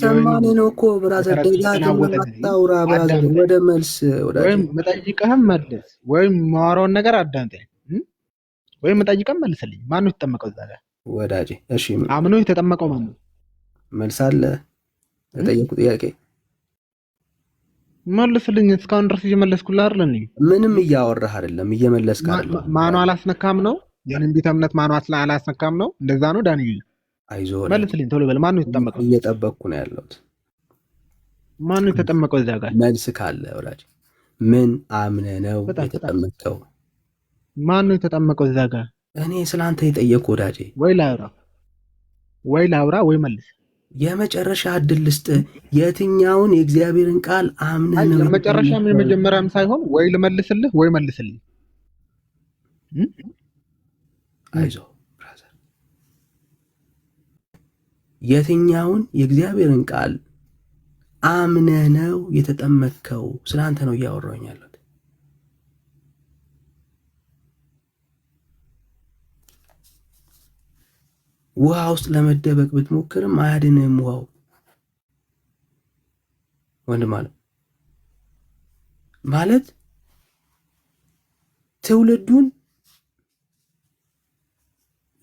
ሰማኔ ነው እኮ ብራዘር። ደጋግመህ አታውራ ብራዘር። ወደ መልስ ወዳጅ። ወይም መጠይቅህም መልስ፣ ወይም ማወራውን ነገር አዳምጠኝ፣ ወይም መጠይቅህም መልስልኝ። ማን ነው የተጠመቀው እዛ ጋር ወዳጅ? እሺ አምኖ የተጠመቀው ማን ነው? መልስ አለ ለጠየቁ ጥያቄ መልስልኝ። እስካሁን ድረስ እየመለስኩልህ አይደል? ምንም እያወራህ አይደለም፣ እየመለስክ አይደለም። ማኑ አላስነካም ነው የኔን ቤተ እምነት ማኑ አላስነካም ነው። እንደዛ ነው ዳንኤል። አይዞህ መልስልኝ ቶሎ በል። ማን ነው የተጠመቀው? እየጠበቅኩ ነው ያለሁት። ማን ነው የተጠመቀው እዛ ጋር? መልስ ካለ ወዳጅ። ምን አምነህ ነው የተጠመቀው? ማን ነው የተጠመቀው እዛ ጋር? እኔ ስላንተ የጠየቅኩ ወዳጄ። ወይ ላውራ ወይ መልስ። የመጨረሻ እድል ልስጥ። የትኛውን የእግዚአብሔርን ቃል አምነህ ነው? የመጨረሻም የመጀመሪያም ሳይሆን ወይ ልመልስልህ ወይ መልስልኝ። አይዞህ ብራዘር። የትኛውን የእግዚአብሔርን ቃል አምነህ ነው የተጠመቅከው? ስላንተ ነው እያወራሁኝ ያለሁት። ውሃ ውስጥ ለመደበቅ ብትሞክርም አያድንህም ውሃው። ወንድ ማለት ትውልዱን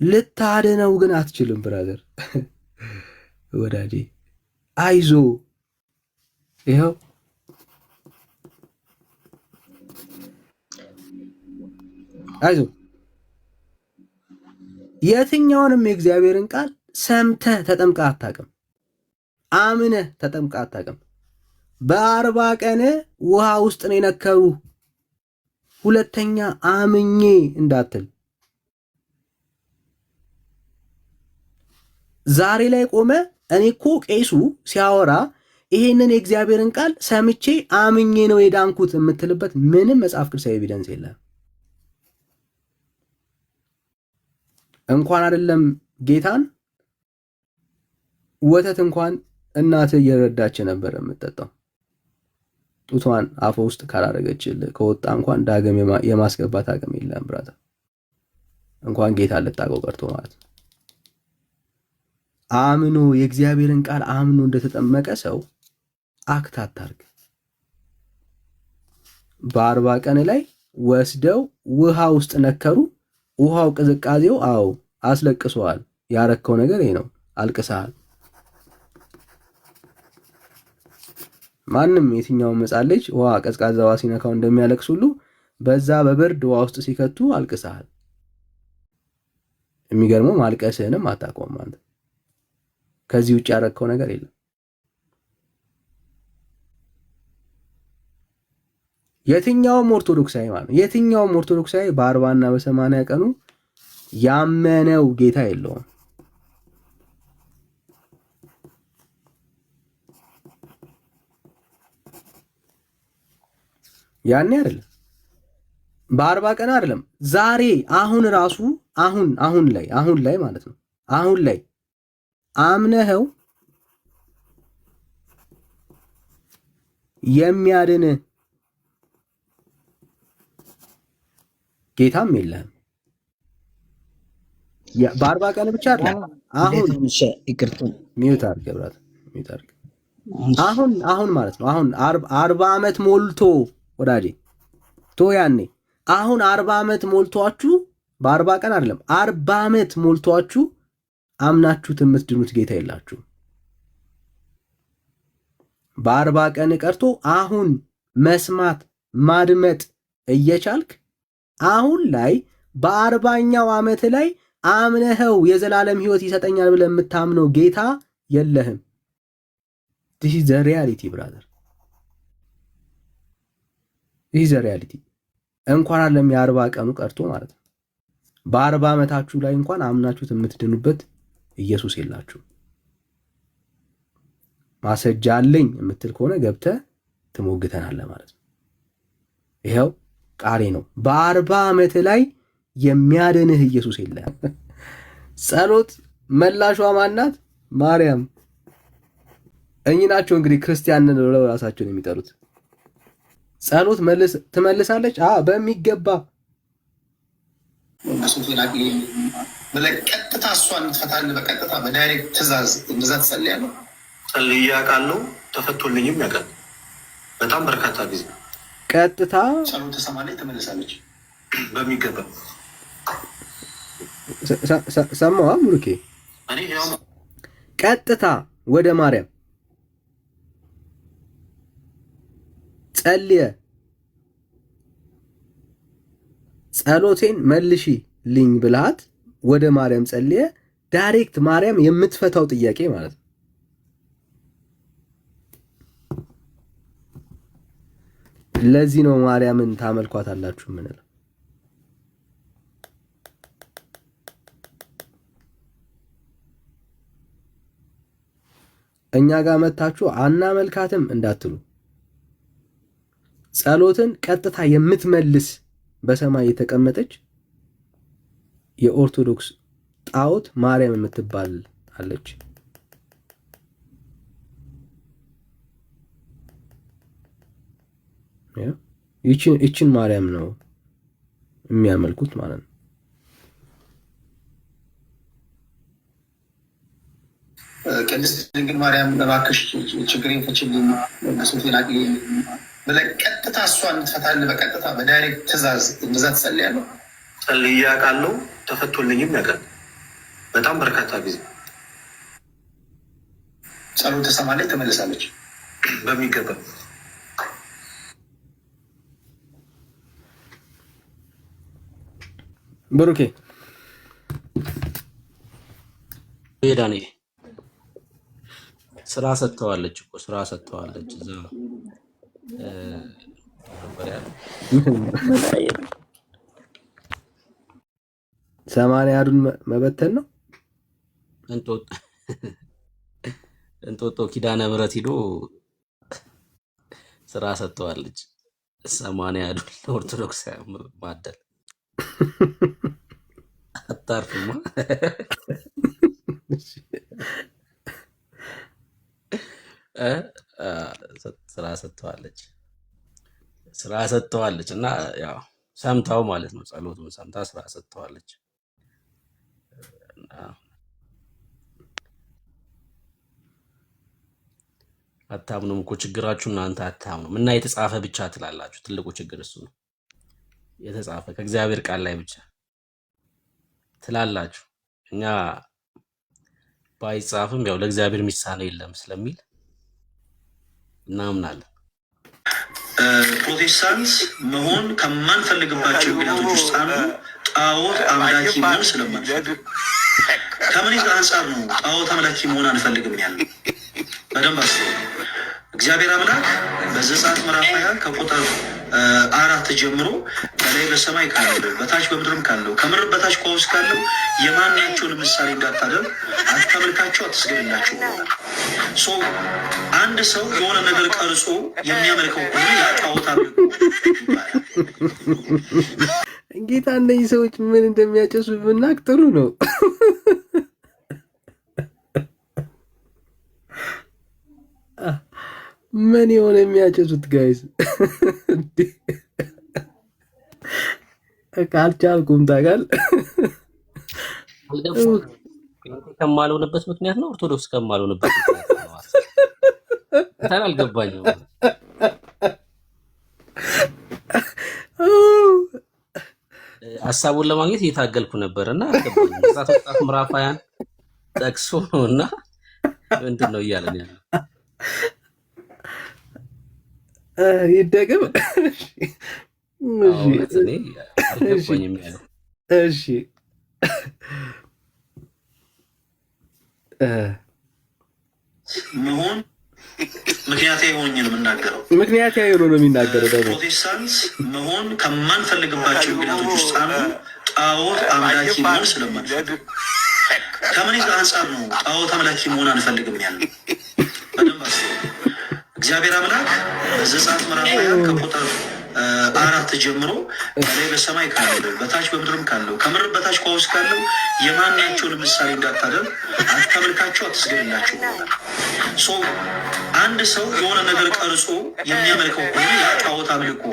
ልታድነው ግን አትችልም ብራዘር። ወዳጄ አይዞ፣ ይኸው አይዞ። የትኛውንም የእግዚአብሔርን ቃል ሰምተህ ተጠምቀህ አታውቅም። አምነህ ተጠምቀህ አታውቅም። በ40 ቀን ውሃ ውስጥ ነው የነከሩ። ሁለተኛ አምኜ እንዳትል። ዛሬ ላይ ቆመ እኔ እኮ ቄሱ ሲያወራ ይሄንን የእግዚአብሔርን ቃል ሰምቼ አምኜ ነው የዳንኩት የምትልበት ምንም መጽሐፍ ቅዱሳዊ ኤቪደንስ የለም። እንኳን አይደለም ጌታን፣ ወተት እንኳን እናትህ እየረዳች ነበር የምትጠጣው። ጡቷን አፈ ውስጥ ካላደረገችልህ ከወጣ እንኳን ዳግም የማስገባት አቅም የለም ብራታ። እንኳን ጌታ ልታውቀው ቀርቶ ማለት ነው። አምኖ የእግዚአብሔርን ቃል አምኖ እንደተጠመቀ ሰው አክት አታርግ። በ40 ቀን ላይ ወስደው ውሃ ውስጥ ነከሩ። ውሃው ቅዝቃዜው አዎ አስለቅሰዋል። ያረከው ነገር ይሄ ነው። አልቅሰሃል። ማንም የትኛው ሕፃን ልጅ ውሃ ቀዝቃዛ ውሃ ሲነካው እንደሚያለቅስ ሁሉ በዛ በብርድ ውሃ ውስጥ ሲከቱ አልቅሰሃል። የሚገርመው ማልቀስህንም አታቆም አንተ። ከዚህ ውጭ ያረከው ነገር የለም። የትኛውም ኦርቶዶክሳዊ ማለት ነው የትኛውም ኦርቶዶክሳዊ በ40 እና በ80 ቀኑ ያመነው ጌታ የለውም። ያኔ አይደለም በ40 ቀን አይደለም ዛሬ አሁን ራሱ አሁን ላይ ማለት ነው አሁን ላይ አምነኸው የሚያድን ጌታም የለህም። በ40 ቀን ብቻ አይደለም አሁን ሚውት አድርግ ብራት ሚውት አድርግ። አሁን ማለት ነው አሁን 40 ዓመት ሞልቶ ወዳጄ ቶ ያኔ አሁን 40 ዓመት ሞልቷችሁ በ40 ቀን አይደለም 40 ዓመት ሞልቷችሁ አምናችሁት የምትድኑት ጌታ የላችሁ። በ40 ቀን ቀርቶ አሁን መስማት ማድመጥ እየቻልክ አሁን ላይ በ40ኛው ዓመት ላይ አምነኸው የዘላለም ሕይወት ይሰጠኛል ብለህ የምታምነው ጌታ የለህም። this is the reality brother። ይህ ዘ ሪያሊቲ እንኳን አለም የ40 ቀኑ ቀርቶ ማለት ነው። በ40 ዓመታችሁ ላይ እንኳን አምናችሁት የምትድኑበት ኢየሱስ የላችሁ። ማስረጃ አለኝ የምትል ከሆነ ገብተህ ትሞግተናለህ ማለት ነው። ይኸው ቃሌ ነው። በ40 ዓመት ላይ የሚያድንህ ኢየሱስ የለም። ጸሎት መላሿ ማናት? ማርያም። እኚህ ናቸው እንግዲህ ክርስቲያን ብለው ራሳቸውን የሚጠሩት። ጸሎት ትመልሳለች? በሚገባ ቀጥታ እሷን ትፈታለህ። በቀጥታ በዳይሬክት ትእዛዝ እንደዛ ትጸልያለህ። ጸልዬ አውቃለሁ፣ ተፈቶልኝም ያውቃል። በጣም በርካታ ጊዜ ቀጥታ ጸሎት ትሰማለች፣ ትመልሳለች በሚገባ። ሰማዋ ሙሩኬ? ቀጥታ ወደ ማርያም ጸልየ ጸሎቴን መልሺ ልኝ ብልሃት ወደ ማርያም ጸልየ ዳይሬክት ማርያም የምትፈታው ጥያቄ ማለት ነው። ለዚህ ነው ማርያምን ታመልኳታላችሁ የምንለው። እኛ ጋር መታችሁ አናመልካትም እንዳትሉ። ጸሎትን ቀጥታ የምትመልስ በሰማይ የተቀመጠች የኦርቶዶክስ ጣዖት ማርያም የምትባል አለች። ይችን ማርያም ነው የሚያመልኩት ማለት ነው። ቅድስት ድንግል ማርያም እባክሽ ችግሬን ፍችልኝ ብሶቴን አቅልኝ ብለህ ቀጥታ እሷን ትፈታለህ። በቀጥታ በዳይሬክት ትእዛዝ እንደዛ ትጸልያለህ። ጸልዬ አውቃለሁ፣ ተፈቶልኝም ያውቃል። በጣም በርካታ ጊዜ ጸሎት ትሰማለች፣ ትመልሳለች በሚገባ። ብሩኬ ሄዳኔ ስራ ሰጥተዋለች እኮ ስራ ሰጥተዋለች። እዛ ሰማንያ ያዱን መበተን ነው። እንጦጦ ኪዳነ ምሕረት ሂዶ ስራ ሰጥተዋለች። 80 ያዱን ለኦርቶዶክስ ማደል አታርፍማ። ስራ ሰጥተዋለች እና ያው ሰምታው ማለት ነው። ጸሎቱን ሰምታ ስራ ሰጥተዋለች። አታምኑም እኮ ችግራችሁ እናንተ አታምኑም። እና የተጻፈ ብቻ ትላላችሁ። ትልቁ ችግር እሱ ነው። የተጻፈ ከእግዚአብሔር ቃል ላይ ብቻ ትላላችሁ። እኛ ባይጻፍም ያው ለእግዚአብሔር የሚሳነው የለም ስለሚል እናምናለን። ፕሮቴስታንት መሆን ከማንፈልግባቸው ምክንያቶች ውስጥ አንዱ ጣዖት አምላኪ መሆን ስለማንፈልግ። ከምን አንጻር ነው ጣዖት አምላኪ መሆን አንፈልግም ያለ? በደንብ አስቡ። እግዚአብሔር አምላክ በዘጸአት ምዕራፍ 20 ከቁጥር 4 ጀምሮ በላይ በሰማይ ካለው በታች በምድርም ካለው ከምድር በታች ከውስጥ ካለው የማናቸውን ምሳሌ እንዳታደርግ አታመልካቸው፣ አትስገድላቸው ብሏል። አንድ ሰው የሆነ ነገር ቀርጾ የሚያመልከው ከሆነ ያ ጣዖት አምልኮ ይባላል። ጌታ እነዚህ ሰዎች ምን እንደሚያጨሱ ብናቅ ጥሩ ነው። ምን የሆነ የሚያጨሱት ጋይዝ ካልቻልኩም ታውቃለህ። ከማልሆንበት ምክንያት ነው። ኦርቶዶክስ ከማልሆንበት ምክንያት ነው። አልገባኝም። ሀሳቡን ለማግኘት እየታገልኩ ነበር እና አልገባኝም። ወጣት ምዕራፍ 20 ጠቅሶ ነው እና ምንድን ነው እያለን ያለው? ይደገም። አልገባኝም ያለው። እሺ መሆን ምክንያታዊ ሆኜ ነው የምናገረው። ምክንያታዊ ሆኖ ነው የሚናገረው። ደግሞ ፕሮቴስታንት መሆን ከማንፈልግባቸው ምክንያቶች ውስጥ አንዱ ጣዖት አምላኪ መሆን ስለማንፈልግ። ከምን አንጻር ነው ጣዖት አምላኪ መሆን አንፈልግም ያለ? በደንብ አስቡ። እግዚአብሔር አምላክ ዘጸአት ምዕራፍ 20 ከቁጥር 4 ጀምሮ በላይ በሰማይ ካለው በታች በምድርም ካለው ከምድር በታች ከውስጥ ካለው የማናቸውን ምሳሌ እንዳታደርግ አታመልካቸው፣ አትስገድላቸው። አንድ ሰው የሆነ ነገር ቀርጾ የሚያመልከው ከሆነ ያ ጣዖት አምልኮ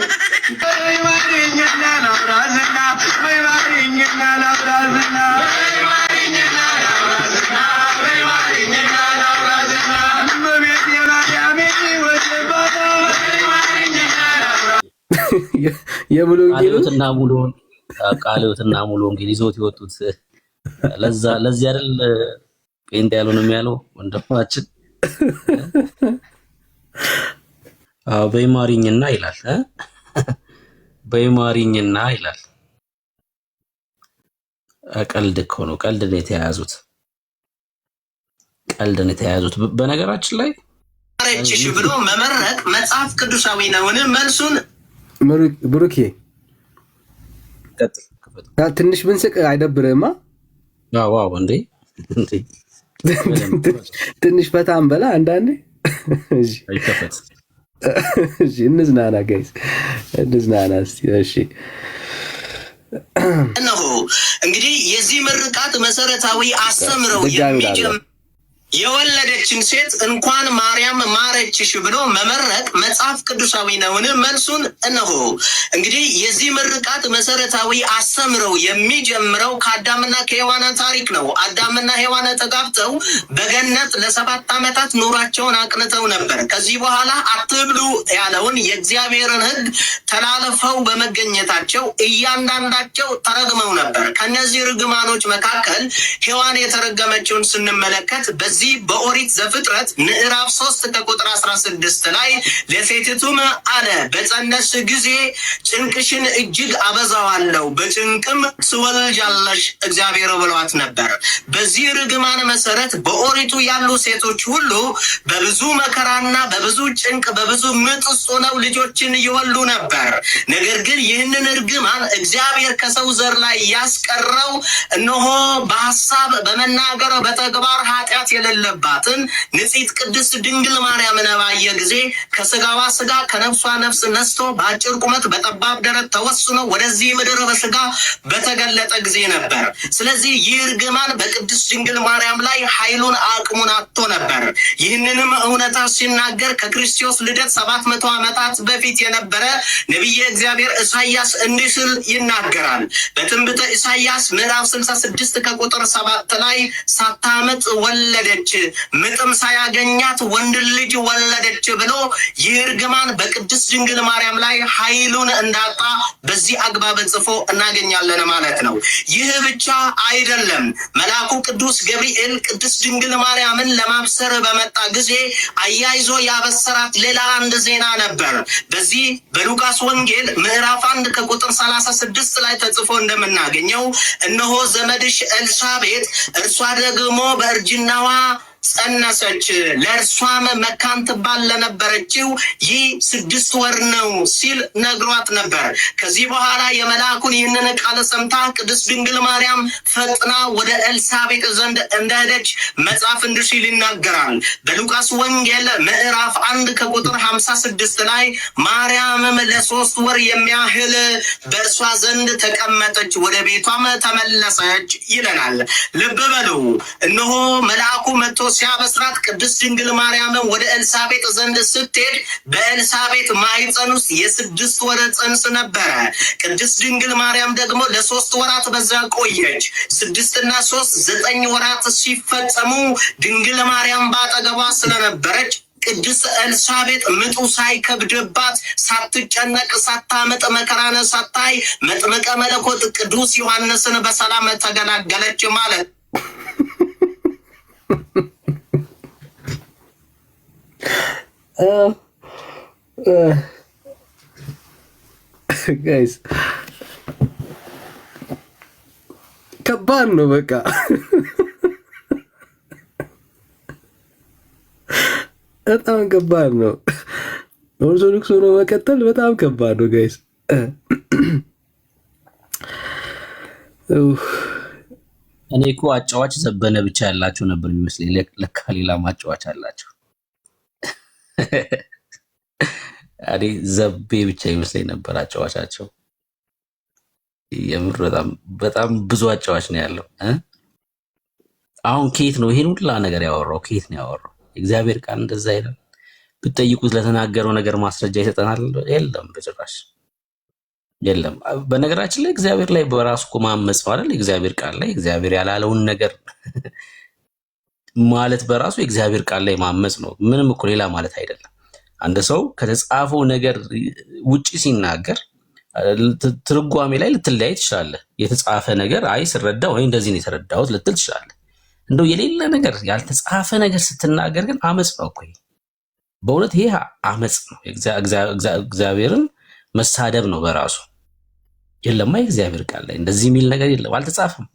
ቃልዮትና ሙሉ ወንጌል ይዞት የወጡት ለዚህ አይደል ጴንጤ ያልሆነም ያለው ወንድማችን። አዎ በይማሪኝና ይላል በይማሪኝና ይላል። ቀልድ እኮ ነው። ቀልድ ነው የተያያዙት። በነገራችን ላይ አረችሽ ብሎ መመረቅ መጽሐፍ ቅዱሳዊ ነውን? መልሱን ብሩኬ ትንሽ ብንስቅ አይደብርህማ? ዋው እንዴ ትንሽ ፈታም በላ አንዳንዴ። እሺ እንዝናና ጋይስ፣ እንዝናና እስቲ። እሺ እነሆ እንግዲህ የዚህ ምርቃት መሰረታዊ አስተምረው የሚጀምር የወለደችን ሴት እንኳን ማርያም ማረችሽ ብሎ መመረቅ መጽሐፍ ቅዱሳዊ ነውን? መልሱን እነሆ። እንግዲህ የዚህ ምርቃት መሰረታዊ አስተምረው የሚጀምረው ከአዳምና ከሔዋን ታሪክ ነው። አዳምና ሔዋን ተጋብተው በገነት ለ7 ዓመታት ኑሯቸውን አቅንተው ነበር። ከዚህ በኋላ አትብሉ ያለውን የእግዚአብሔርን ሕግ ተላልፈው በመገኘታቸው እያንዳንዳቸው ተረግመው ነበር። ከነዚህ ርግማኖች መካከል ሔዋን የተረገመችውን ስንመለከት በዚህ በኦሪት ዘፍጥረት ምዕራፍ 3 ከቁጥር 16 ላይ ለሴቲቱም አለ በጸነስሽ ጊዜ ጭንቅሽን እጅግ አበዛዋለሁ፣ በጭንቅም ትወልጃለሽ እግዚአብሔር ብሏት ነበር። በዚህ ርግማን መሰረት በኦሪቱ ያሉ ሴቶች ሁሉ በብዙ መከራና በብዙ ጭንቅ በብዙ ምጥ ውስጥ ሆነው ልጆችን ይወልዱ ነበር። ነገር ግን ይህንን ርግማን እግዚአብሔር ከሰው ዘር ላይ ያስቀረው እነሆ በሐሳብ በመናገር በተግባር ኃጢአት የሌለባትን ንጽሕት ቅድስት ድንግል ማርያምን ባየ ጊዜ ከስጋዋ ስጋ ከነፍሷ ነፍስ ነስቶ በአጭር ቁመት በጠባብ ደረት ተወስኖ ወደዚህ ምድር በስጋ በተገለጠ ጊዜ ነበር። ስለዚህ ይህ እርግማን በቅድስት ድንግል ማርያም ላይ ኃይሉን አቅሙን አጥቶ ነበር። ይህንንም እውነታ ሲናገር ከክርስቶስ ልደት 700 ዓመታት በፊት የነበረ ነቢየ እግዚአብሔር ኢሳይያስ እንዲህ ሲል ይናገራል። በትንቢተ ኢሳይያስ ምዕራፍ 66 ከቁጥር 7 ላይ ሳታምጥ ወለደች፣ ምጥም ሳያገኛት ወንድ ልጅ ወለደች ብሎ ይህ እርግማን በቅድስት ድንግል ማርያም ላይ ኃይሉን እንዳጣ በዚህ አግባብ ጽፎ እናገኛለን ማለት ነው። ይህ ብቻ አይደለም። መልአኩ ቅዱስ ገብርኤል ቅድስት ድንግል ማርያምን ለማብሰር በመጣ ጊዜ አያይዞ ያበሰራት ሌላ አንድ ዜና ነበር። በዚህ በሉቃስ ወንጌል ምዕራፍ 1 ከቁጥር 36 ላይ ተጽፎ እንደምናገኘው እነሆ ዘመድሽ ኤልሳቤጥ እርሷ ደግሞ በእርጅናዋ ጸነሰች፣ ለእርሷም መካን ትባል ለነበረችው ይህ 6 ወር ነው ሲል ነግሯት ነበር። ከዚህ በኋላ የመልአኩን ይህንን ቃል ሰምታ ቅድስት ድንግል ማርያም ፈጥና ወደ ኤልሳቤጥ ዘንድ እንደሄደች መጽሐፍ እንዲህ ሲል ይናገራል። በሉቃስ ወንጌል ምዕራፍ 1 ከቁጥር 56 ላይ ማርያምም ለ3 ወር የሚያህል በእርሷ ዘንድ ተቀመጠች፣ ወደ ቤቷም ተመለሰች ይለናል። ልብ በሉ። እነሆ መልአኩ መጥቶ ሲያበስራት ቅድስት ድንግል ማርያምን ወደ ኤልሳቤጥ ዘንድ ስትሄድ በኤልሳቤጥ ማኅፀን ውስጥ የ6 ወር ጽንስ ነበረ። ቅድስት ድንግል ማርያም ደግሞ ለ3 ወራት በዛ ቆየች። 6 እና 3 9 ወራት ሲፈጸሙ ድንግል ማርያም ባጠገቧ ስለነበረች ቅድስት ኤልሳቤጥ ምጡ ሳይከብድባት ሳትጨነቅ ሳታምጥ መከራን ሳታይ መጥምቀ መለኮት ቅዱስ ዮሐንስን በሰላም ተገላገለች ማለት ጋይስ ከባድ ነው። በቃ በጣም ከባድ ነው። ኦርቶዶክስ ሆኖ መቀጠል በጣም ከባድ ነው ጋይስ። እኔ እኮ አጫዋች ዘበነ ብቻ ያላቸው ነበር የሚመስለኝ። ለካ ሌላ ማጫዋች አላቸው። እኔ ዘቤ ብቻ ይመስለኝ ነበር አጫዋቻቸው። የምር በጣም ብዙ አጫዋች ነው ያለው። አሁን ከየት ነው ይሄን ሁላ ነገር ያወራው? ከየት ነው ያወራው? እግዚአብሔር ቃል እንደዛ አይደል? ብትጠይቁት ለተናገረው ነገር ማስረጃ ይሰጠናል? የለም፣ በጭራሽ የለም። በነገራችን ላይ እግዚአብሔር ላይ በራሱ እኮ ማመጽ ነው አይደል? እግዚአብሔር ቃል ላይ እግዚአብሔር ያላለውን ነገር ማለት በራሱ የእግዚአብሔር ቃል ላይ ማመጽ ነው። ምንም እኮ ሌላ ማለት አይደለም። አንድ ሰው ከተጻፈው ነገር ውጪ ሲናገር ትርጓሜ ላይ ልትለያይ ትችላለህ። የተጻፈ ነገር አይ ስረዳ ወይ እንደዚህ ነው የተረዳሁት ልትል ትችላለህ። እንደው የሌለ ነገር ያልተጻፈ ነገር ስትናገር ግን አመጽ ነው እኮ። በእውነት ይሄ አመጽ ነው። እግዚአብሔርን መሳደብ ነው በራሱ። የለማ የእግዚአብሔር ቃል ላይ እንደዚህ የሚል ነገር የለም፣ አልተጻፈም።